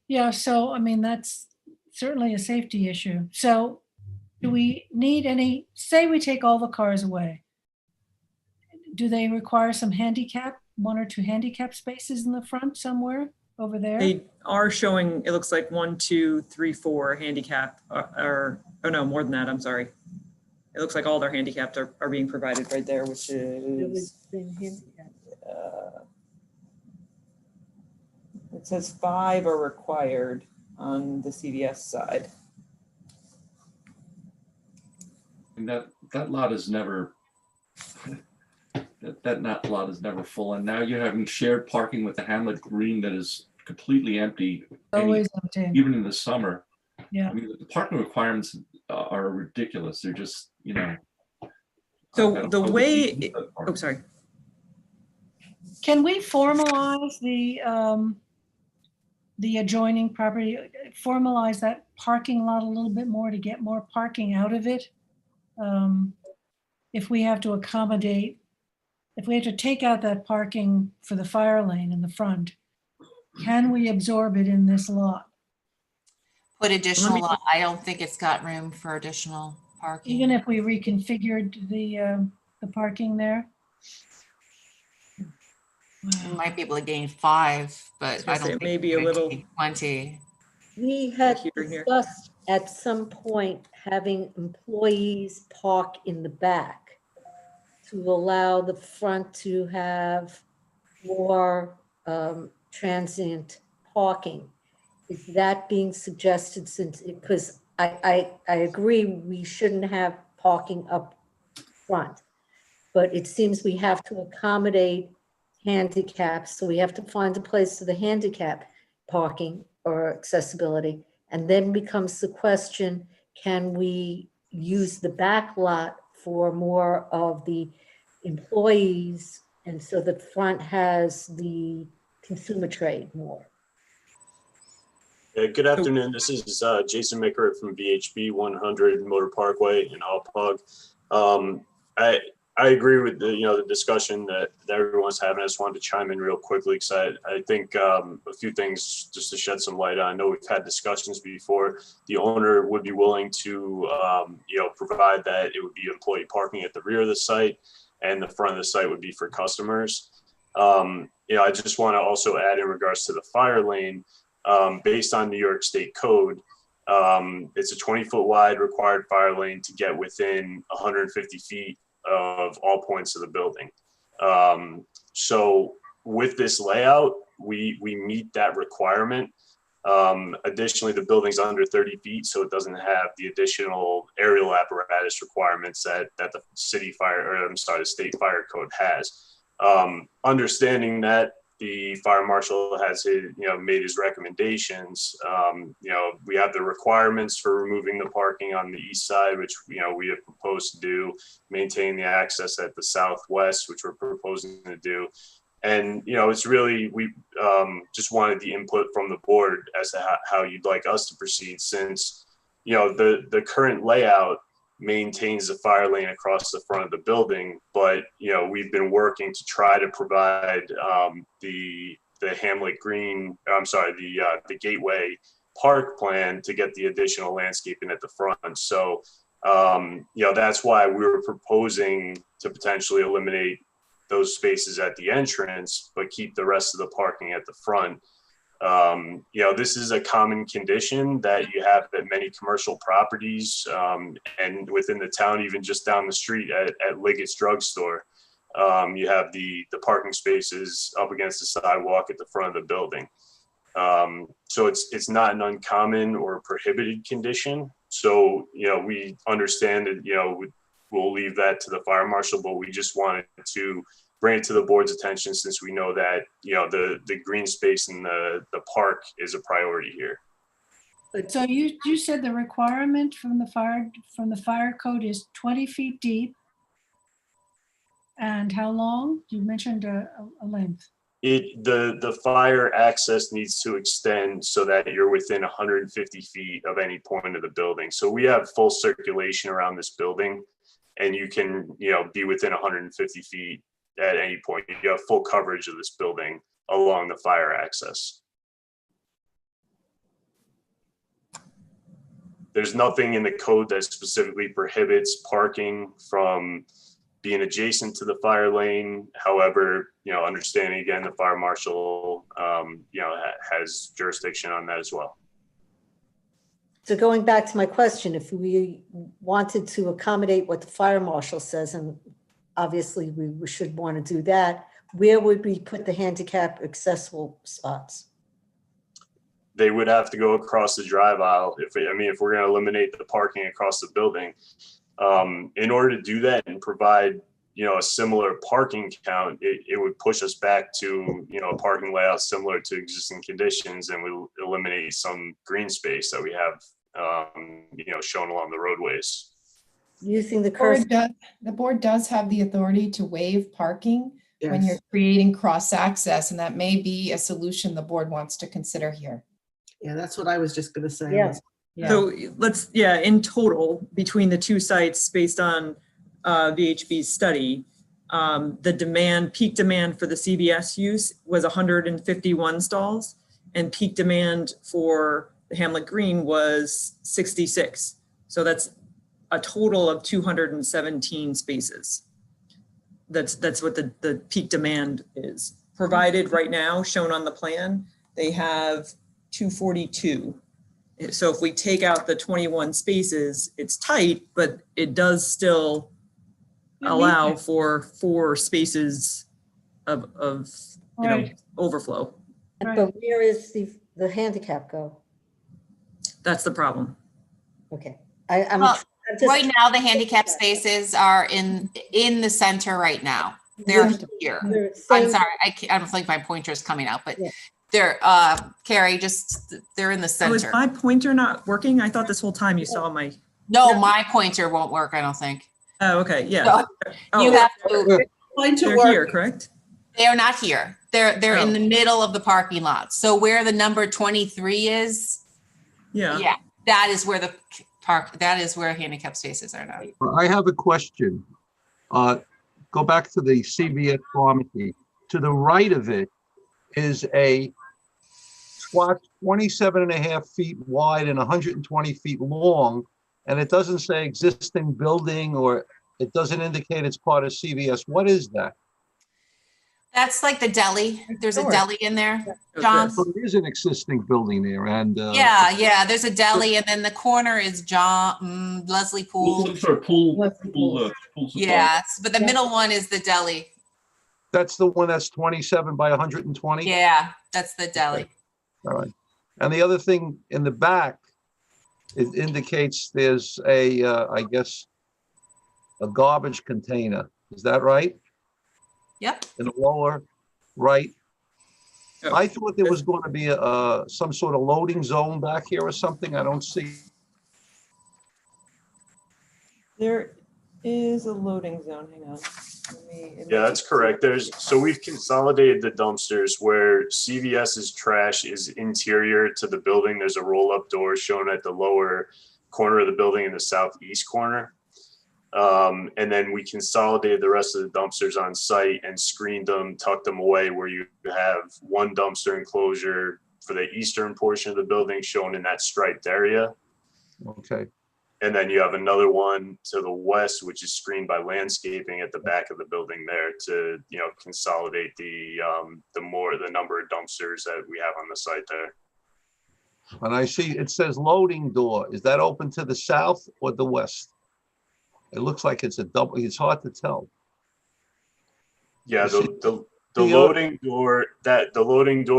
yeah, so I mean, that's certainly a safety issue. So do we need say we take all the cars away, do they require some handicap, 1 or 2 handicap spaces in the front somewhere over there?
They are showing, it looks like 1, 2, 3, 4 handicap, or no, more than that, I'm sorry. It looks like all their handicapped are being provided right there, which is, it says 5 are required on the CVS side.
And that lot is never, that lot is never full. And now you're having shared parking with the Hamlet Green that is completely empty.
Always empty.
Even in the summer.
Yeah.
I mean, the parking requirements are ridiculous. They're just, you know.
So the way, oh, sorry.
Can we formalize the adjoining property, formalize that parking lot a little bit more to get more parking out of it? If we have to accommodate, if we have to take out that parking for the fire lane in the front, can we absorb it in this lot?
Put additional lot. I don't think it's got room for additional parking.
Even if we reconfigured the parking there?
We might be able to gain 5, but I don't think
maybe a little
20.
We had discussed at some point having employees park in the back to allow the front to have more transient parking. Is that being suggested since, because I agree we shouldn't have parking up front, but it seems we have to accommodate handicaps, so we have to find a place for the handicap parking or accessibility. And then becomes the question, can we use the back lot for more of the employees, and so the front has the consumer trade more?
Good afternoon. This is Jason Micker from VHB 100 Motor Parkway in Alpog. I agree with the discussion that everyone's having. I just wanted to chime in real quickly because I think a few things just to shed some light on. I know we've had discussions before. The owner would be willing to provide that it would be employee parking at the rear of the site, and the front of the site would be for customers. I just want to also add in regards to the fire lane. Based on New York State code, it's a 20-foot wide required fire lane to get within 150 feet of all points of the building. So with this layout, we meet that requirement. Additionally, the building's under 30 feet, so it doesn't have the additional aerial apparatus requirements that the state fire code has. Understanding that the fire marshal has made his recommendations. We have the requirements for removing the parking on the east side, which we have proposed to do, maintain the access at the southwest, which we're proposing to do. And it's really, we just wanted the input from the board as to how you'd like us to proceed, since the current layout maintains the fire lane across the front of the building, but we've been working to try to provide the Hamlet Green, the Gateway Park plan to get the additional landscaping at the front. So that's why we were proposing to potentially eliminate those spaces at the entrance, but keep the rest of the parking at the front. This is a common condition that you have at many commercial properties and within the town, even just down the street at Liggett's drugstore. You have the parking spaces up against the sidewalk at the front of the building. So it's not an uncommon or prohibited condition. So, we understand that, we'll leave that to the fire marshal, but we just wanted to bring it to the board's attention since we know that, the green space in the park is a priority here.
So you said the requirement from the fire code is 20 feet deep. And how long? You mentioned a length.
The fire access needs to extend so that you're within 150 feet of any point of the building. So we have full circulation around this building, and you can, be within 150 feet at any point. You have full coverage of this building along the fire access. There's nothing in the code that specifically prohibits parking from being adjacent to the fire lane. However, understanding again, the fire marshal, has jurisdiction on that as well.
So going back to my question, if we wanted to accommodate what the fire marshal says, and obviously we should want to do that, where would we put the handicap accessible spots?
They would have to go across the drive aisle. If we're going to eliminate the parking across the building, in order to do that and provide, a similar parking count, it would push us back to, a parking layout similar to existing conditions, and we eliminate some green space that we have, shown along the roadways.
Using the curse.
The board does have the authority to waive parking when you're
Yes.
creating cross access, and that may be a solution the board wants to consider here.
Yeah, that's what I was just gonna say.
Yeah.
So in total, between the two sites, based on VHB's study, the peak demand for the CVS use was 151 stalls, and peak demand for the Hamlet Green was 66. So that's a total of 217 spaces. That's what the peak demand is. Provided right now, shown on the plan, they have 242. So if we take out the 21 spaces, it's tight, but it does still allow for 4 spaces of overflow.
But where is the handicap go?
That's the problem.
Okay.
Right now, the handicap spaces are in the center right now. They're here. I'm sorry, I don't think my pointer is coming out, but they're, Carrie, they're in the center.
Oh, is my pointer not working? I thought this whole time you saw my.
No, my pointer won't work, I don't think.
Oh, okay, yeah.
So you have to.
They're here, correct?
They are not here. They're in the middle of the parking lot. So where the number 23 is. Yeah, that is where that is where handicap spaces are now.
I have a question. Go back to the CVS pharmacy. To the right of it is a squat 27.5 feet wide and 120 feet long, and it doesn't say existing building, or it doesn't indicate it's part of CVS. What is that?
That's like the deli. There's a deli in there, John.
So there is an existing building there, and
yeah. There's a deli, and then the corner is Leslie Pool.
Pool
Yes, but the middle one is the deli.
That's the one that's 27 by 120?
Yeah, that's the deli.
All right. And the other thing in the back, it indicates there's a, I guess, a garbage container. Is that right?
Yep.
In the lower right. I thought there was going to be some sort of loading zone back here or something. I don't see.
There is a loading zone. Hang on.
Yeah, that's correct. So we've consolidated the dumpsters where CVS's trash is interior to the building. There's a roll-up door shown at the lower corner of the building in the southeast corner. And then we consolidated the rest of the dumpsters on site and screened them, tucked them away where you have one dumpster enclosure for the eastern portion of the building shown in that striped area.
Okay.
And then you have another one to the west, which is screened by landscaping at the back of the building there to, consolidate the number of dumpsters that we have on the site there.
And I see it says loading door. Is that open to the south or the west? It looks like it's a double. It's hard to tell.
Yeah, the loading door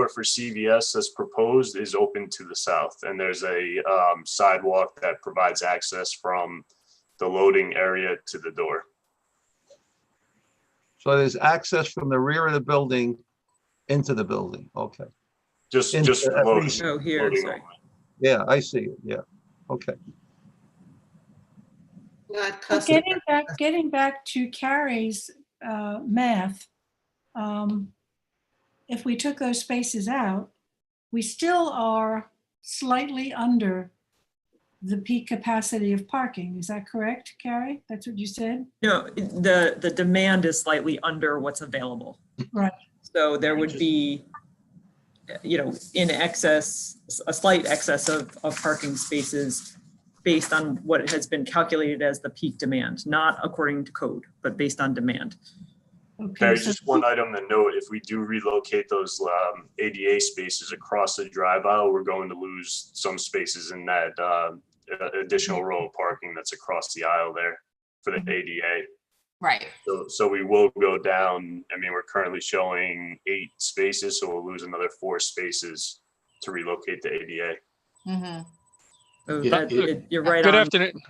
for CVS that's proposed is open to the south, and there's a sidewalk that provides access from the loading area to the door.
So there's access from the rear of the building into the building. Okay.
Just
at
loading.
least-
Oh, here,
loading
sorry.
Yeah, I see it. Yeah. Okay.
But getting back to Carrie's math, if we took those spaces out, we still are slightly under the peak capacity of parking. Is that correct, Carrie? That's what you said?
No, the demand is slightly under what's available.
Right.
So there would be, in excess, a slight excess of parking spaces based on what has been calculated as the peak demand, not according to code, but based on demand.
Okay, just one item to note, if we do relocate those ADA spaces across the drive aisle, we're going to lose some spaces in that additional row of parking that's across the aisle there for the ADA.
Right.
So we will go down. I mean, we're currently showing 8 spaces, so we'll lose another 4 spaces to relocate the ADA.
Mm-hmm.
So
Yeah,
you're right
Good
on.
afternoon.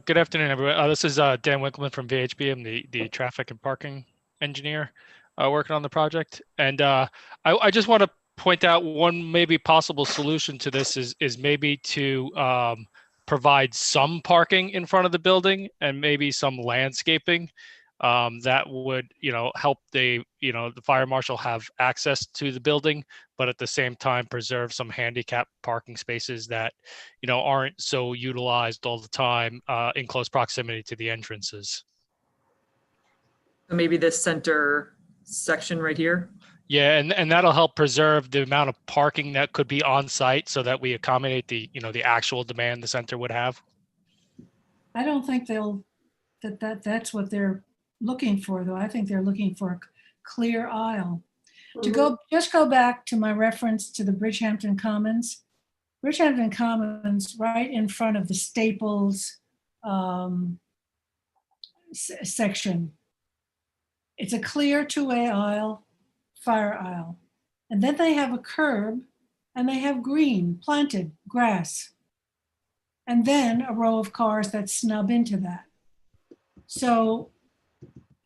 Good afternoon, everyone. This is Dan Winkleman from VHB. I'm the traffic and parking engineer working on the project. And I just want to point out one maybe possible solution to this is maybe to provide some parking in front of the building and maybe some landscaping that would, help the fire marshal have access to the building, but at the same time preserve some handicap parking spaces that, aren't so utilized all the time in close proximity to the entrances.
So maybe this center section right here.
Yeah, and that'll help preserve the amount of parking that could be on site so that we accommodate the, the actual demand the center would have.
I don't think that's what they're looking for, though. I think they're looking for a clear aisle. Just go back to my reference to the Bridgehampton Commons. Bridgehampton Commons, right in front of the Staples section. It's a clear two-way aisle, fire aisle. And then they have a curb and they have green, planted grass. And then a row of cars that snub into that. So,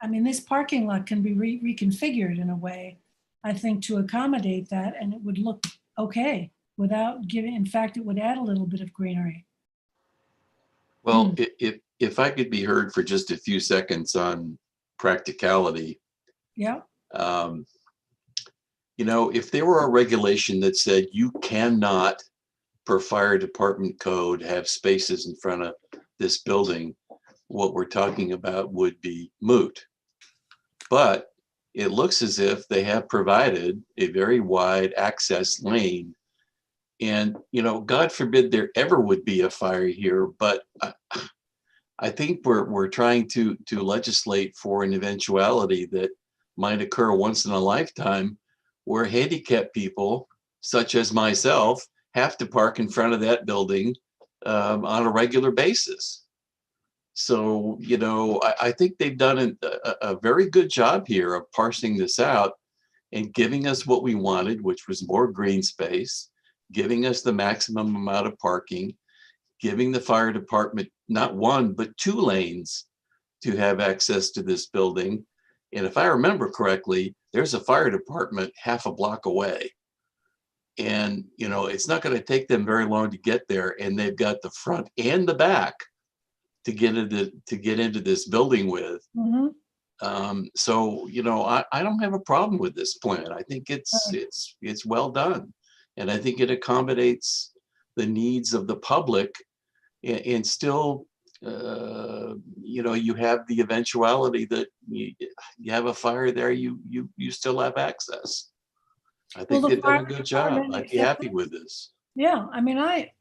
I mean, this parking lot can be reconfigured in a way, I think, to accommodate that, and it would look okay without giving, in fact, it would add a little bit of greenery.
Well, if I could be heard for just a few seconds on practicality.
Yeah.
If there were a regulation that said you cannot, per fire department code, have spaces in front of this building, what we're talking about would be moot. But it looks as if they have provided a very wide access lane. And, God forbid there ever would be a fire here, but I think we're trying to legislate for an eventuality that might occur once in a lifetime, where handicapped people, such as myself, have to park in front of that building on a regular basis. So, I think they've done a very good job here of parsing this out and giving us what we wanted, which was more green space, giving us the maximum amount of parking, giving the fire department not one, but 2 lanes to have access to this building. And if I remember correctly, there's a fire department half a block away. And, it's not going to take them very long to get there. And they've got the front and the back to get into this building with. So, I don't have a problem with this plan. I think it's well done. And I think it accommodates the needs of the public, and still, you have the eventuality that you have a fire there, you still have access. I think they've done a good job. I'd be happy with this.
Yeah, I mean, I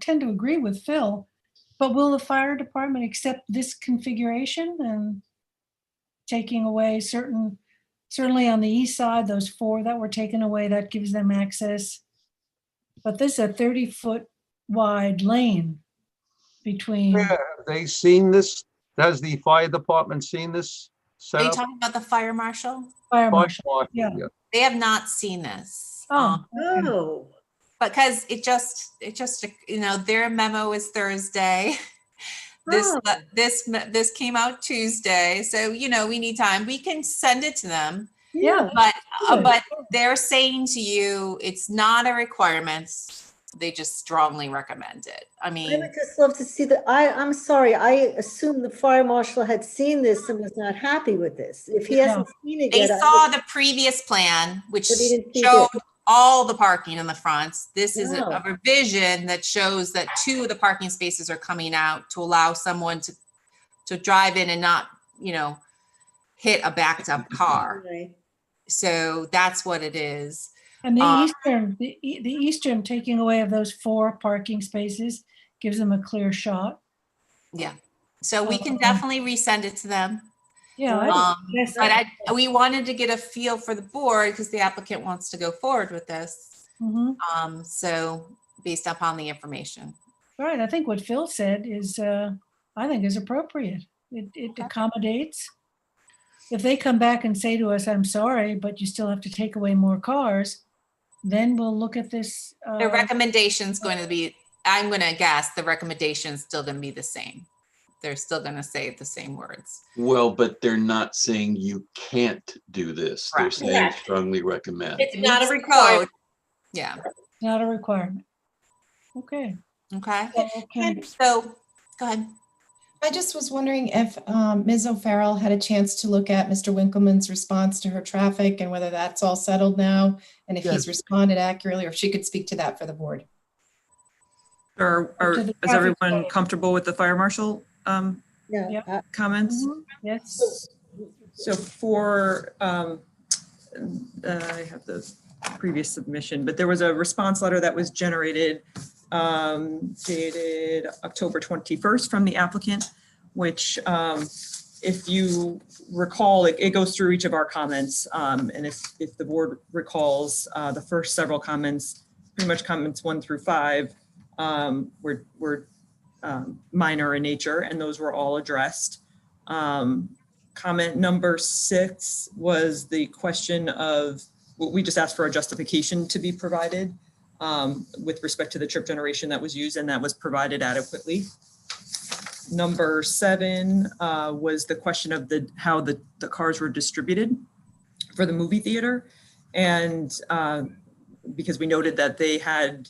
tend to agree with Phil, but will the fire department accept this configuration and taking away certainly on the east side, those 4 that were taken away, that gives them access. But this is a 30-foot wide lane between.
Yeah, have they seen this? Has the fire department seen this
Are you
setup?
talking about the fire marshal?
Fire marshal,
yeah.
They have not seen this.
Oh.
Because it just, their memo is Thursday. This came out Tuesday. So, we need time. We can send it to them.
Yeah.
But they're saying to you, it's not a requirement. They just strongly recommend it. I mean,
I would just love to see that. I'm sorry. I assumed the fire marshal had seen this and was not happy with this. If he hasn't seen it
they
yet,
saw the previous plan, which showed all the parking in the front. This is a revision that shows that 2 of the parking spaces are coming out to allow someone to drive in and not, hit a backed up car.
Right.
So that's what it is.
And the eastern taking away of those 4 parking spaces gives them a clear shot.
Yeah. So we can definitely resend it to them.
Yeah.
But we wanted to get a feel for the board because the applicant wants to go forward with this. So based upon the information.
Right. I think what Phil said is, I think is appropriate. It accommodates. If they come back and say to us, I'm sorry, but you still have to take away more cars, then we'll look at this.
The recommendation is going to be I'm gonna guess the recommendation is still gonna be the same. They're still gonna say the same words.
Well, but they're not saying you can't do this. They're
Correct.
saying
Correct.
strongly recommend.
It's not a requirement. Yeah.
Not a requirement. Okay.
Okay.
Okay.
So, go ahead.
I just was wondering if Ms. O'Farrell had a chance to look at Mr. Winkleman's response to her traffic and whether that's all settled now, and if he's responded accurately, or if she could speak to that for the board.
Is everyone comfortable with the fire marshal comments?
Yes.
So for, I have the previous submission, but there was a response letter that was generated dated October 21st from the applicant, which if you recall, it goes through each of our comments. And if the board recalls, the first several comments, pretty much comments 1 through 5, were minor in nature, and those were all addressed. Comment number 6 was the question of, we just asked for a justification to be provided with respect to the trip generation that was used, and that was provided adequately. Number 7 was the question of how the cars were distributed for the movie theater. And because we noted that they had,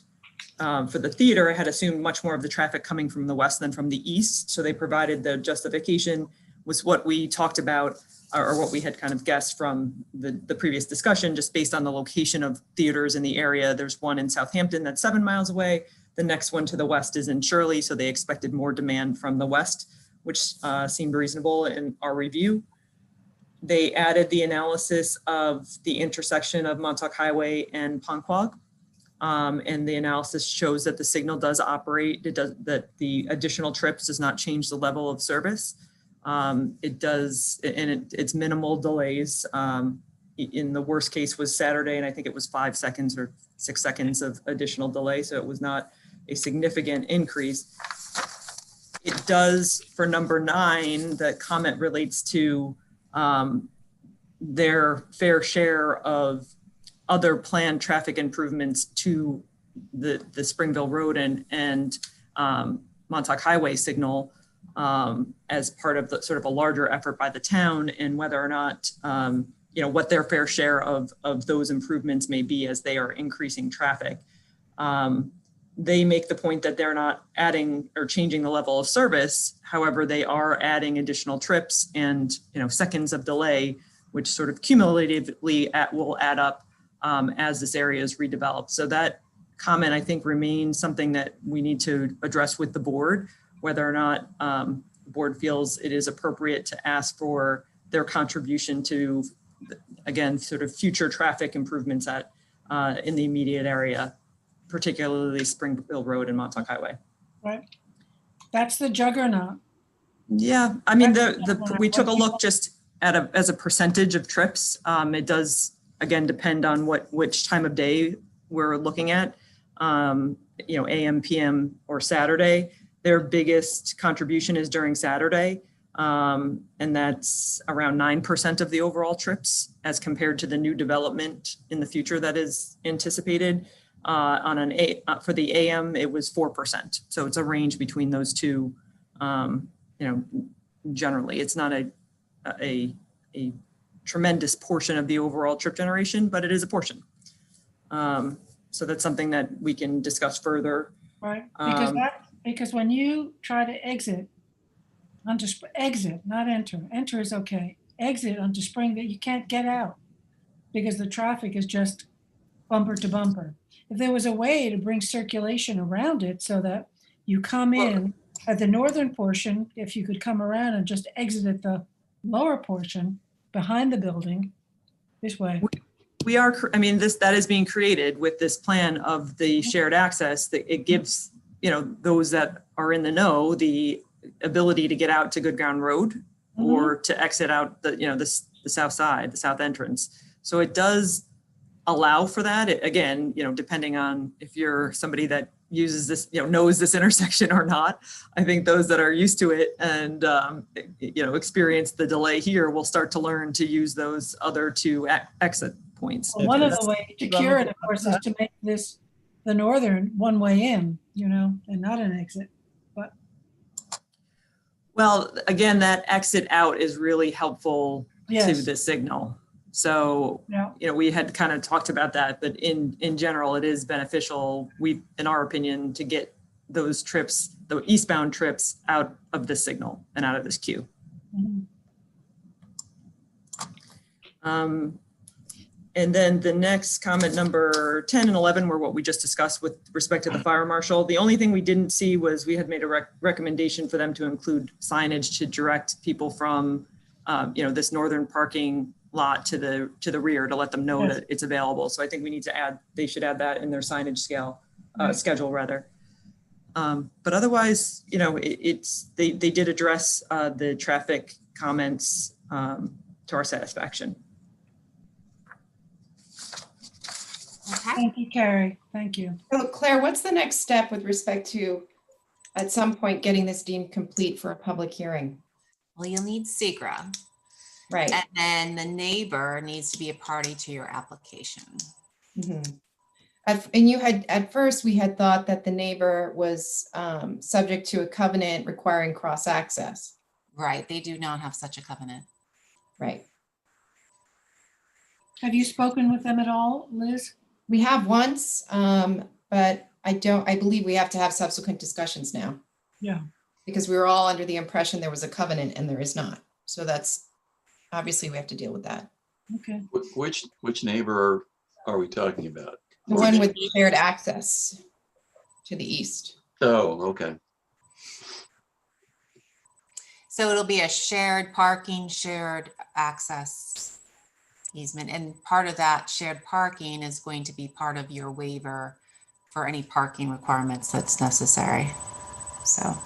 for the theater, had assumed much more of the traffic coming from the west than from the east. So they provided the justification was what we talked about, or what we had kind of guessed from the previous discussion, just based on the location of theaters in the area. There's one in Southampton that's 7 miles away. The next one to the west is in Shirley, so they expected more demand from the west, which seemed reasonable in our review. They added the analysis of the intersection of Montauk Highway and Ponquag. And the analysis shows that the signal does operate, that the additional trips does not change the level of service. It does, and it's minimal delays. In the worst case was Saturday, and I think it was 5 seconds or 6 seconds of additional delay. So it was not a significant increase. It does, for number 9, the comment relates to their fair share of other planned traffic improvements to the Springville Road and Montauk Highway signal as part of the sort of a larger effort by the town, and whether or not, what their fair share of those improvements may be as they are increasing traffic. They make the point that they're not adding or changing the level of service. However, they are adding additional trips and, seconds of delay, which sort of cumulatively will add up as this area is redeveloped. So that comment, I think, remains something that we need to address with the board, whether or not the board feels it is appropriate to ask for their contribution to, again, sort of future traffic improvements in the immediate area, particularly Springville Road and Montauk Highway.
Right. That's the juggernaut.
Yeah, I mean, we took a look just as a percentage of trips. It does, again, depend on which time of day we're looking at. AM, PM, or Saturday. Their biggest contribution is during Saturday, and that's around 9% of the overall trips as compared to the new development in the future that is anticipated. For the AM, it was 4%. So it's a range between those two. Generally, it's not a tremendous portion of the overall trip generation, but it is a portion. So that's something that we can discuss further.
Right, because when you try to exit, not enter is okay. Exit onto Springville, you can't get out because the traffic is just bumper to bumper. If there was a way to bring circulation around it so that you come in at the northern portion, if you could come around and just exit at the lower portion behind the building this way.
We are, that is being created with this plan of the shared access. That it gives, those that are in the know the ability to get out to Good Ground Road or to exit out the south side, the south entrance. So it does allow for that. Again, depending on if you're somebody that uses this, knows this intersection or not. I think those that are used to it and, experience the delay here will start to learn to use those other two exit points.
Well, one of the ways to cure it, of course, is to make this the northern one way in, and not an exit. But
Well, again, that exit out is really helpful to
Yes.
the signal. So,
Yeah.
we had kind of talked about that, but in general, it is beneficial, in our opinion, to get those trips, the eastbound trips, out of the signal and out of this queue.
Mhm.
And then the next comment, number 10 and 11, were what we just discussed with respect to the fire marshal. The only thing we didn't see was we had made a recommendation for them to include signage to direct people from, this northern parking lot to the rear, to let them know
Yes.
that it's available. So I think we need to they should add that in their signage schedule rather. But otherwise, they did address the traffic comments to our satisfaction.
Thank you, Carrie. Thank you.
So Claire, what's the next step with respect to, at some point, getting this deemed complete for a public hearing?
Well, you'll need SECRA.
Right.
And then the neighbor needs to be a party to your application.
Mhm. And you had, at first, we had thought that the neighbor was subject to a covenant requiring cross-access.
Right, they do not have such a covenant.
Right.
Have you spoken with them at all, Liz?
We have once, but I believe we have to have subsequent discussions now.
Yeah.
Because we were all under the impression there was a covenant and there is not. So that's, obviously we have to deal with that.
Okay.
Which neighbor are we talking about?
The one with shared access to the east.
Oh, okay.
So it'll be a shared parking, shared access easement. And part of that shared parking is going to be part of your waiver for any parking requirements that's necessary. So.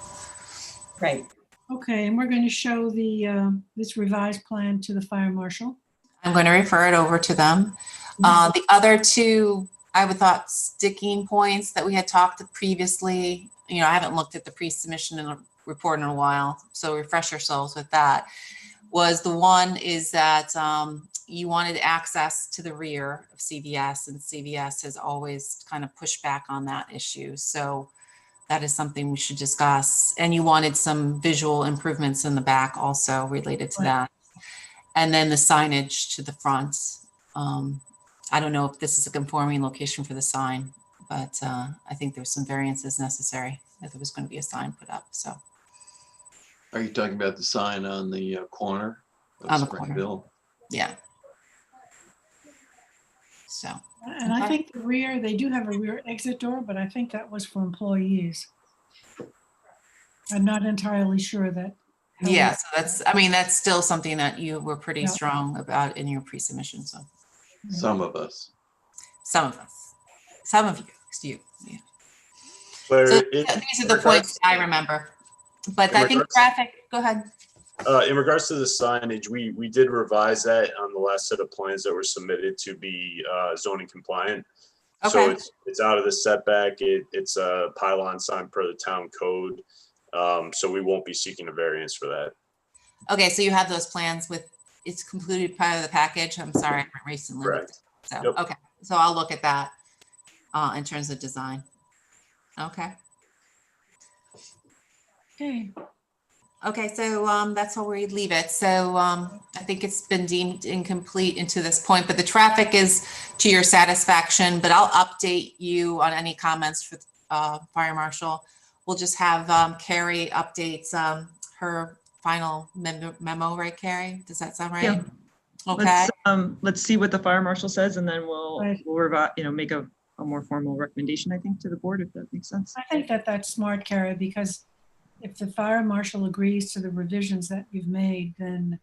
Right.
Okay, and we're going to show this revised plan to the fire marshal.
I'm going to refer it over to them. The other two, I would thought sticking points that we had talked previously, I haven't looked at the pre-submission report in a while, so refresh yourselves with that, was the one is that you wanted access to the rear of CVS, and CVS has always kind of pushed back on that issue. So that is something we should discuss. And you wanted some visual improvements in the back also related to that. And then the signage to the front. I don't know if this is a conforming location for the sign, but I think there's some variances necessary if there was going to be a sign put up. So.
Are you talking about the sign on the corner of
On the
Springville?
corner. Yeah. So.
And I think the rear, they do have a rear exit door, but I think that was for employees. I'm not entirely sure that.
Yeah, so that's still something that you were pretty strong about in your pre-submission. So.
Some of us.
Some of us. Some of you. Yeah.
Claire,
so these are the points I remember. But I think traffic, go ahead.
In regards to the signage, we did revise that on the last set of plans that were submitted to be zoning compliant.
Okay.
So it's out of the setback. It's a pylon sign per the town code. So we won't be seeking a variance for that.
Okay, so you have those plans it's completed part of the package. I'm sorry, I haven't recently.
Correct.
So,
yep.
Okay, so I'll look at that in terms of design. Okay. Okay, so that's how we leave it. So I think it's been deemed incomplete into this point, but the traffic is to your satisfaction, but I'll update you on any comments for Fire Marshal. We'll just have Carrie updates her final memo, right, Carrie? Does that sound right?
Yeah.
Okay.
Let's see what the fire marshal says, and then we'll make a more formal recommendation, I think, to the board, if that makes sense.
I think that's smart, Carrie, because if the fire marshal agrees to the revisions that you've made, then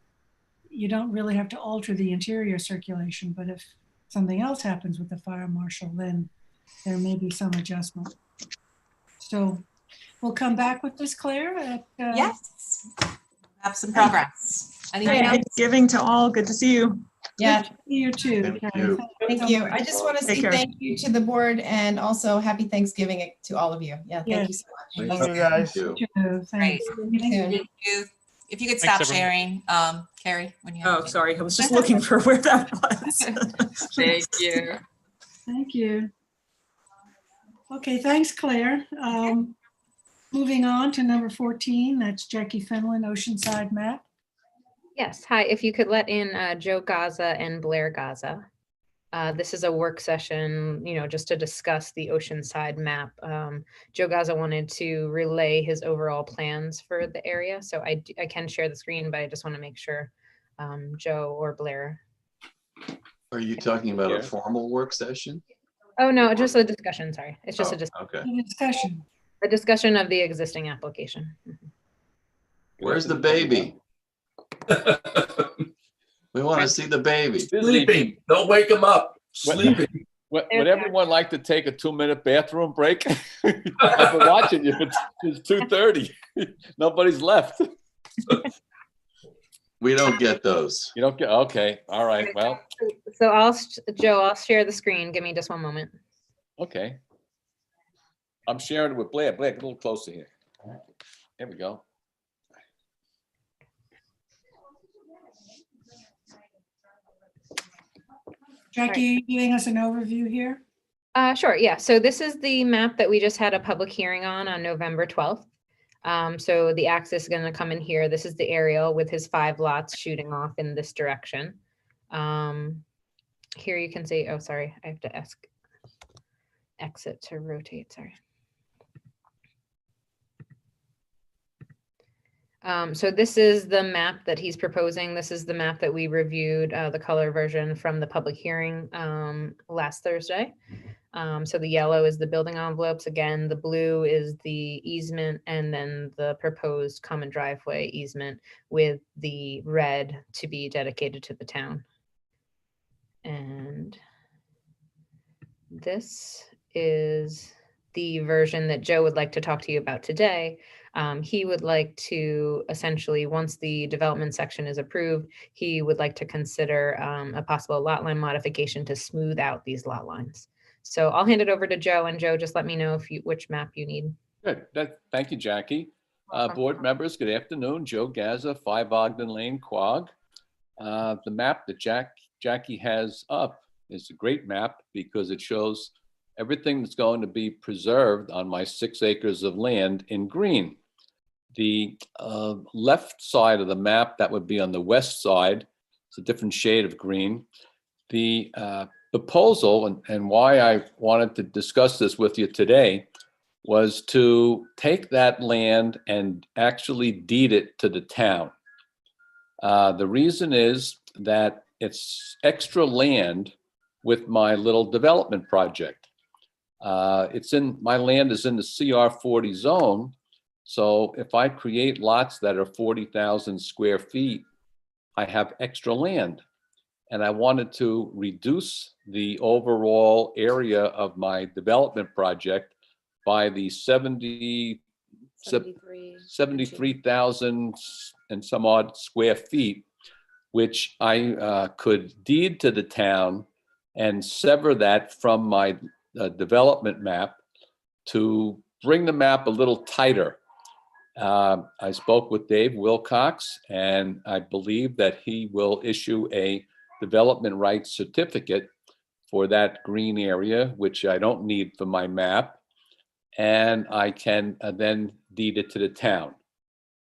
you don't really have to alter the interior circulation. But if something else happens with the fire marshal, then there may be some adjustment. So we'll come back with this, Claire.
Yes. Have some progress.
Thanksgiving to all. Good to see you.
Yeah.
You too.
Thank you. I just want to say thank you to the board and also happy Thanksgiving to all of you. Yeah, thank you so much.
Thank you, guys.
Great. Thank you. If you could stop sharing, Carrie, when you have.
Oh, sorry. I was just looking for where that was.
Thank you.
Thank you. Okay, thanks, Claire. Moving on to number 14, that's Jackie Finlan, Oceanside map.
Yes, hi, if you could let in Joe Gaza and Blair Gaza. This is a work session, just to discuss the Oceanside map. Joe Gaza wanted to relay his overall plans for the area, so I can share the screen, but I just want to make sure Joe or Blair.
Are you talking about a formal work session?
Oh, no, just a discussion, sorry. It's just
okay.
A discussion of the existing application.
Where's the baby? We want to see the baby.
Sleeping. Don't wake him up. Sleeping.
Would everyone like to take a 2-minute bathroom break? I've been watching you. It's 2:30. Nobody's left.
We don't get those.
You don't get, okay. All right. Well.
So Joe, I'll share the screen. Give me just one moment.
Okay. I'm sharing it with Blair. Blair, get a little closer here. There we go.
Jackie, are you giving us an overview here?
Sure, yeah. So this is the map that we just had a public hearing on November 12th. So the axis is going to come in here. This is the aerial with his 5 lots shooting off in this direction. Here you can see, oh, sorry, I have to exit to rotate, sorry. So this is the map that he's proposing. This is the map that we reviewed, the color version from the public hearing last Thursday. So the yellow is the building envelopes. Again, the blue is the easement, and then the proposed common driveway easement with the red to be dedicated to the town. And this is the version that Joe would like to talk to you about today. He would like to essentially, once the development section is approved, he would like to consider a possible lot line modification to smooth out these lot lines. So I'll hand it over to Joe, and Joe, just let me know which map you need.
Good. Thank you, Jackie. Board members, good afternoon. Joe Gaza, 5 Ogden Lane, Quogue. The map that Jackie has up is a great map because it shows everything that's going to be preserved on my 6 acres of land in green. The left side of the map, that would be on the west side, it's a different shade of green. The proposal and why I wanted to discuss this with you today was to take that land and actually deed it to the town. The reason is that it's extra land with my little development project. My land is in the CR40 zone. So if I create lots that are 40,000 square feet, I have extra land. And I wanted to reduce the overall area of my development project by the 73,000 and some odd square feet, which I could deed to the town and sever that from my development map to bring the map a little tighter. I spoke with Dave Wilcox, and I believe that he will issue a development rights certificate for that green area, which I don't need for my map, and I can then deed it to the town.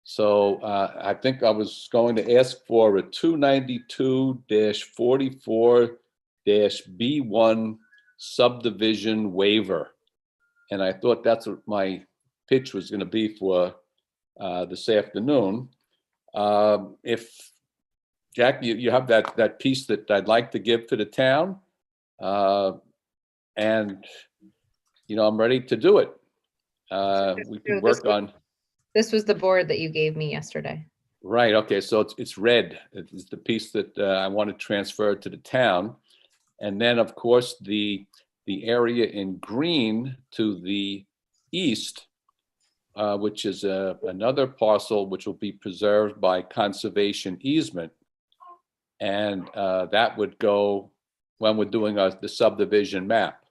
So I think I was going to ask for a 292-44-B1 subdivision waiver. And I thought that's what my pitch was going to be for this afternoon. If Jack, you have that piece that I'd like to give to the town, and I'm ready to do it. We can work on.
This was the board that you gave me yesterday.
Right. Okay. So it's red. It's the piece that I want to transfer to the town, and then of course the area in green to the east, which is another parcel which will be preserved by conservation easement. And that would go when we're doing the subdivision map.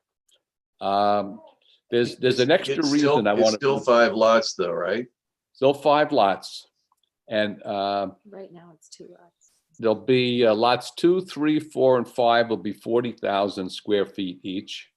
There's an extra reason I want to.
Still 5 lots though, right?
Still 5 lots. And
right now it's 2 lots.
There'll be lots 2, 3, 4, and 5 will be 40,000 square feet each.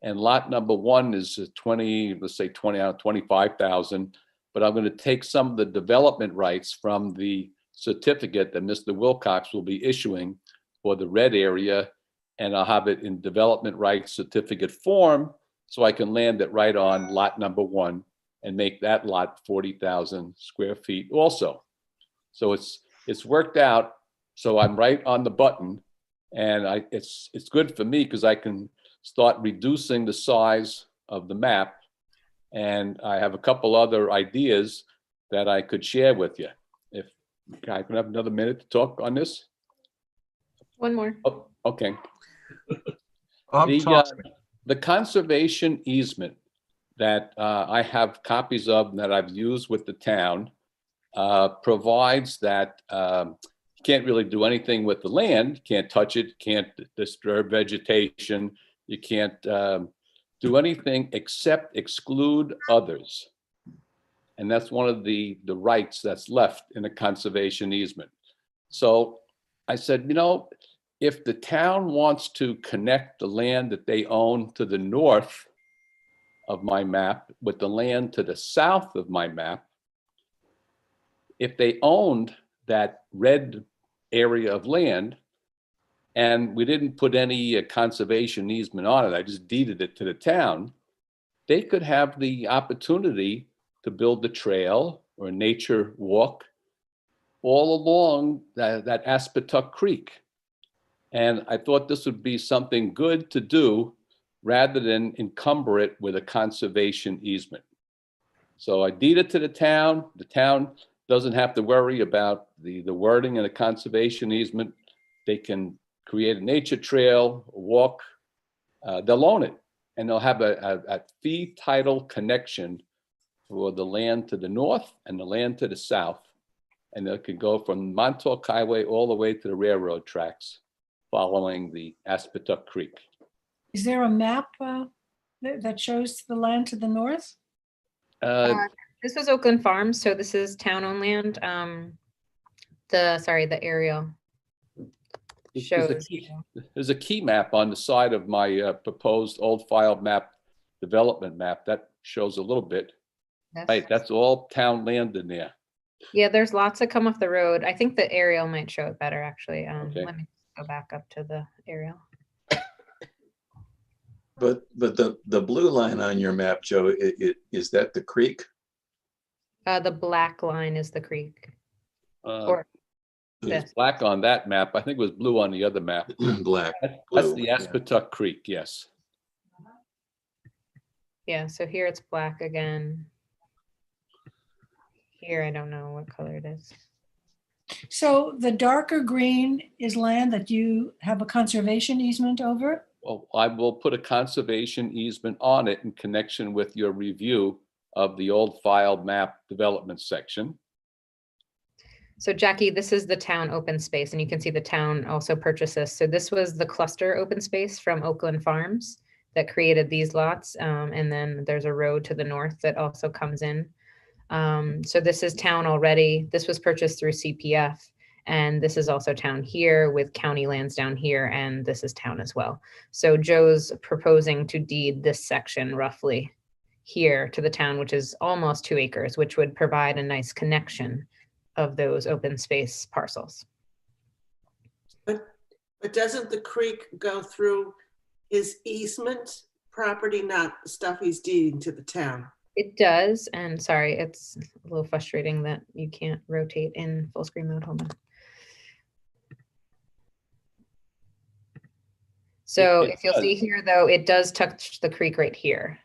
And lot number 1 is 20, let's say 20 out of 25,000. But I'm going to take some of the development rights from the certificate that Mr. Wilcox will be issuing for the red area, and I'll have it in development rights certificate form, so I can land it right on lot number 1 and make that lot 40,000 square feet also. So it's worked out. So I'm right on the button, and it's good for me because I can start reducing the size of the map. And I have a couple other ideas that I could share with you. If I can have another minute to talk on this.
One more.
Oh, okay.
I'm talking.
The conservation easement that I have copies of that I've used with the town provides that you can't really do anything with the land, can't touch it, can't disturb vegetation, you can't do anything except exclude others. And that's one of the rights that's left in a conservation easement. So I said, you know, if the town wants to connect the land that they own to the north of my map with the land to the south of my map, if they owned that red area of land and we didn't put any conservation easement on it, I just deeded it to the town, they could have the opportunity to build the trail or a nature walk all along that Aspetuck Creek. And I thought this would be something good to do rather than encumber it with a conservation easement. So I deed it to the town. The town doesn't have to worry about the wording in a conservation easement. They can create a nature trail, a walk. They'll own it, and they'll have a fee title connection for the land to the north and the land to the south. And they could go from Montauk Highway all the way to the railroad tracks following the Aspetuck Creek.
Is there a map that shows the land to the north?
This was Oakland Farms, so this is town-owned land. The aerial shows.
There's a key map on the side of my proposed old file map, development map, that shows a little bit. Right, that's all town land in there.
Yeah, there's lots that come off the road. I think the aerial might show it better, actually.
Okay.
Let me go back up to the aerial.
But the blue line on your map, Joe, is that the creek?
The black line is the creek. Or
It's black on that map. I think it was blue on the other map.
Black.
That's the Aspetuck Creek, yes.
Yeah, so here it's black again. Here, I don't know what color it is.
So the darker green is land that you have a conservation easement over?
Well, I will put a conservation easement on it in connection with your review of the old filed map development section.
So Jackie, this is the town open space, and you can see the town also purchased this. So this was the cluster open space from Oakland Farms that created these lots. And then there's a road to the north that also comes in. So this is town already. This was purchased through CPF. And this is also town here with county lands down here. And this is town as well. So Joe's proposing to deed this section roughly here to the town, which is almost 2 acres, which would provide a nice connection of those open space parcels.
But doesn't the creek go through his easement property, not the stuff he's deeding to the town?
It does, and sorry, it's a little frustrating that you can't rotate in full screen mode. Hold on. So if you'll see here, though, it does touch the creek right here.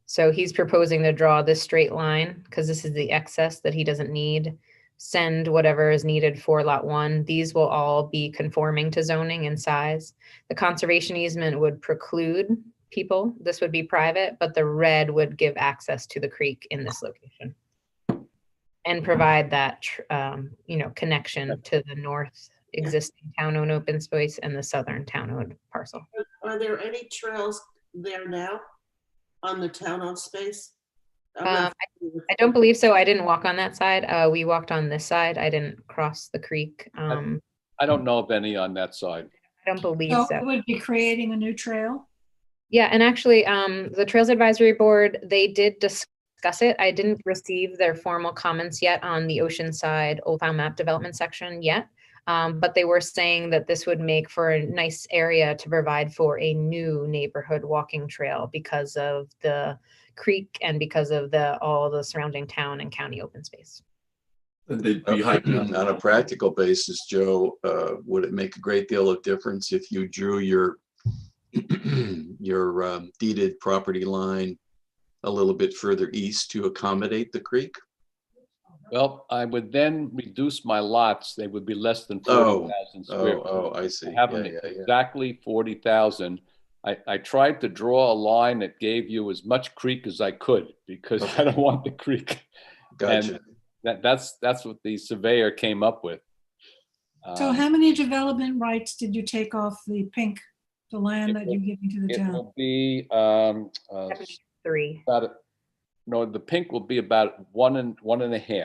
So he's proposing to draw this straight line because this is the excess that he doesn't need. Send whatever is needed for lot 1. These will all be conforming to zoning and size. The conservation easement would preclude people. This would be private, but the red would give access to the creek in this location and provide that, connection to the north existing town-owned open space and the southern town-owned parcel.
Are there any trails there now on the town-owned space?
I don't believe so. I didn't walk on that side. We walked on this side. I didn't cross the creek.
I don't know of any on that side.
I don't believe
So
so.
it would be creating a new trail?
Yeah, and actually, the Trails Advisory Board, they did discuss it. I didn't receive their formal comments yet on the Oceanside Old Town Map Development section yet. But they were saying that this would make for a nice area to provide for a new neighborhood walking trail because of the creek and because of all the surrounding town and county open space.
And they'd be hiking
On a practical basis, Joe, would it make a great deal of difference if you drew your deeded property line a little bit further east to accommodate the creek?
Well, I would then reduce my lots. They would be less than
Oh,
40,000 square feet.
oh, I see.
I have
Yeah,
them
yeah, yeah.
exactly 40,000. I tried to draw a line that gave you as much creek as I could because I don't want the creek.
Gotcha.
And that's what the surveyor came up with.
So how many development rights did you take off the pink, the land that you're giving to the
It
town?
will be
3.
No, the pink will be about 1.5,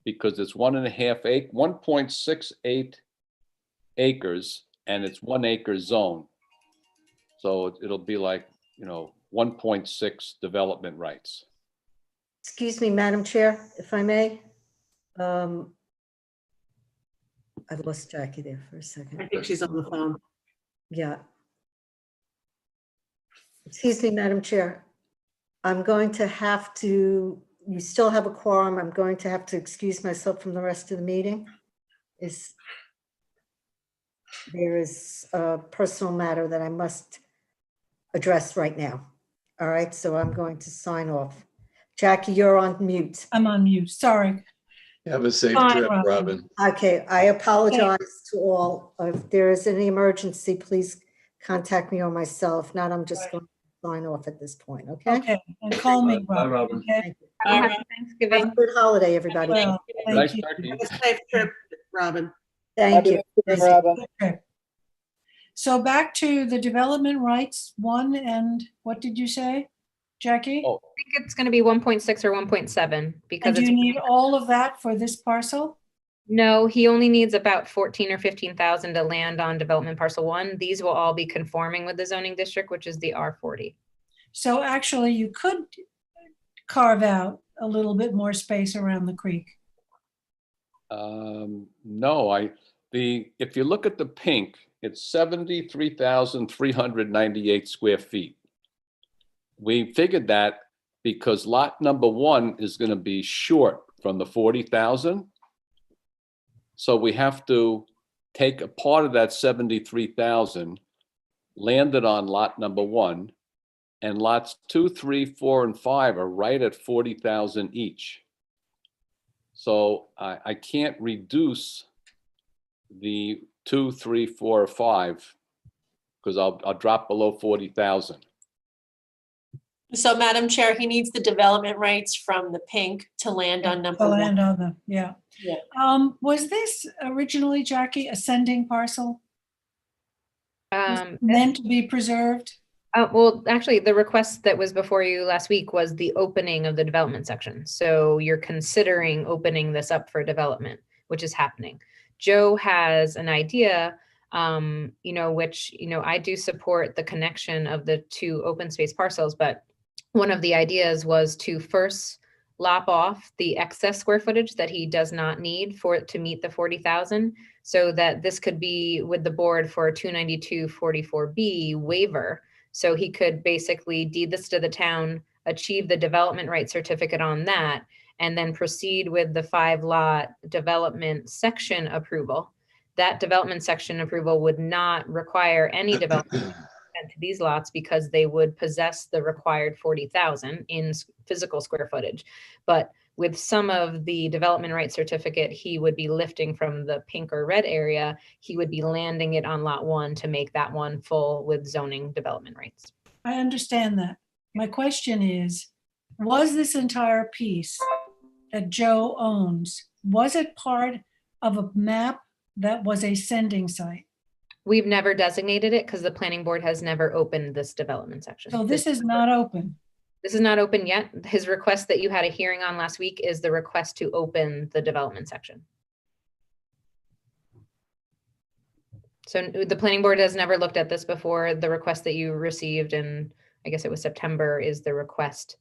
because it's 1.68 acres, and it's 1 acre zone. So it'll be like 1.6 development rights.
Excuse me, Madam Chair, if I may. I lost Jackie there for a second.
I think she's on the phone.
Yeah. Excuse me, Madam Chair. I'm going to have to, you still have a quorum. I'm going to have to excuse myself from the rest of the meeting. There is a personal matter that I must address right now. All right, so I'm going to sign off. Jackie, you're on mute.
I'm on mute, sorry.
Have a safe
Bye,
trip, Robin.
Okay, I apologize to all. If there is any emergency, please contact me or myself. If not, I'm just going to sign off at this point, okay?
Okay, and call me,
Bye,
Robin,
Robin.
okay?
Have a
All
happy
right.
Thanksgiving.
Have a good holiday, everybody.
Well,
Nice
thank you.
turkey.
Have a safe trip, Robin.
Thank you.
Okay. So back to the development rights one, and what did you say, Jackie?
Oh,
I think it's going to be 1.6 or 1.7 because
And do
it's
you need all of that for this parcel?
no, he only needs about 14 or 15,000 to land on development parcel 1. These will all be conforming with the zoning district, which is the R40.
So actually you could carve out a little bit more space around the creek.
No, if you look at the pink, it's 73,398 square feet. We figured that because lot number 1 is going to be short from the 40,000. So we have to take a part of that 73,000, land it on lot number 1, and lots 2, 3, 4, and 5 are right at 40,000 each. So I can't reduce the 2, 3, 4, or 5 because I'll drop below 40,000.
So Madam Chair, he needs the development rights from the pink to land on number
To
1.
land on them, yeah.
Yeah.
Was this originally, Jackie, a sending parcel?
Um,
Meant to be preserved?
Well, actually, the request that was before you last week was the opening of the development section. So you're considering opening this up for development, which is happening. Joe has an idea, which, I do support the connection of the 2 open space parcels, but one of the ideas was to first lop off the excess square footage that he does not need for it to meet the 40,000, so that this could be with the board for a 292-44B waiver. So he could basically deed this to the town, achieve the development right certificate on that, and then proceed with the 5-lot development section approval. That development section approval would not require any development to these lots because they would possess the required 40,000 in physical square footage. But with some of the development right certificate, he would be lifting from the pink or red area. He would be landing it on lot 1 to make that one full with zoning development rights.
I understand that. My question is, was this entire piece that Joe owns, was it part of a map that was a sending site?
We've never designated it because the planning board has never opened this development section.
So this is not open.
This is not open yet. His request that you had a hearing on last week is the request to open the development section. So the planning board has never looked at this before. The request that you received in, I guess it was September, is the request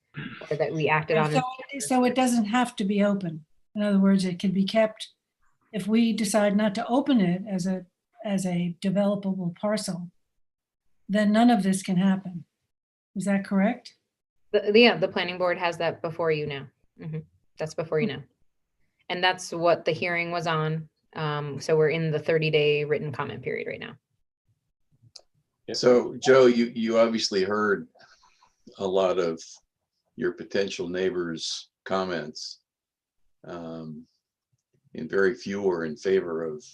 or that we acted on.
So it doesn't have to be open. In other words, it can be kept if we decide not to open it as a developable parcel, then none of this can happen. Is that correct?
Yeah, the planning board has that before you now. That's before you now. And that's what the hearing was on. So we're in the 30-day written comment period right now.
So Joe, you obviously heard a lot of your potential neighbors' comments. And very few are in favor of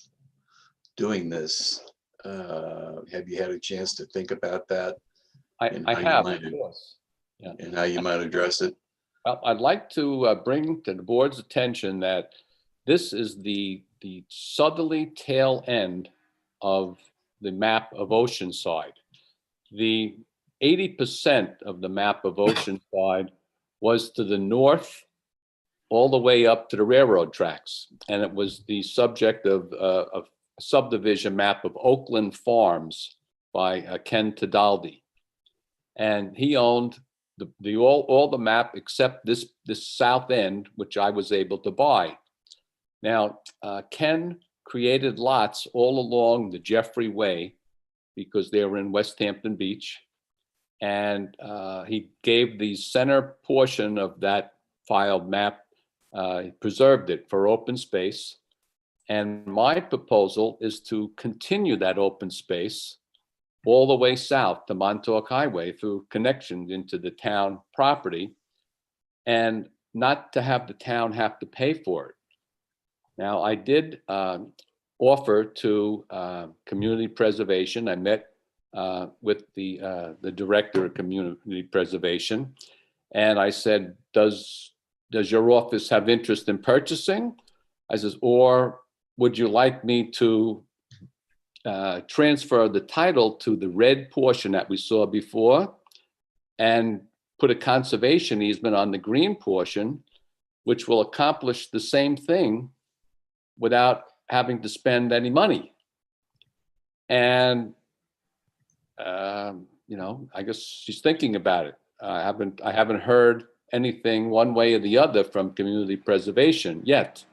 doing this. Have you had a chance to think about that?
I have, of course. Yeah.
And how you might address it?
Well, I'd like to bring to the board's attention that this is the southerly tail end of the map of Oceanside. The 80% of the map of Oceanside was to the north, all the way up to the railroad tracks. And it was the subject of a subdivision map of Oakland Farms by Ken Tadaldi. And he owned all the map except this south end, which I was able to buy. Now, Ken created lots all along the Jeffrey Way because they were in West Hampton Beach. And he gave the center portion of that filed map, preserved it for open space. And my proposal is to continue that open space all the way south to Montauk Highway through connections into the town property and not to have the town have to pay for it. Now, I did offer to community preservation. I met with the director of community preservation, and I said, does your office have interest in purchasing? I says, or would you like me to transfer the title to the red portion that we saw before and put a conservation easement on the green portion, which will accomplish the same thing without having to spend any money? And I guess she's thinking about it. I haven't heard anything one way or the other from community preservation yet.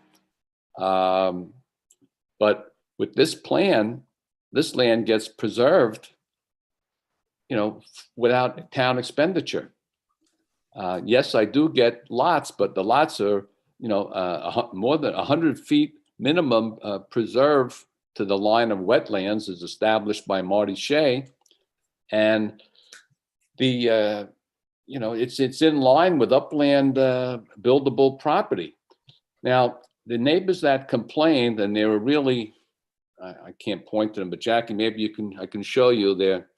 But with this plan, this land gets preserved, without town expenditure. Yes, I do get lots, but the lots are, more than 100 feet minimum preserve to the line of wetlands is established by Marty Shea. And it's in line with upland buildable property. Now, the neighbors that complained, and they were really, I can't point to them, but Jackie, maybe I can show you there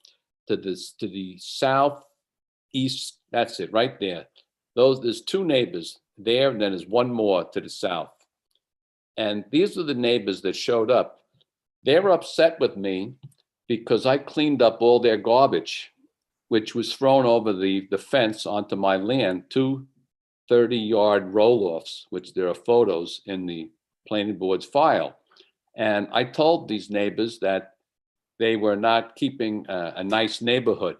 to the southeast. That's it right there. There's two neighbors there, and then there's one more to the south. And these are the neighbors that showed up. They're upset with me because I cleaned up all their garbage, which was thrown over the fence onto my land, 2 30-yard roll-offs, which there are photos in the planning board's file. And I told these neighbors that they were not keeping a nice neighborhood.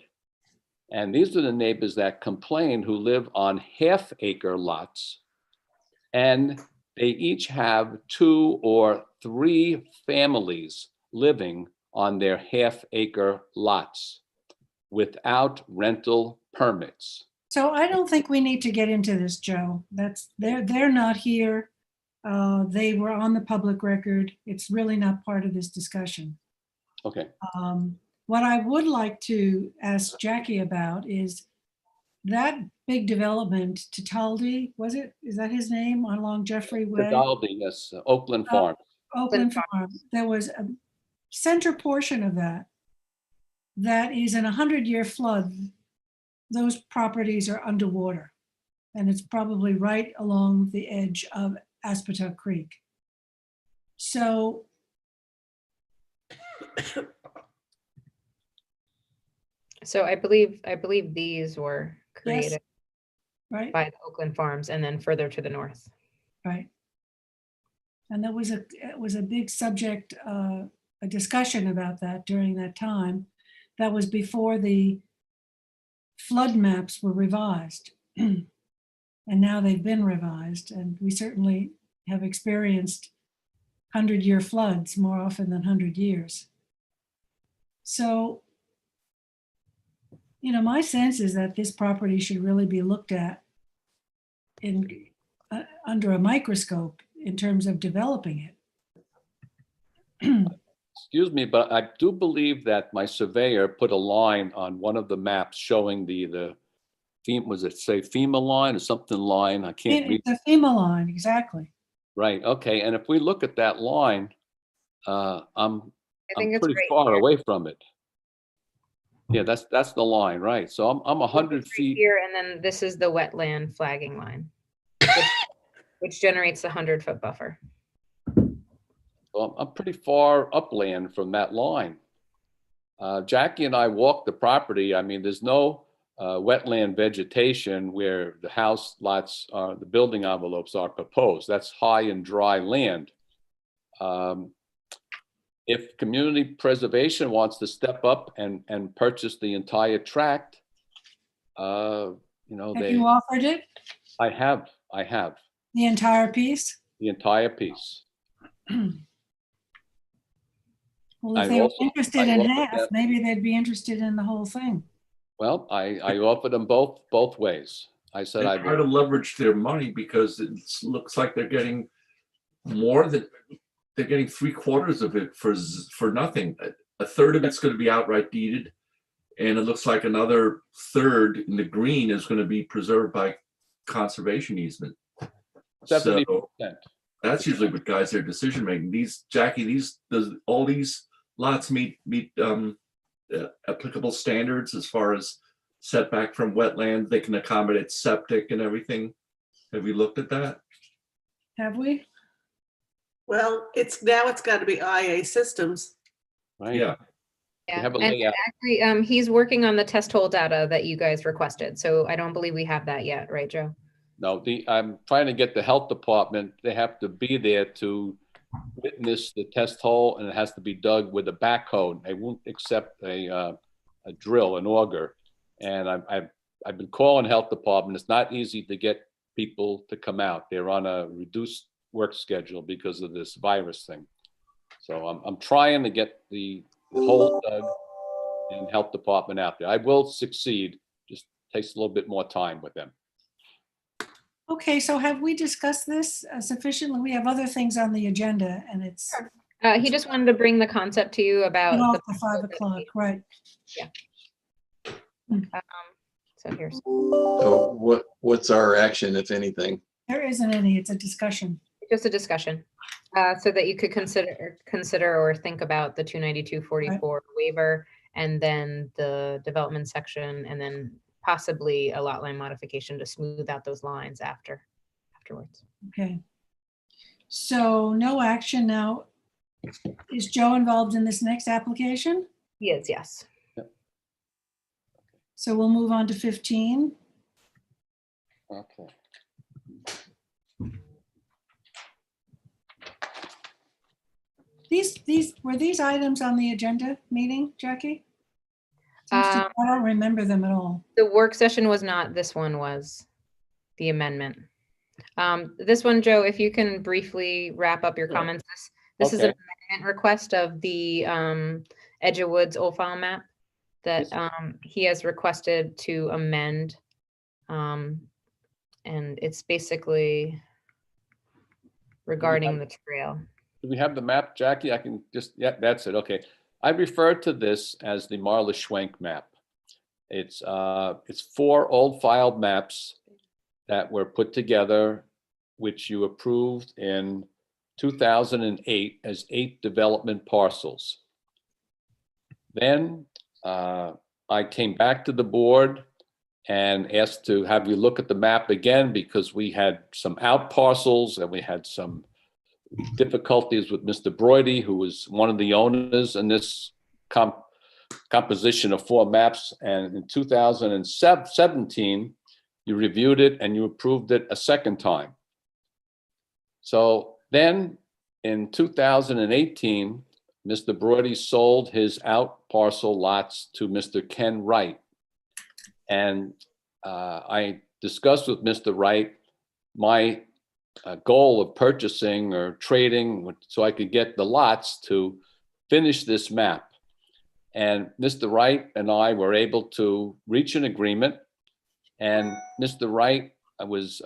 And these are the neighbors that complained who live on half-acre lots. And they each have 2 or 3 families living on their half-acre lots without rental permits.
So I don't think we need to get into this, Joe. They're not here. They were on the public record. It's really not part of this discussion.
Okay.
What I would like to ask Jackie about is that big development, Titaldi, is that his name, along Jeffrey Way?
Titaldi, yes, Oakland Farm.
Oakland Farm. There was a center portion of that is in a 100-year flood. Those properties are underwater, and it's probably right along the edge of Aspetuck Creek. So
I believe these were created,
yes, right,
by the Oakland Farms, and then further to the north.
Right. And it was a big subject a discussion about that during that time. That was before the flood maps were revised. And now they've been revised, and we certainly have experienced 100-year floods more often than 100 years. So, you know, my sense is that this property should really be looked at in under a microscope in terms of developing it.
Excuse me, but I do believe that my surveyor put a line on one of the maps showing the was it say FEMA line or something line? I can't read.
It's a FEMA line, exactly.
Right, okay, and if we look at that line, I'm
think it's
pretty
right
far
here.
away from it. Yeah, that's the line, right? So I'm 100 feet.
Here, and then this is the wetland flagging line, which generates the 100-foot buffer.
Well, I'm pretty far upland from that line. Jackie and I walked the property. I mean, there's no wetland vegetation where the house lots, the building envelopes are proposed. That's high and dry land. If community preservation wants to step up and purchase the entire tract, you know,
Have you offered it?
I have.
The entire piece?
The entire piece.
Well, if
I
they were
also-
interested
I
in
offered
half,
them-
maybe they'd be interested in the whole thing.
Well, I offered them both ways. I said
They
I
try to leverage their money because it looks like they're getting more than, they're getting 3/4 of it for nothing. A third of it's going to be outright deeded. And it looks like another third in the green is going to be preserved by conservation easement.
70%.
So that's usually what guides their decision making. Jackie, all these lots meet applicable standards as far as setback from wetland. They can accommodate septic and everything. Have you looked at that?
Have we?
Well, it's got to be IA systems.
Right.
Yeah.
Yeah,
have a
and
layout.
actually, he's working on the test hole data that you guys requested. So I don't believe we have that yet, right, Joe?
No, I'm trying to get the health department. They have to be there to witness the test hole, and it has to be dug with a backhoe. They won't accept a drill, an auger. And I've been calling health department. It's not easy to get people to come out. They're on a reduced work schedule because of this virus thing. So I'm trying to get the hole dug and health department out there. I will succeed. Just takes a little bit more time with them.
Okay, so have we discussed this sufficiently? We have other things on the agenda, and it's
He just wanted to bring the concept to you about
off to 5 o'clock, right?
Yeah. So here's.
So what's our action, if anything?
There isn't any, it's a discussion.
Just a discussion, so that you could consider or think about the 292-44 waiver, and then the development section, and then possibly a lot line modification to smooth out those lines afterwards.
Okay. So no action now. Is Joe involved in this next application?
He is, yes.
So we'll move on to 15.
Okay.
Were these items on the agenda meeting, Jackie? I don't remember them at all.
The work session was not, this one was the amendment. This one, Joe, if you can briefly wrap up your comments. This is an amendment request of the Edge of Woods old file map that he has requested to amend. And it's basically regarding the trail.
Do we have the map, Jackie? I can just, yeah, that's it. Okay. I refer to this as the Marla Schwenk map. It's 4 old filed maps that were put together, which you approved in 2008 as 8 development parcels. Then I came back to the board and asked to have you look at the map again because we had some out parcels and we had some difficulties with Mr. Broidy, who was one of the owners in this composition of 4 maps. And in 2017, you reviewed it and you approved it a second time. So then in 2018, Mr. Brody sold his out parcel lots to Mr. Ken Wright. And I discussed with Mr. Wright my goal of purchasing or trading so I could get the lots to finish this map. And Mr. Wright and I were able to reach an agreement. And Mr. Wright was,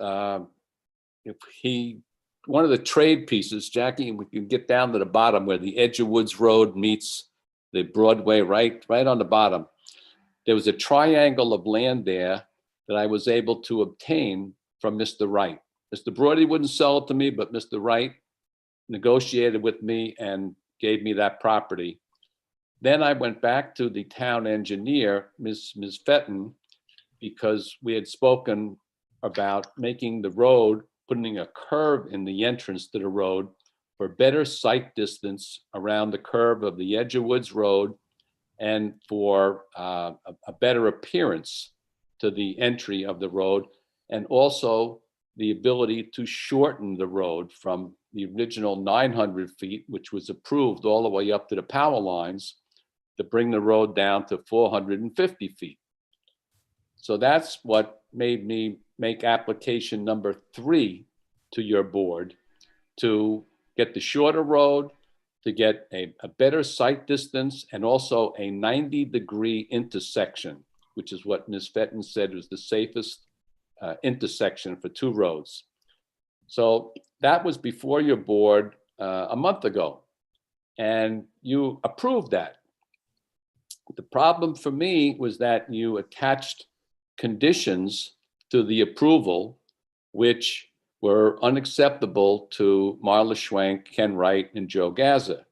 one of the trade pieces, Jackie, we can get down to the bottom where the Edge of Woods Road meets the Broadway, right on the bottom. There was a triangle of land there that I was able to obtain from Mr. Wright. Mr. Brody wouldn't sell it to me, but Mr. Wright negotiated with me and gave me that property. Then I went back to the town engineer, Ms. Fenton, because we had spoken about making the road, putting a curve in the entrance to the road for better sight distance around the curve of the Edge of Woods Road and for a better appearance to the entry of the road, and also the ability to shorten the road from the original 900 feet, which was approved all the way up to the power lines, to bring the road down to 450 feet. So that's what made me make application number 3 to your board, to get the shorter road, to get a better sight distance, and also a 90-degree intersection, which is what Ms. Fenton said was the safest intersection for 2 roads. So that was before your board a month ago, and you approved that. The problem for me was that you attached conditions to the approval, which were unacceptable to Marla Schwenk, Ken Wright, and Joe Gaza.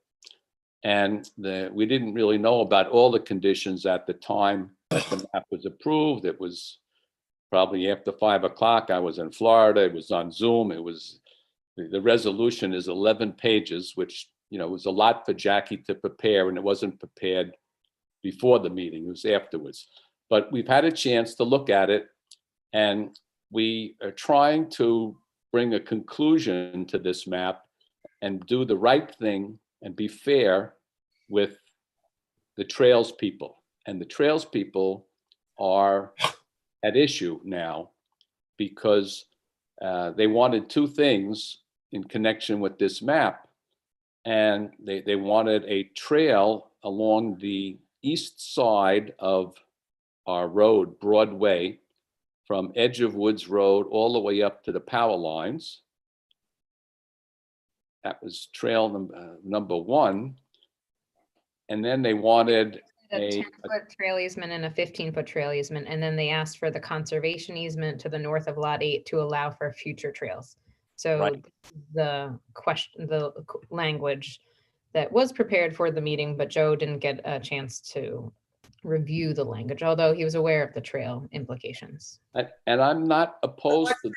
And we didn't really know about all the conditions at the time that the map was approved. It was probably after 5 o'clock. I was in Florida. It was on Zoom. It was, the resolution is 11 pages, which, was a lot for Jackie to prepare, and it wasn't prepared before the meeting. It was afterwards. But we've had a chance to look at it, and we are trying to bring a conclusion to this map and do the right thing and be fair with the trails people. And the trails people are at issue now because they wanted 2 things in connection with this map. And they wanted a trail along the east side of our road, Broadway, from Edge of Woods Road all the way up to the power lines. That was trail number 1. And then they wanted
a 10-foot trail easement and a 15-foot trail easement. And then they asked for the conservation easement to the north of Lot 8 to allow for future trails. So
Right.
the language that was prepared for the meeting, but Joe didn't get a chance to review the language, although he was aware of the trail implications.
And I'm not opposed to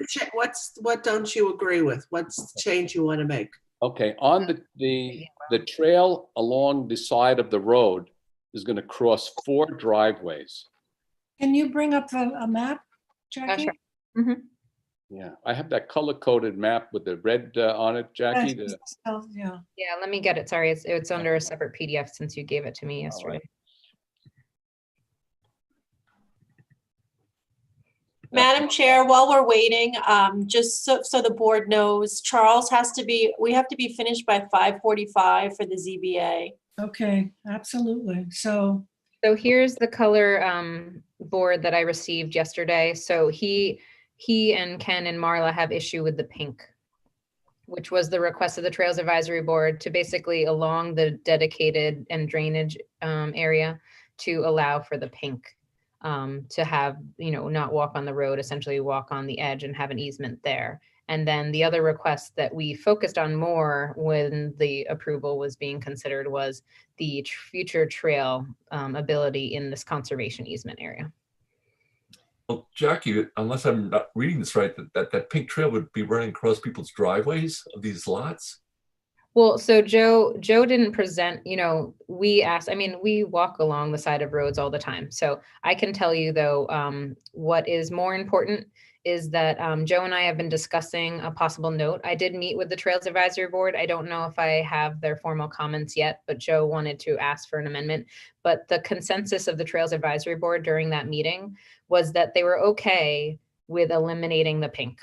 What don't you agree with? What's the change you want to make?
Okay, on the trail along the side of the road is going to cross 4 driveways.
Can you bring up a map, Jackie?
Sure. Mm-hmm.
Yeah, I have that color-coded map with the red on it, Jackie.
Yes, yeah.
Yeah, let me get it. Sorry, it's under a separate PDF since you gave it to me yesterday.
Madam Chair, while we're waiting, just so the board knows, we have to be finished by 5:45 for the ZBA.
Okay, absolutely. So
here's the color board that I received yesterday. So he and Ken and Marla have issue with the pink, which was the request of the Trails Advisory Board to basically along the dedicated and drainage area to allow for the pink. To have, not walk on the road, essentially walk on the edge and have an easement there. And then the other request that we focused on more when the approval was being considered was the future trail ability in this conservation easement area.
Well, Jackie, unless I'm not reading this right, that pink trail would be running across people's driveways of these lots?
Well, so Joe didn't present, we asked, we walk along the side of roads all the time. So I can tell you though, what is more important is that Joe and I have been discussing a possible note. I did meet with the Trails Advisory Board. I don't know if I have their formal comments yet, but Joe wanted to ask for an amendment. But the consensus of the Trails Advisory Board during that meeting was that they were okay with eliminating the pink,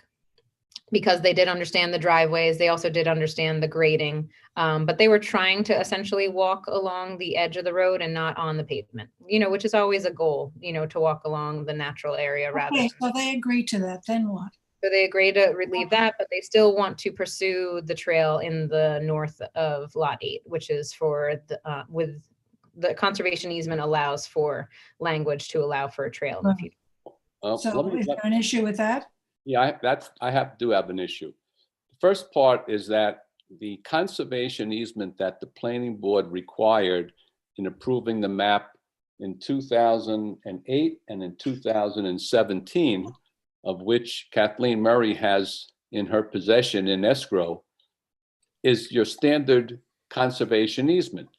because they did understand the driveways. They also did understand the grading, but they were trying to essentially walk along the edge of the road and not on the pavement, which is always a goal, to walk along the natural area rather.
Okay, so they agreed to that, then what?
So they agreed to relieve that, but they still want to pursue the trail in the north of Lot 8, which is for the, with the conservation easement allows for language to allow for a trail in the future.
So is there an issue with that?
Yeah, I do have an issue. The first part is that the conservation easement that the planning board required in approving the map in 2008 and in 2017, of which Kathleen Murray has in her possession in escrow, is your standard conservation easement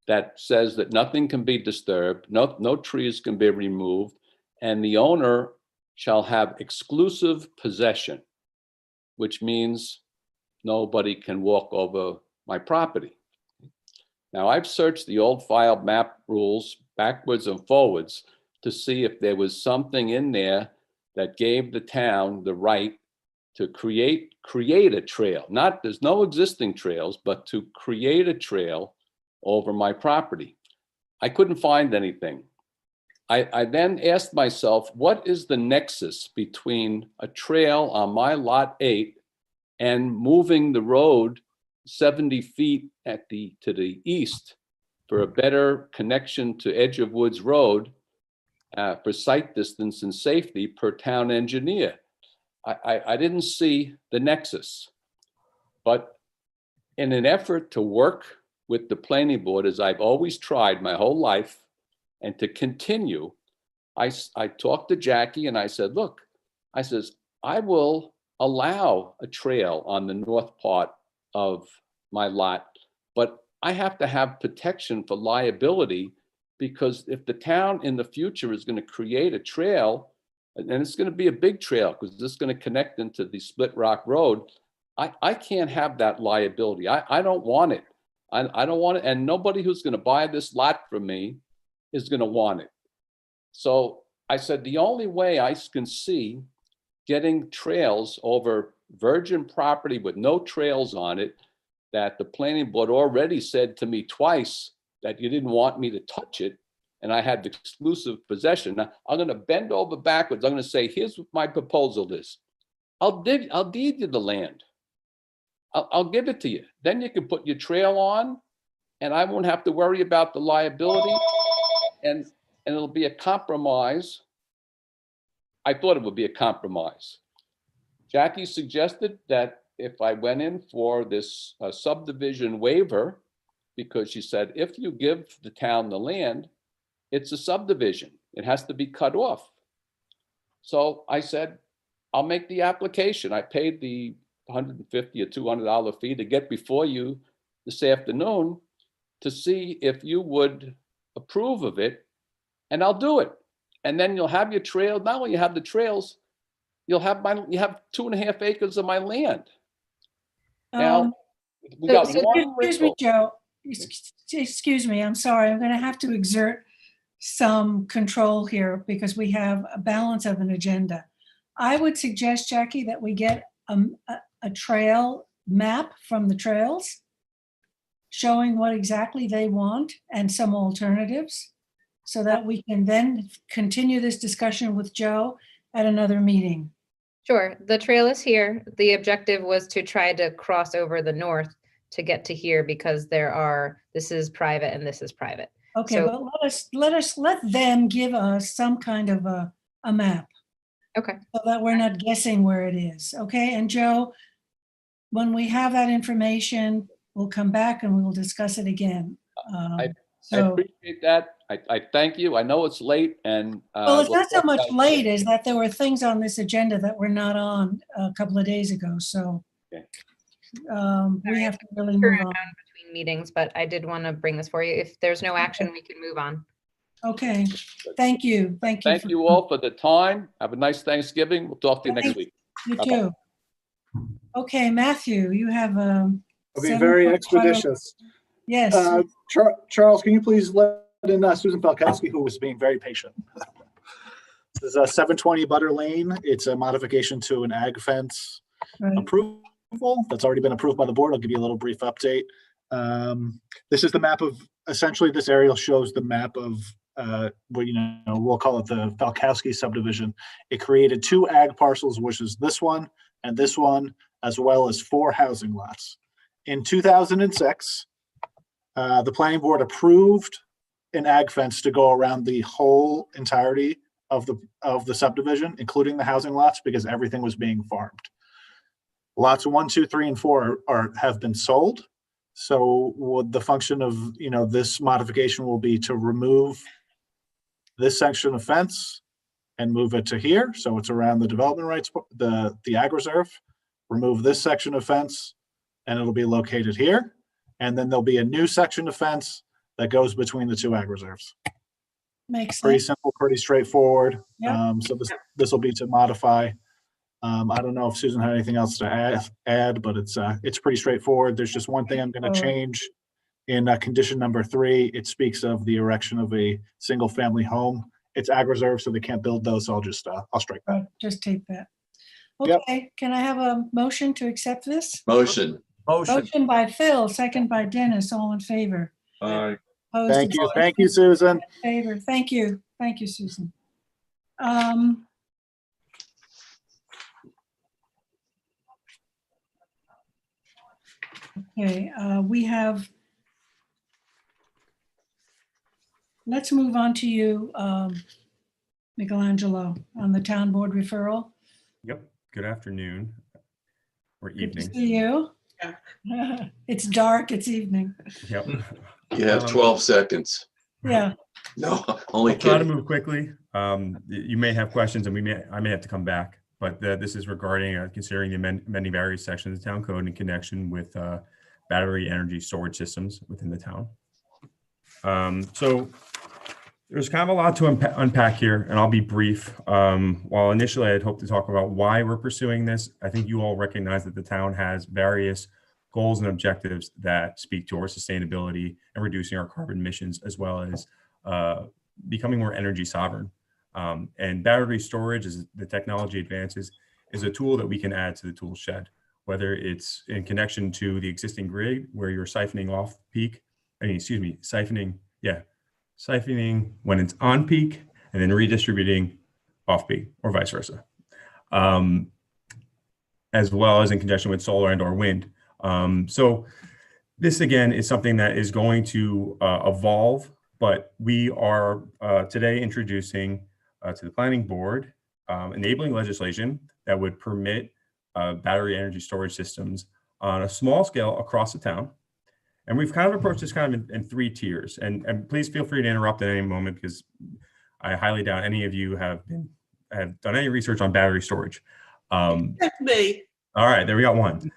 that says that nothing can be disturbed, no trees can be removed, and the owner shall have exclusive possession, which means nobody can walk over my property. Now, I've searched the old file map rules backwards and forwards to see if there was something in there that gave the town the right to create a trail. There's no existing trails, but to create a trail over my property. I couldn't find anything. I then asked myself, what is the nexus between a trail on my lot 8 and moving the road 70 feet to the east for a better connection to Edge of Woods Road for sight distance and safety per town engineer? I didn't see the nexus. But in an effort to work with the planning board, as I've always tried my whole life, and to continue, I talked to Jackie and I said, look, I will allow a trail on the north part of my lot, but I have to have protection for liability, because if the town in the future is going to create a trail, and it's going to be a big trail because this is going to connect into the Split Rock Road, I can't have that liability. I don't want it. I don't want it. And nobody who's going to buy this lot from me is going to want it. So I said, the only way I can see getting trails over virgin property with no trails on it, that the planning board already said to me twice that you didn't want me to touch it, and I had exclusive possession. Now, I'm going to bend over backwards. I'm going to say, here's what my proposal is. I'll deed you the land. I'll give it to you. Then you can put your trail on, and I won't have to worry about the liability. And it'll be a compromise. I thought it would be a compromise. Jackie suggested that if I went in for this subdivision waiver, because she said, if you give the town the land, it's a subdivision. It has to be cut off. So I said, I'll make the application. I paid the $150 or $200 fee to get before you this afternoon to see if you would approve of it, and I'll do it. And then you'll have your trail. Not only you have the trails, you have 2.5 acres of my land. Now, we got one.
Excuse me, Joe. Excuse me, I'm sorry. I'm going to have to exert some control here because we have a balance of an agenda. I would suggest, Jackie, that we get a trail map from the trails showing what exactly they want and some alternatives, so that we can then continue this discussion with Joe at another meeting.
Sure, the trail is here. The objective was to try to cross over the north to get to here, because this is private and this is private.
Okay,
So,
but let them give us some kind of a map.
Okay.
So that we're not guessing where it is. Okay, and Joe, when we have that information, we'll come back and we will discuss it again.
I appreciate that. I thank you. I know it's late, and
well, it's not so much late as that there were things on this agenda that were not on a couple of days ago. So
okay.
We have to really move on
between meetings, but I did want to bring this for you. If there's no action, we can move on.
Okay, thank you. Thank you.
Thank you all for the time. Have a nice Thanksgiving. We'll talk to you next
Thanks.
week.
You
Bye-bye.
too. Okay, Matthew, you have
I'll be very expeditious.
Yes.
Charles, can you please let in Susan Falkowski, who was being very patient. This is a 720 Butter Lane. It's a modification to an ag fence approval that's already been approved by the board. I'll give you a little brief update. This is the map of, essentially this aerial shows the map of what, we'll call it the Falkowski subdivision. It created 2 ag parcels, which is this one and this one, as well as 4 housing lots. In 2006, the planning board approved an ag fence to go around the whole entirety of the subdivision, including the housing lots, because everything was being farmed. Lots 1, 2, 3, and 4 have been sold. So what the function of this modification will be to remove this section of fence and move it to here. So it's around the development rights, the ag reserve. Remove this section of fence, and it'll be located here. And then there'll be a new section of fence that goes between the 2 ag reserves.
Makes
Pretty
sense.
simple, pretty straightforward.
Yep.
So this will be to modify. I don't know if Susan had anything else to add, but it's pretty straightforward. There's just one thing I'm going to change in condition number 3. It speaks of the erection of a single family home. It's ag reserve, so they can't build those. So I'll strike that.
Just take that. Okay, Can I have a motion to accept this?
Motion.
Motion by Phil, second by Dennis, all in favor.
Aye.
Opposed?
Thank you. Thank you, Susan.
Favor. Thank you. Thank you, Susan. Okay, let's move on to you, Michelangelo, on the town board referral.
Yep. Good afternoon or
Good
evening.
to see you. It's dark, it's evening.
Yep.
You have 12 seconds.
Yeah.
No, only
I'll try to
kidding.
move quickly. You may have questions and I may have to come back, but this is regarding considering the amending various sections of the town code in connection with battery energy storage systems within the town. So there's kind of a lot to unpack here, and I'll be brief. While initially I'd hoped to talk about why we're pursuing this, I think you all recognize that the town has various goals and objectives that speak to our sustainability and reducing our carbon emissions, as well as becoming more energy sovereign. And battery storage, as the technology advances, is a tool that we can add to the tool shed, whether it's in connection to the existing grid where you're siphoning off peak, siphoning when it's on peak and then redistributing off peak or vice versa, as well as in conjunction with solar and or wind. So this again is something that is going to evolve, but we are today introducing to the planning board enabling legislation that would permit battery energy storage systems on a small scale across the town. And we've kind of approached this kind of in 3 tiers. And please feel free to interrupt at any moment, because I highly doubt any of you have done any research on battery storage.
That's me.
All right, there we got one.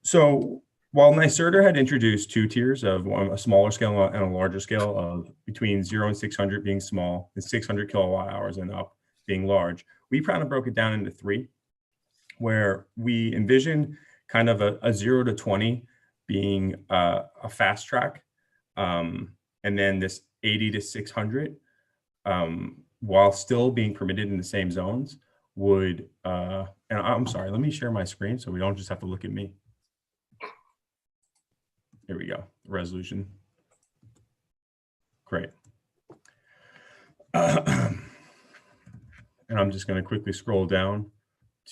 So while NYSERDA had introduced 2 tiers of a smaller scale and a larger scale of between 0 and 600 being small and 600 kilowatt hours and up being large, we kind of broke it down into 3, where we envision kind of a 0 to 20 being a fast track, and then this 80 to 600, while still being permitted in the same zones, would, and I'm sorry, let me share my screen so we don't just have to look at me. Here we go, resolution. Great. And I'm just going to quickly scroll down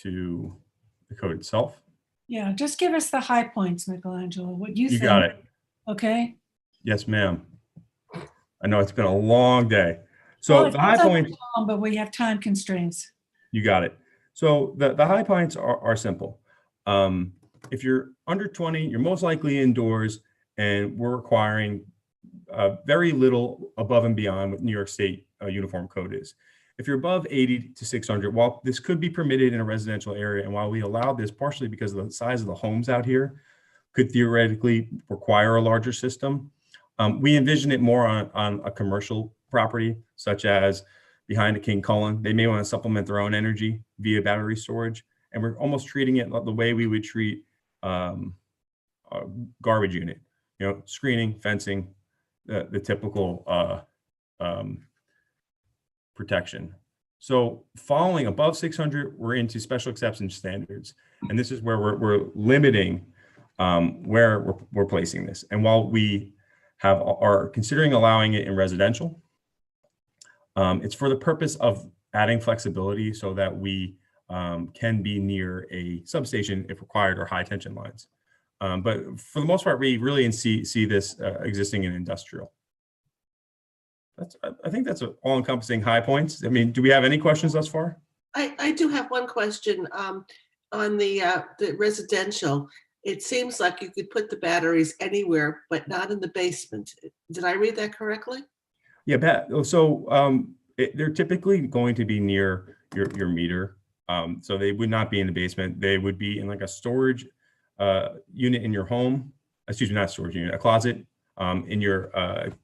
to the code itself.
Yeah, just give us the high points, Michelangelo, what you think.
You got it.
Okay.
Yes, ma'am. I know it's been a long day. So
Well,
the high points,
but we have time constraints.
you got it. So the high points are simple. If you're under 20, you're most likely indoors, and we're requiring very little above and beyond what New York State uniform code is. If you're above 80 to 600, while this could be permitted in a residential area, and while we allow this partially because of the size of the homes out here, could theoretically require a larger system, We envision it more on a commercial property, such as behind a King Cullen. They may want to supplement their own energy via battery storage. And we're almost treating it the way we would treat a garbage unit, screening, fencing, the typical protection. So following above 600, we're into special exception standards. And this is where we're limiting where we're placing this. And while we are considering allowing it in residential, it's for the purpose of adding flexibility so that we can be near a substation if required or high tension lines. But for the most part, we really see this existing in industrial. I think that's all encompassing high points. I mean, do we have any questions thus far?
I do have one question on the residential. It seems like you could put the batteries anywhere, but not in the basement. Did I read that correctly?
Yeah, so they're typically going to be near your meter. So they would not be in the basement. They would be in like a storage unit in your home. Excuse me, not storage unit, a closet in your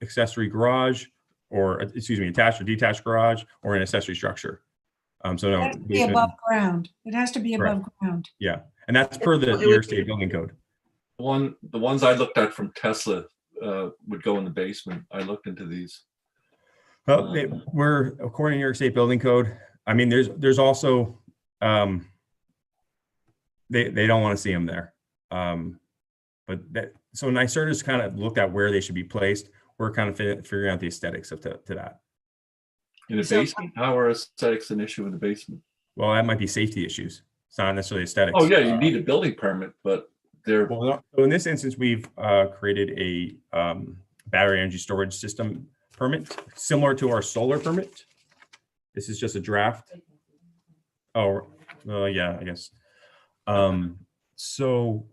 accessory garage, or attached or detached garage, or an accessory structure. So no,
it has to be above ground. It has to be above ground.
Yeah, and that's per the New York State Building Code.
The ones I looked at from Tesla would go in the basement. I looked into these.
Well, we're according to New York State Building Code. I mean, there's also they don't want to see them there. So NYSERDA's kind of looked at where they should be placed. We're kind of figuring out the aesthetics to that.
In a basement? How are aesthetics an issue in the basement?
Well, that might be safety issues. It's not necessarily aesthetics.
Oh yeah, you need a building permit, but they're.
Well, so in this instance, we've created a battery energy storage system permit similar to our solar permit. This is just a draft. Oh, yeah, I guess. So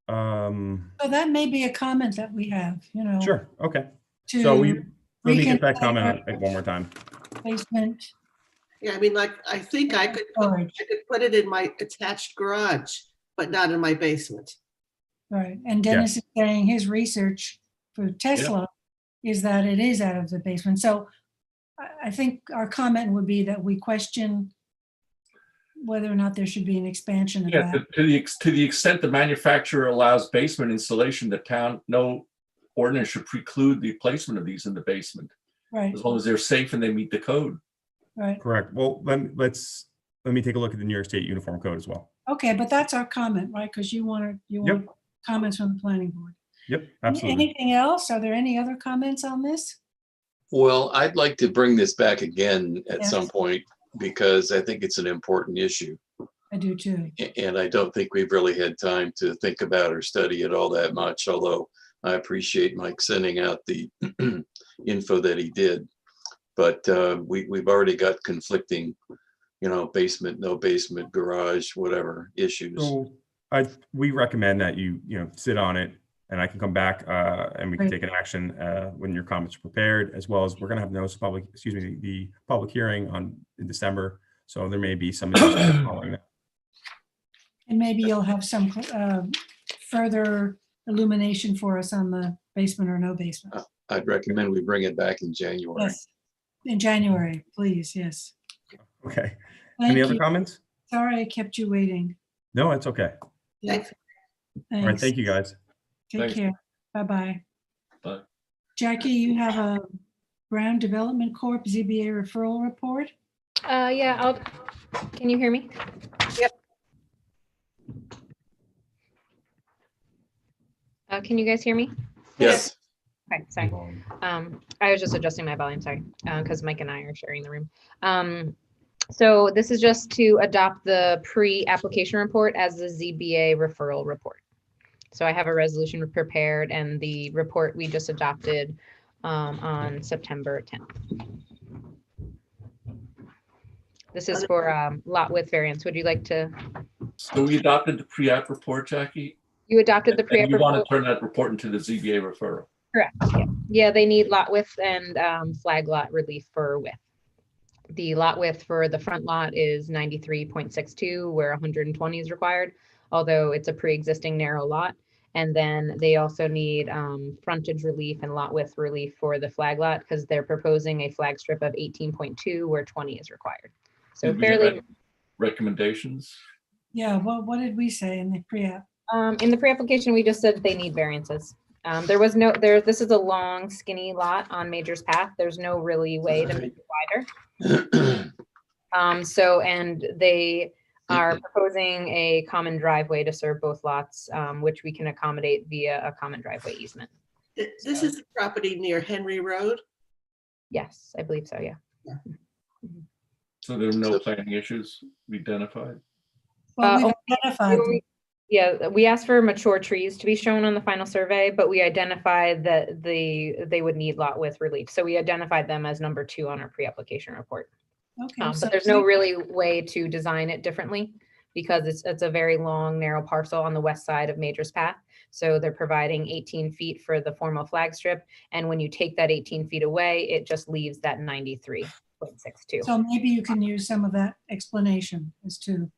that may be a comment that we have,
Sure. Okay. So let me get that comment one more time.
Basement.
Yeah, I mean, like, I think I could put it in my attached garage, but not in my basement.
Right. And Dennis is saying his research for Tesla is that it is out of the basement. So I think our comment would be that we question whether or not there should be an expansion of that.
To the extent the manufacturer allows basement installation, the town, no ordinance should preclude the placement of these in the basement.
Right.
As long as they're safe and they meet the code.
Right.
Correct. Well, let me take a look at the New York State Uniform Code as well.
Okay, but that's our comment, right? Because you want comments from the planning board.
Yep, absolutely.
Anything else? Are there any other comments on this?
Well, I'd like to bring this back again at
Yes.
some point because I think it's an important issue.
I do too.
And I don't think we've really had time to think about or study it all that much, although I appreciate Mike sending out the info that he did. But we've already got conflicting, basement, no basement, garage, whatever issues.
So we recommend that you sit on it, and I can come back and we can take an action when your comments are prepared, as well as we're going to have the public hearing in December. So there may be some following that.
And maybe you'll have some further illumination for us on the basement or no basement.
I'd recommend we bring it back in January.
Yes, in January, please. Yes.
Okay.
Thank
Any other
you.
comments?
Sorry I kept you waiting.
No, it's okay.
Thanks.
All right. Thank you, guys.
Take
Thanks.
care. Bye-bye.
Bye.
Jackie, you have a Brown Development Corp. ZBA referral report?
Yeah, can you hear me?
Yep.
Can you guys hear me?
Yes.
Okay, sorry. I was just adjusting my volume, sorry, because Mike and I are sharing the room. So this is just to adopt the pre-application report as the ZBA referral report. So I have a resolution prepared, and the report we just adopted on September 10th. This is for lot width variance. Would you like to?
So we adopted the pre-app report, Jackie?
You adopted the pre-app
And you want
report?
to turn that report into the ZBA referral?
Correct. Yeah. Yeah, they need lot width and flag lot relief for width. The lot width for the front lot is 93.62, where 120 is required, although it's a pre-existing narrow lot. And then they also need frontage relief and lot width relief for the flag lot because they're proposing a flag strip of 18.2 where 20 is required. So
Did we have
fairly.
any recommendations?
Yeah, well, what did we say in the pre-app?
In the pre-application, we just said they need variances. This is a long skinny lot on Major's Path. There's no really way to make it wider. And they are proposing a common driveway to serve both lots, which we can accommodate via a common driveway easement.
This is the property near Henry Road?
Yes, I believe so, yeah.
So there are no planning issues we identified?
Well, we've identified them.
Yeah, we asked for mature trees to be shown on the final survey, but we identified that they would need lot width relief. So we identified them as number 2 on our pre-application report.
Okay, so
But there's no really way to design it differently because it's a very long, narrow parcel on the west side of Major's Path. So they're providing 18 feet for the formal flag strip. And when you take that 18 feet away, it just leaves that 93.62.
So maybe you can use some of that explanation as to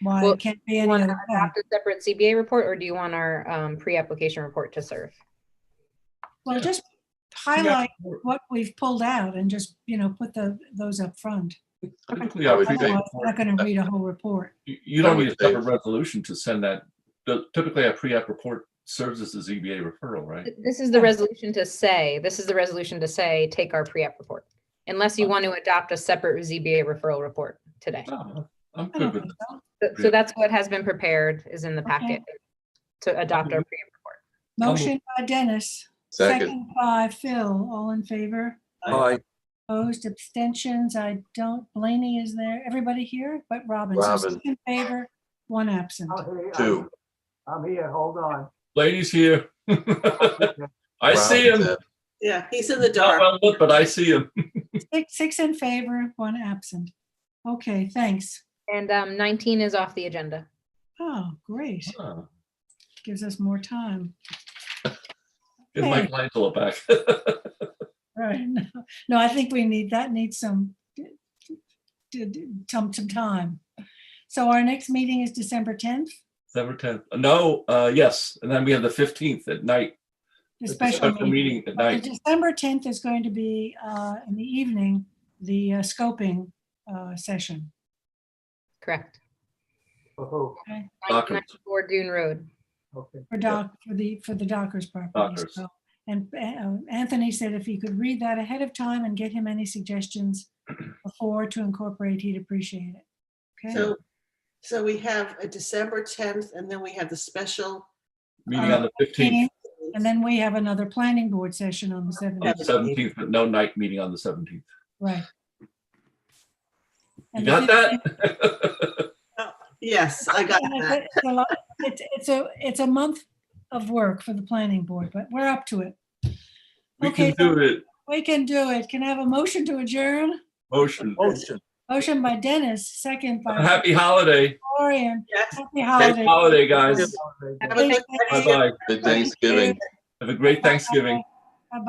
why
Well,
it can't be
do you
any
want
other
to
way.
adopt a separate CBA report or do you want our pre-application report to serve?
Well, just highlight what we've pulled out and just, put those up front.
Typically, our
Otherwise,
pre-app
I'm not going to read a whole report.
You don't need a separate resolution to send that. Typically, a pre-app report serves as a ZBA referral, right?
This is the resolution to say, take our pre-app report. Unless you want to adopt a separate ZBA referral report today.
I'm good with that.
So that's what has been prepared is in the packet to adopt our pre-app report.
Motion by Dennis.
Second.
By Phil. All in favor?
Aye.
Opposed, abstentions. Blaney is there. Everybody here but Robin. So
Robin.
6 in favor, 1 absent.
2.
I'm here, hold on.
Ladies here. I see him.
Yeah, he's in the
Not
dark.
well lit, but I see him.
6 in favor, 1 absent. Okay, thanks.
And 19 is off the agenda.
Oh, great.
Oh.
Gives us more time.
Give Mike Langella back.
Right. No, I think we need some time. So our next meeting is December 10th.
December 10th. No, yes. And then we have the 15th at night.
The
The
special
meeting at night.
December 10th is going to be in the evening, the scoping session.
Correct.
Okay.
Dockers.
94 Dune Road.
For the Dockers property.
Dockers.
So, and Anthony said if he could read that ahead of time and get him any suggestions before to incorporate, he'd appreciate it. Okay.
So we have a December 10th, and then we have the special
Meeting on the 15th.
And then we have another planning board session on the 17th.
On the 17th, but no night meeting on the 17th.
Right.
You got that?
Yes, I got that.
It's a month of work for the planning board, but we're up to it.
We can do it.
We can do it. Can I have a motion to adjourn?
Motion.
Motion by Dennis, second by
Happy holiday.
Florian. Happy
Happy
holiday.
holiday, guys.
Have a good
Bye-bye.
Good Thanksgiving.
Have a great Thanksgiving.
Bye-bye.